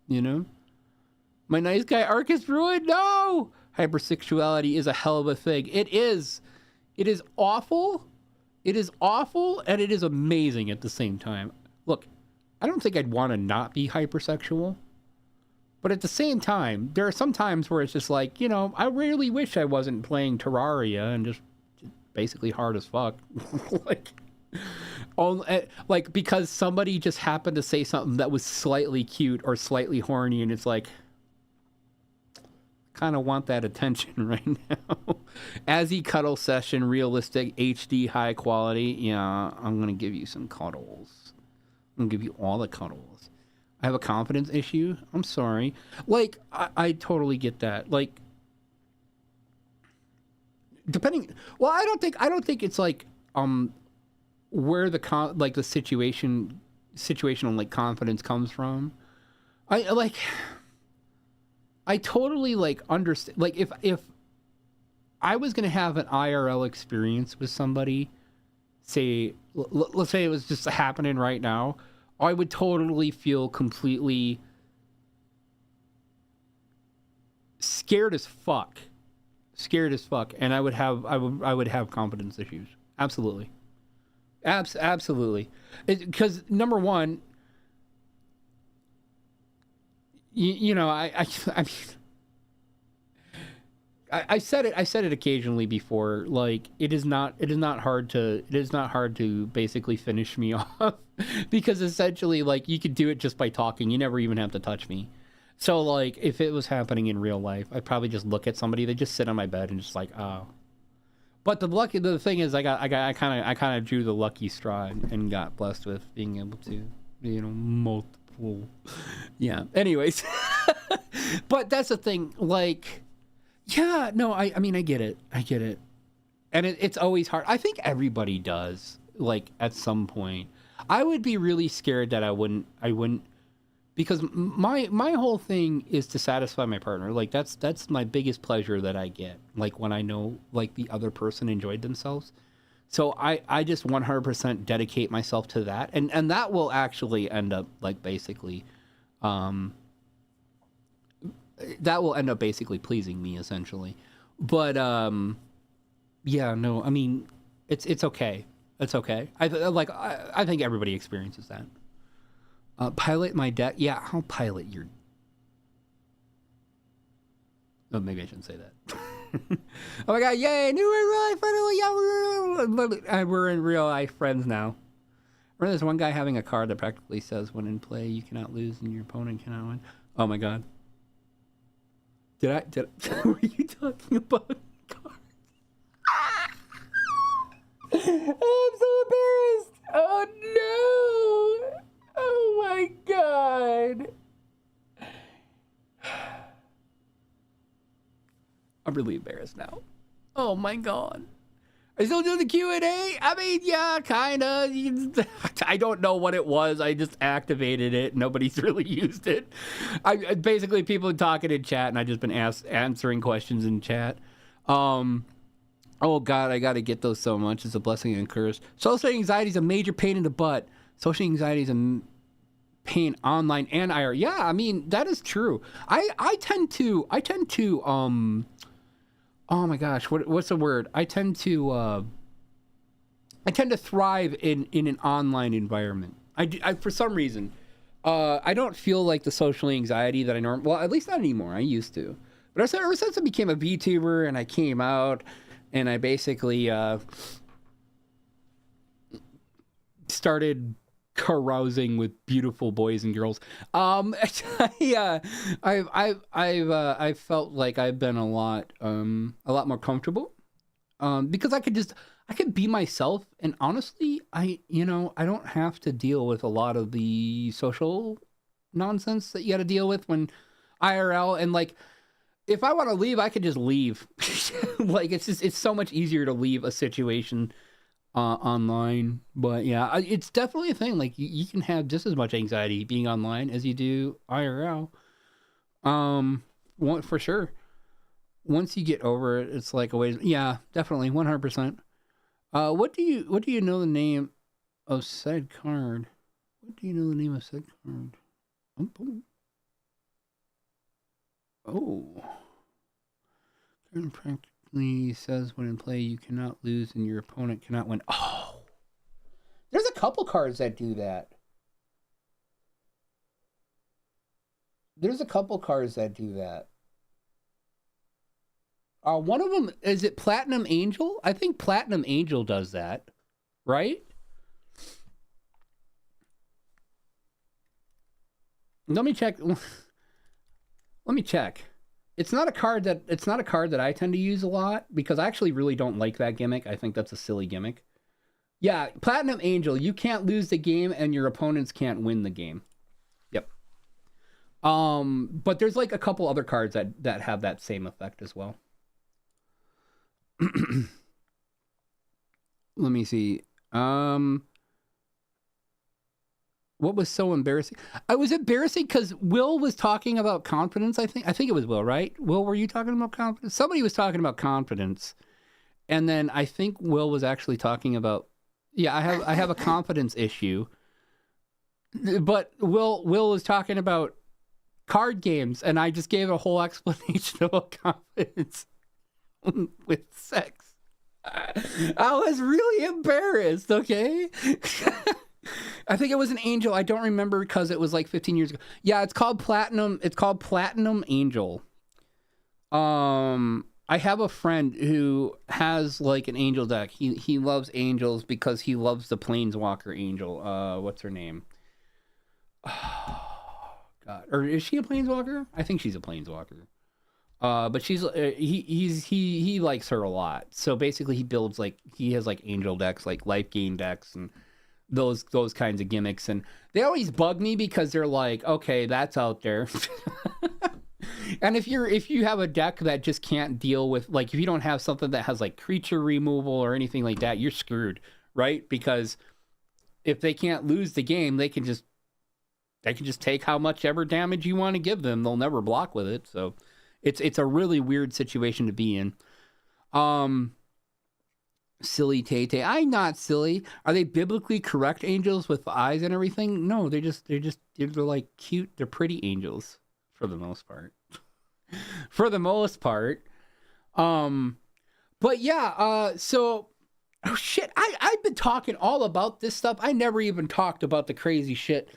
you know? My nice guy arc is ruined. No, hypersexuality is a hell of a thing. It is awful. It is awful, and it is amazing at the same time. Look, I don't think I'd want to not be hypersexual. But at the same time, there are some times where it's just like, you know, I really wish I wasn't playing Terraria and just basically hard as fuck. like, because somebody just happened to say something that was slightly cute or slightly horny, and it's like, kind of want that attention right now. Azzy cuddle session, realistic, HD, high quality. Yeah, I'm going to give you some cuddles. I'm going to give you all the cuddles. I have a confidence issue. I'm sorry. Like, I totally get that. Like, depending... Well, I don't think it's like, where the situational, like, confidence comes from. I totally like understand. Like if I was gonna have an IRL experience with somebody, say let's say it was just happening right now, I would totally feel completely scared as fuck, and I would have confidence issues. Absolutely, absolutely, because number one. You know, I mean, I said it occasionally before. Like it is not hard to basically finish me off because essentially like you could do it just by talking. You never even have to touch me. So like if it was happening in real life, I'd probably just look at somebody. They just sit on my bed and just like, oh. But the thing is, I kind of drew the lucky straw and got blessed with being able to, multiple. Yeah. Anyways, but that's the thing. Like, yeah, no, I mean, I get it, and it's always hard. I think everybody does. Like at some point, I would be really scared that I wouldn't. Because my whole thing is to satisfy my partner. Like that's my biggest pleasure that I get. Like when I know like the other person enjoyed themselves. So I just 100% dedicate myself to that, and that will actually end up like basically, that will end up basically pleasing me essentially. But yeah, no, I mean it's okay. It's okay. I think everybody experiences that. Pilot my deck. Yeah, I'll pilot your... Oh, maybe I shouldn't say that. Oh my god, yay! New real life friends! We're in real life friends now. Remember there's one guy having a card that practically says, when in play, you cannot lose and your opponent cannot win. Oh my god. Did were you talking about cards? I'm so embarrassed! Oh no! Oh my god. I'm really embarrassed now. Oh my god. Are you still doing the Q&A? I mean, yeah, kind of. I don't know what it was. I just activated it. Nobody's really used it. Basically, people talking in chat, and I've just been answering questions in chat. Oh god, I got to get those so much. It's a blessing and a curse. Social anxiety is a major pain in the butt. Social anxiety is a pain online and IR. Yeah, I mean that is true. I tend to oh my gosh, what's the word? I tend to thrive in an online environment. I for some reason I don't feel like the social anxiety that I normally, well, at least not anymore. I used to, but ever since I became a VTuber and I came out and I basically started carousing with beautiful boys and girls. I've felt like I've been a lot more comfortable, because I could be myself, and honestly, I don't have to deal with a lot of the social nonsense that you got to deal with when IRL, and like, if I want to leave, I could just leave. Like, it's so much easier to leave a situation online. But yeah, it's definitely a thing. Like you can have just as much anxiety being online as you do IRL. For sure. Once you get over it, it's like a ways. Yeah, definitely 100%. What do you know the name of said card? What do you know the name of said card? Oh. Card practically says when in play you cannot lose and your opponent cannot win. Oh. There's a couple cards that do that. One of them, is it Platinum Angel? I think Platinum Angel does that, right? Let me check. It's not a card that I tend to use a lot because I actually really don't like that gimmick. I think that's a silly gimmick. Yeah, Platinum Angel, you can't lose the game and your opponents can't win the game. Yep. But there's like a couple other cards that have that same effect as well. Let me see. What was so embarrassing? I was embarrassing because Will was talking about confidence. I think it was Will, right? Will, were you talking about confidence? Somebody was talking about confidence, and then I think Will was actually talking about. Yeah, I have a confidence issue, but Will was talking about card games, and I just gave a whole explanation about confidence with sex. I was really embarrassed. Okay. I think it was an angel. I don't remember because it was like 15 years ago. Yeah, it's called Platinum. It's called Platinum Angel. I have a friend who has like an angel deck. He loves angels because he loves the planeswalker angel. What's her name? Oh, God, or is she a planeswalker? I think she's a planeswalker. But she's he likes her a lot. So basically, he has like angel decks, like life gain decks, and those kinds of gimmicks. And they always bug me because they're like, okay, that's out there. And if you have a deck that just can't deal with, like, if you don't have something that has like creature removal or anything like that, you're screwed, right? Because if they can't lose the game, they can just take how much ever damage you want to give them. They'll never block with it. So it's a really weird situation to be in. Silly Tay-Tay. I'm not silly. Are they biblically correct angels with eyes and everything? No, they're like cute. They're pretty angels for the most part. For the most part. But yeah, so oh shit, I've been talking all about this stuff. I never even talked about the crazy shit.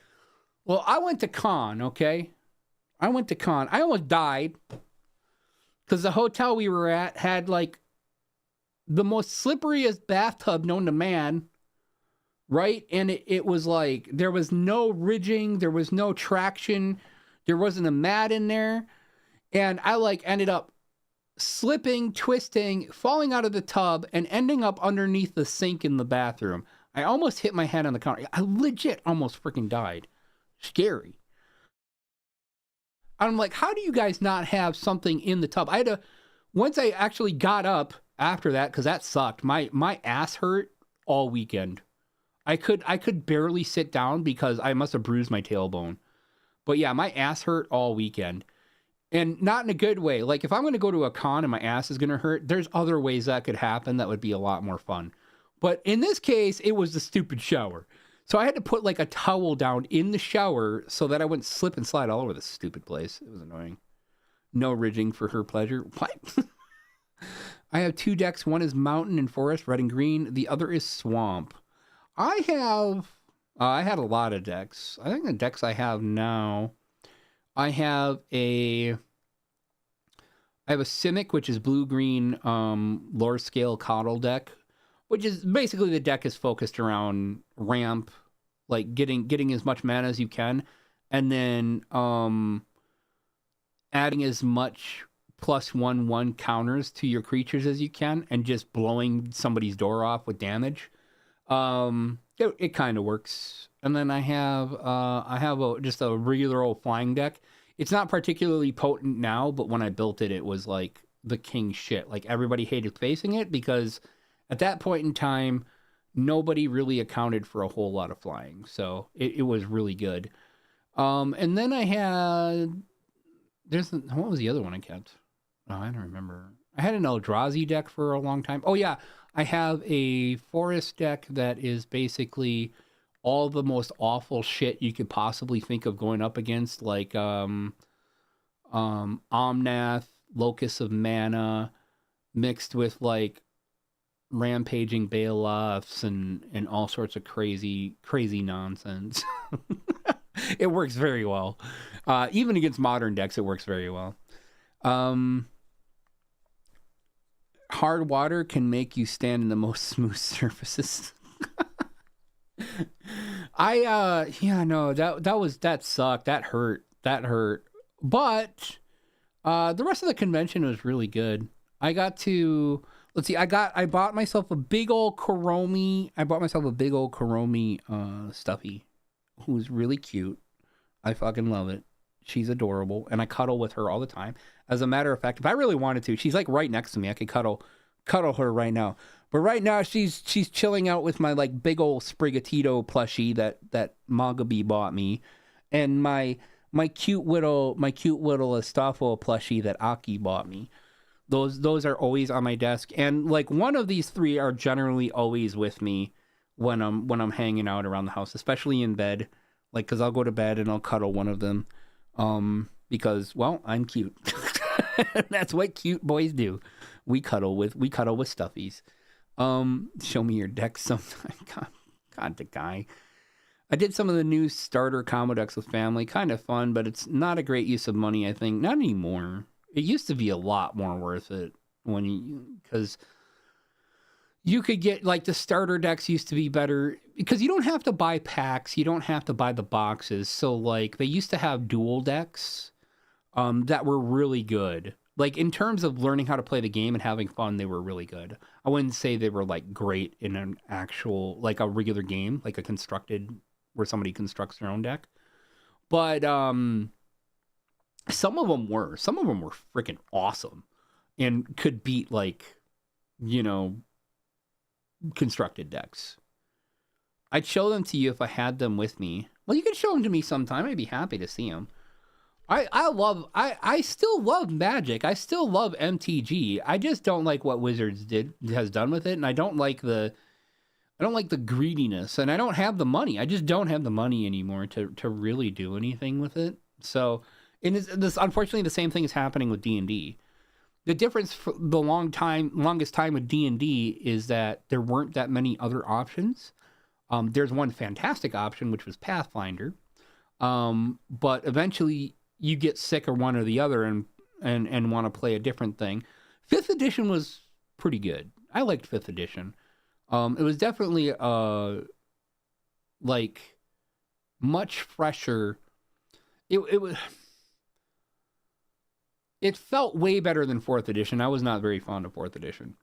Well, I went to con, okay? I almost died because the hotel we were at had like the most slipperiest bathtub known to man, right? And it was like there was no ridging, there was no traction, there wasn't a mat in there. And I like ended up slipping, twisting, falling out of the tub, and ending up underneath the sink in the bathroom. I almost hit my head on the counter. I legit almost freaking died. Scary. I'm like, how do you guys not have something in the tub? Once I actually got up after that, because that sucked. My ass hurt all weekend. I could barely sit down because I must have bruised my tailbone. But yeah, my ass hurt all weekend. And not in a good way. Like, if I'm going to go to a con and my ass is going to hurt, there's other ways that could happen that would be a lot more fun. But in this case, it was the stupid shower. So I had to put, like, a towel down in the shower so that I wouldn't slip and slide all over this stupid place. It was annoying. No ridging for her pleasure. What? I have 2 decks. One is mountain and forest, red and green. The other is swamp. I had a lot of decks. I think the decks I have now... I have a Simic, which is blue-green lore scale Cuddle deck, which is basically the deck is focused around ramp, like getting as much mana as you can, and then adding as much +1/1 counters to your creatures as you can, and just blowing somebody's door off with damage. It kind of works. And then I have just a regular old flying deck. It's not particularly potent now, but when I built it, it was like the king shit. Like, everybody hated facing it because at that point in time, nobody really accounted for a whole lot of flying. So it was really good. And then I had what was the other one I kept? Oh, I don't remember. I had an Eldrazi deck for a long time. Oh yeah, I have a forest deck that is basically all the most awful shit you could possibly think of going up against, like Omnath, Locus of Mana, mixed with like rampaging Baloths and all sorts of crazy nonsense. It works very well. Even against modern decks, it works very well. Hard water can make you stand in the most smooth surfaces. That sucked. That hurt. But the rest of the convention was really good. I bought myself a big old Kuromi. Stuffy, who's really cute. I fucking love it. She's adorable, and I cuddle with her all the time. As a matter of fact, if I really wanted to, she's like right next to me. I could cuddle her right now. But right now, she's chilling out with my like big old Sprigatito plushie that Magabi bought me, and my cute little Astolfo plushie that Aki bought me. Those are always on my desk, and like one of these 3 are generally always with me when I'm hanging out around the house, especially in bed. Like, because I'll go to bed and I'll cuddle one of them, because, well, I'm cute. That's what cute boys do. We cuddle with stuffies. Show me your deck sometime. God, the guy. I did some of the new starter combo decks with family. Kind of fun, but it's not a great use of money, I think. Not anymore. It used to be a lot more worth it. because you could get like the starter decks used to be better because you don't have to buy packs, you don't have to buy the boxes. So like they used to have dual decks that were really good. Like in terms of learning how to play the game and having fun, they were really good. I wouldn't say they were like great in an actual like a regular game, like a constructed where somebody constructs their own deck. But some of them were freaking awesome and could beat like, you know, constructed decks. I'd show them to you if I had them with me. Well, you can show them to me sometime. I'd be happy to see them. I still love Magic. I still love MTG. I just don't like what Wizards has done with it, and I don't like the greediness, and I don't have the money. I just don't have the money anymore to really do anything with it. So, and this unfortunately the same thing is happening with D&D. The difference for the longest time with D&D is that there weren't that many other options. There's one fantastic option, which was Pathfinder, but eventually you get sick of one or the other and want to play a different thing. 5th edition was pretty good. I liked 5th edition. It was definitely like much fresher. It felt way better than 4th edition. I was not very fond of 4th edition.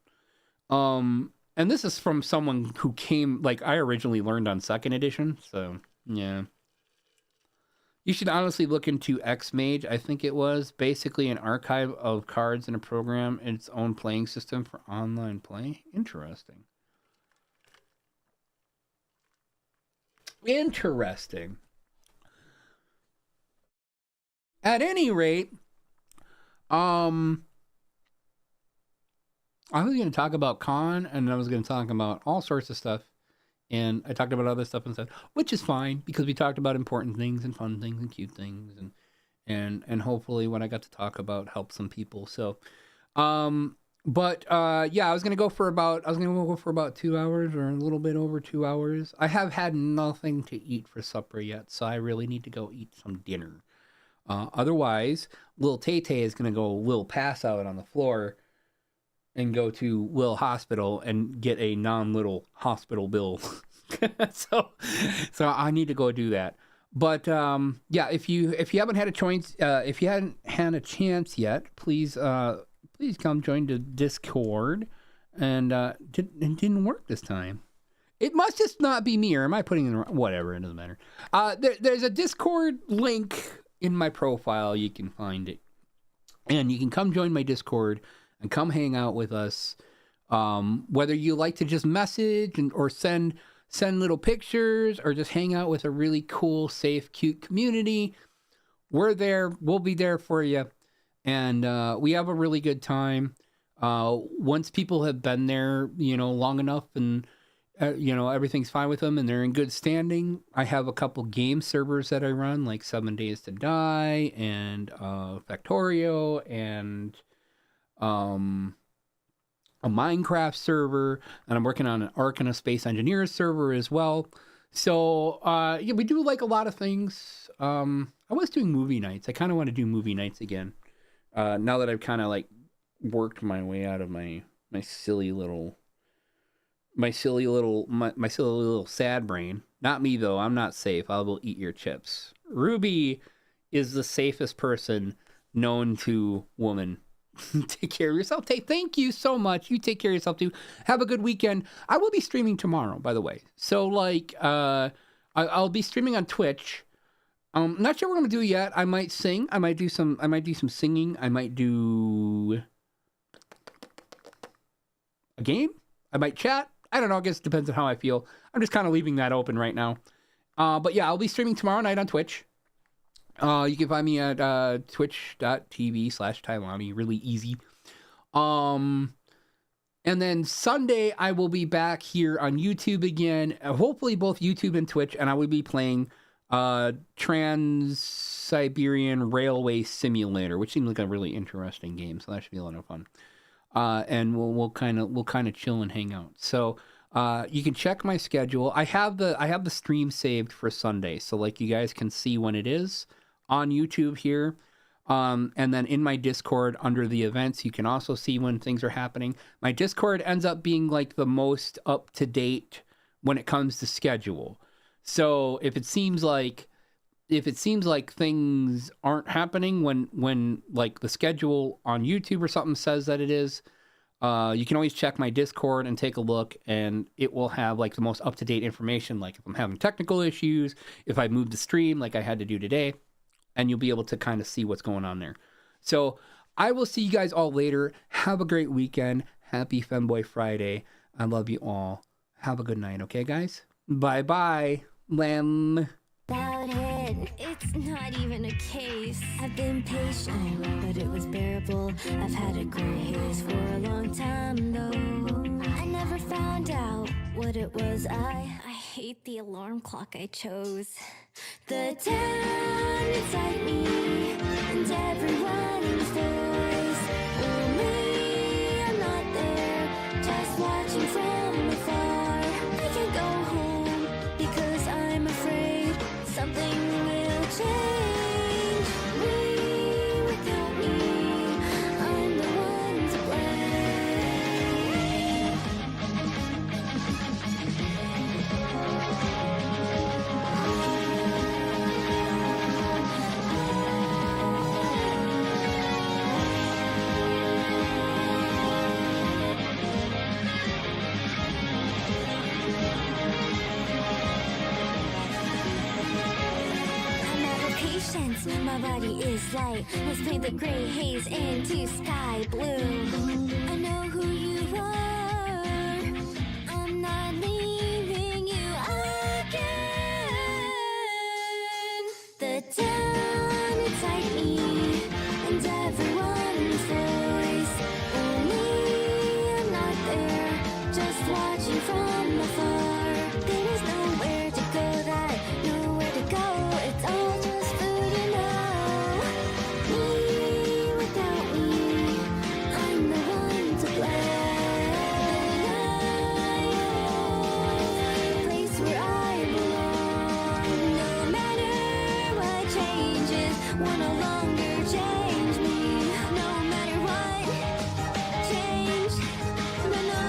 And this is from someone who came, like, I originally learned on 2nd edition, so, yeah. You should honestly look into X-Mage, I think it was. Basically an archive of cards in a program and its own playing system for online play. Interesting. At any rate, I was going to talk about con, and I was going to talk about all sorts of stuff, and I talked about other stuff instead, which is fine because we talked about important things and fun things and cute things, and hopefully what I got to talk about helped some people. So, yeah, I was going to go for about 2 hours or a little bit over 2 hours. I have had nothing to eat for supper yet, so I really need to go eat some dinner. Otherwise, little Tay-Tay is going to go pass out on the floor and go to Will Hospital and get a non-little hospital bill. so I need to go do that. But yeah, if you haven't had a chance, if you hadn't had a chance yet, please come join the Discord. And it didn't work this time. It must just not be me, or am I putting in the wrong? Whatever, it doesn't matter. There's a Discord link in my profile. You can find it, and you can come join my Discord and come hang out with us. Whether you like to just message or send little pictures or just hang out with a really cool, safe, cute community, we're there. We'll be there for you. And we have a really good time. Once people have been there, long enough and, everything's fine with them and they're in good standing, I have a couple game servers that I run, like 7 Days to Die and Factorio and a Minecraft server, and I'm working on an Ark and a Space Engineers server as well. So yeah, we do like a lot of things. I was doing movie nights. I kind of want to do movie nights again. Now that I've kind of like worked my way out of my silly little sad brain. Not me though. I'm not safe. I will eat your chips. Ruby is the safest person known to woman. Take care of yourself. Thank you so much. You take care of yourself too. Have a good weekend. I will be streaming tomorrow, by the way. So like, I'll be streaming on Twitch. Not sure what I'm gonna do yet. I might sing. I might do some singing. I might do a game. I might chat. I don't know. I guess it depends on how I feel. I'm just kind of leaving that open right now. But yeah, I'll be streaming tomorrow night on Twitch. You can find me at twitch.tv/Tailani. Really easy. And then Sunday, I will be back here on YouTube again. Hopefully both YouTube and Twitch. And I will be playing Trans-Siberian Railway Simulator, which seems like a really interesting game. So that should be a lot of fun. And we'll kind of chill and hang out. So you can check my schedule. I have the stream saved for Sunday. So like you guys can see when it is on YouTube here. And then in my Discord under the events, you can also see when things are happening. My Discord ends up being like the most up to date when it comes to schedule. So if it seems like things aren't happening when like the schedule on YouTube or something says that it is, you can always check my Discord and take a look, and it will have like the most up to date information. Like if I'm having technical issues, if I move the stream like I had to do today. And you'll be able to kind of see what's going on there. So I will see you guys all later. Have a great weekend. Happy Femboy Friday. I love you all. Have a good night, okay, guys? Bye-bye. Lamb. About it, it's not even a case. I've been patient, but it was bearable. I've had a gray haze for a long time, though. I never found out what it was. I hate the alarm clock I chose. The town inside me and everyone's voice. Only I'm not there, just watching from afar. I can't go home because I'm afraid something will change. Me without me, I'm the one to patience, my body is light. Let's paint the gray haze into sky blue. I know who you are. I'm not leaving you again. The town inside me and everyone's voice. Only I'm not there, just watching from afar. There is nowhere to go, that nowhere to go. It's all just food and all. Me without me, I'm the one to blame. The place where I belong. No matter what changes, will no longer change me. No matter what change, will no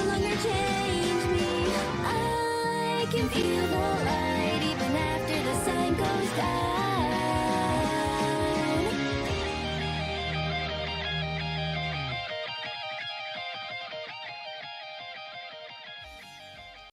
longer change me. I can feel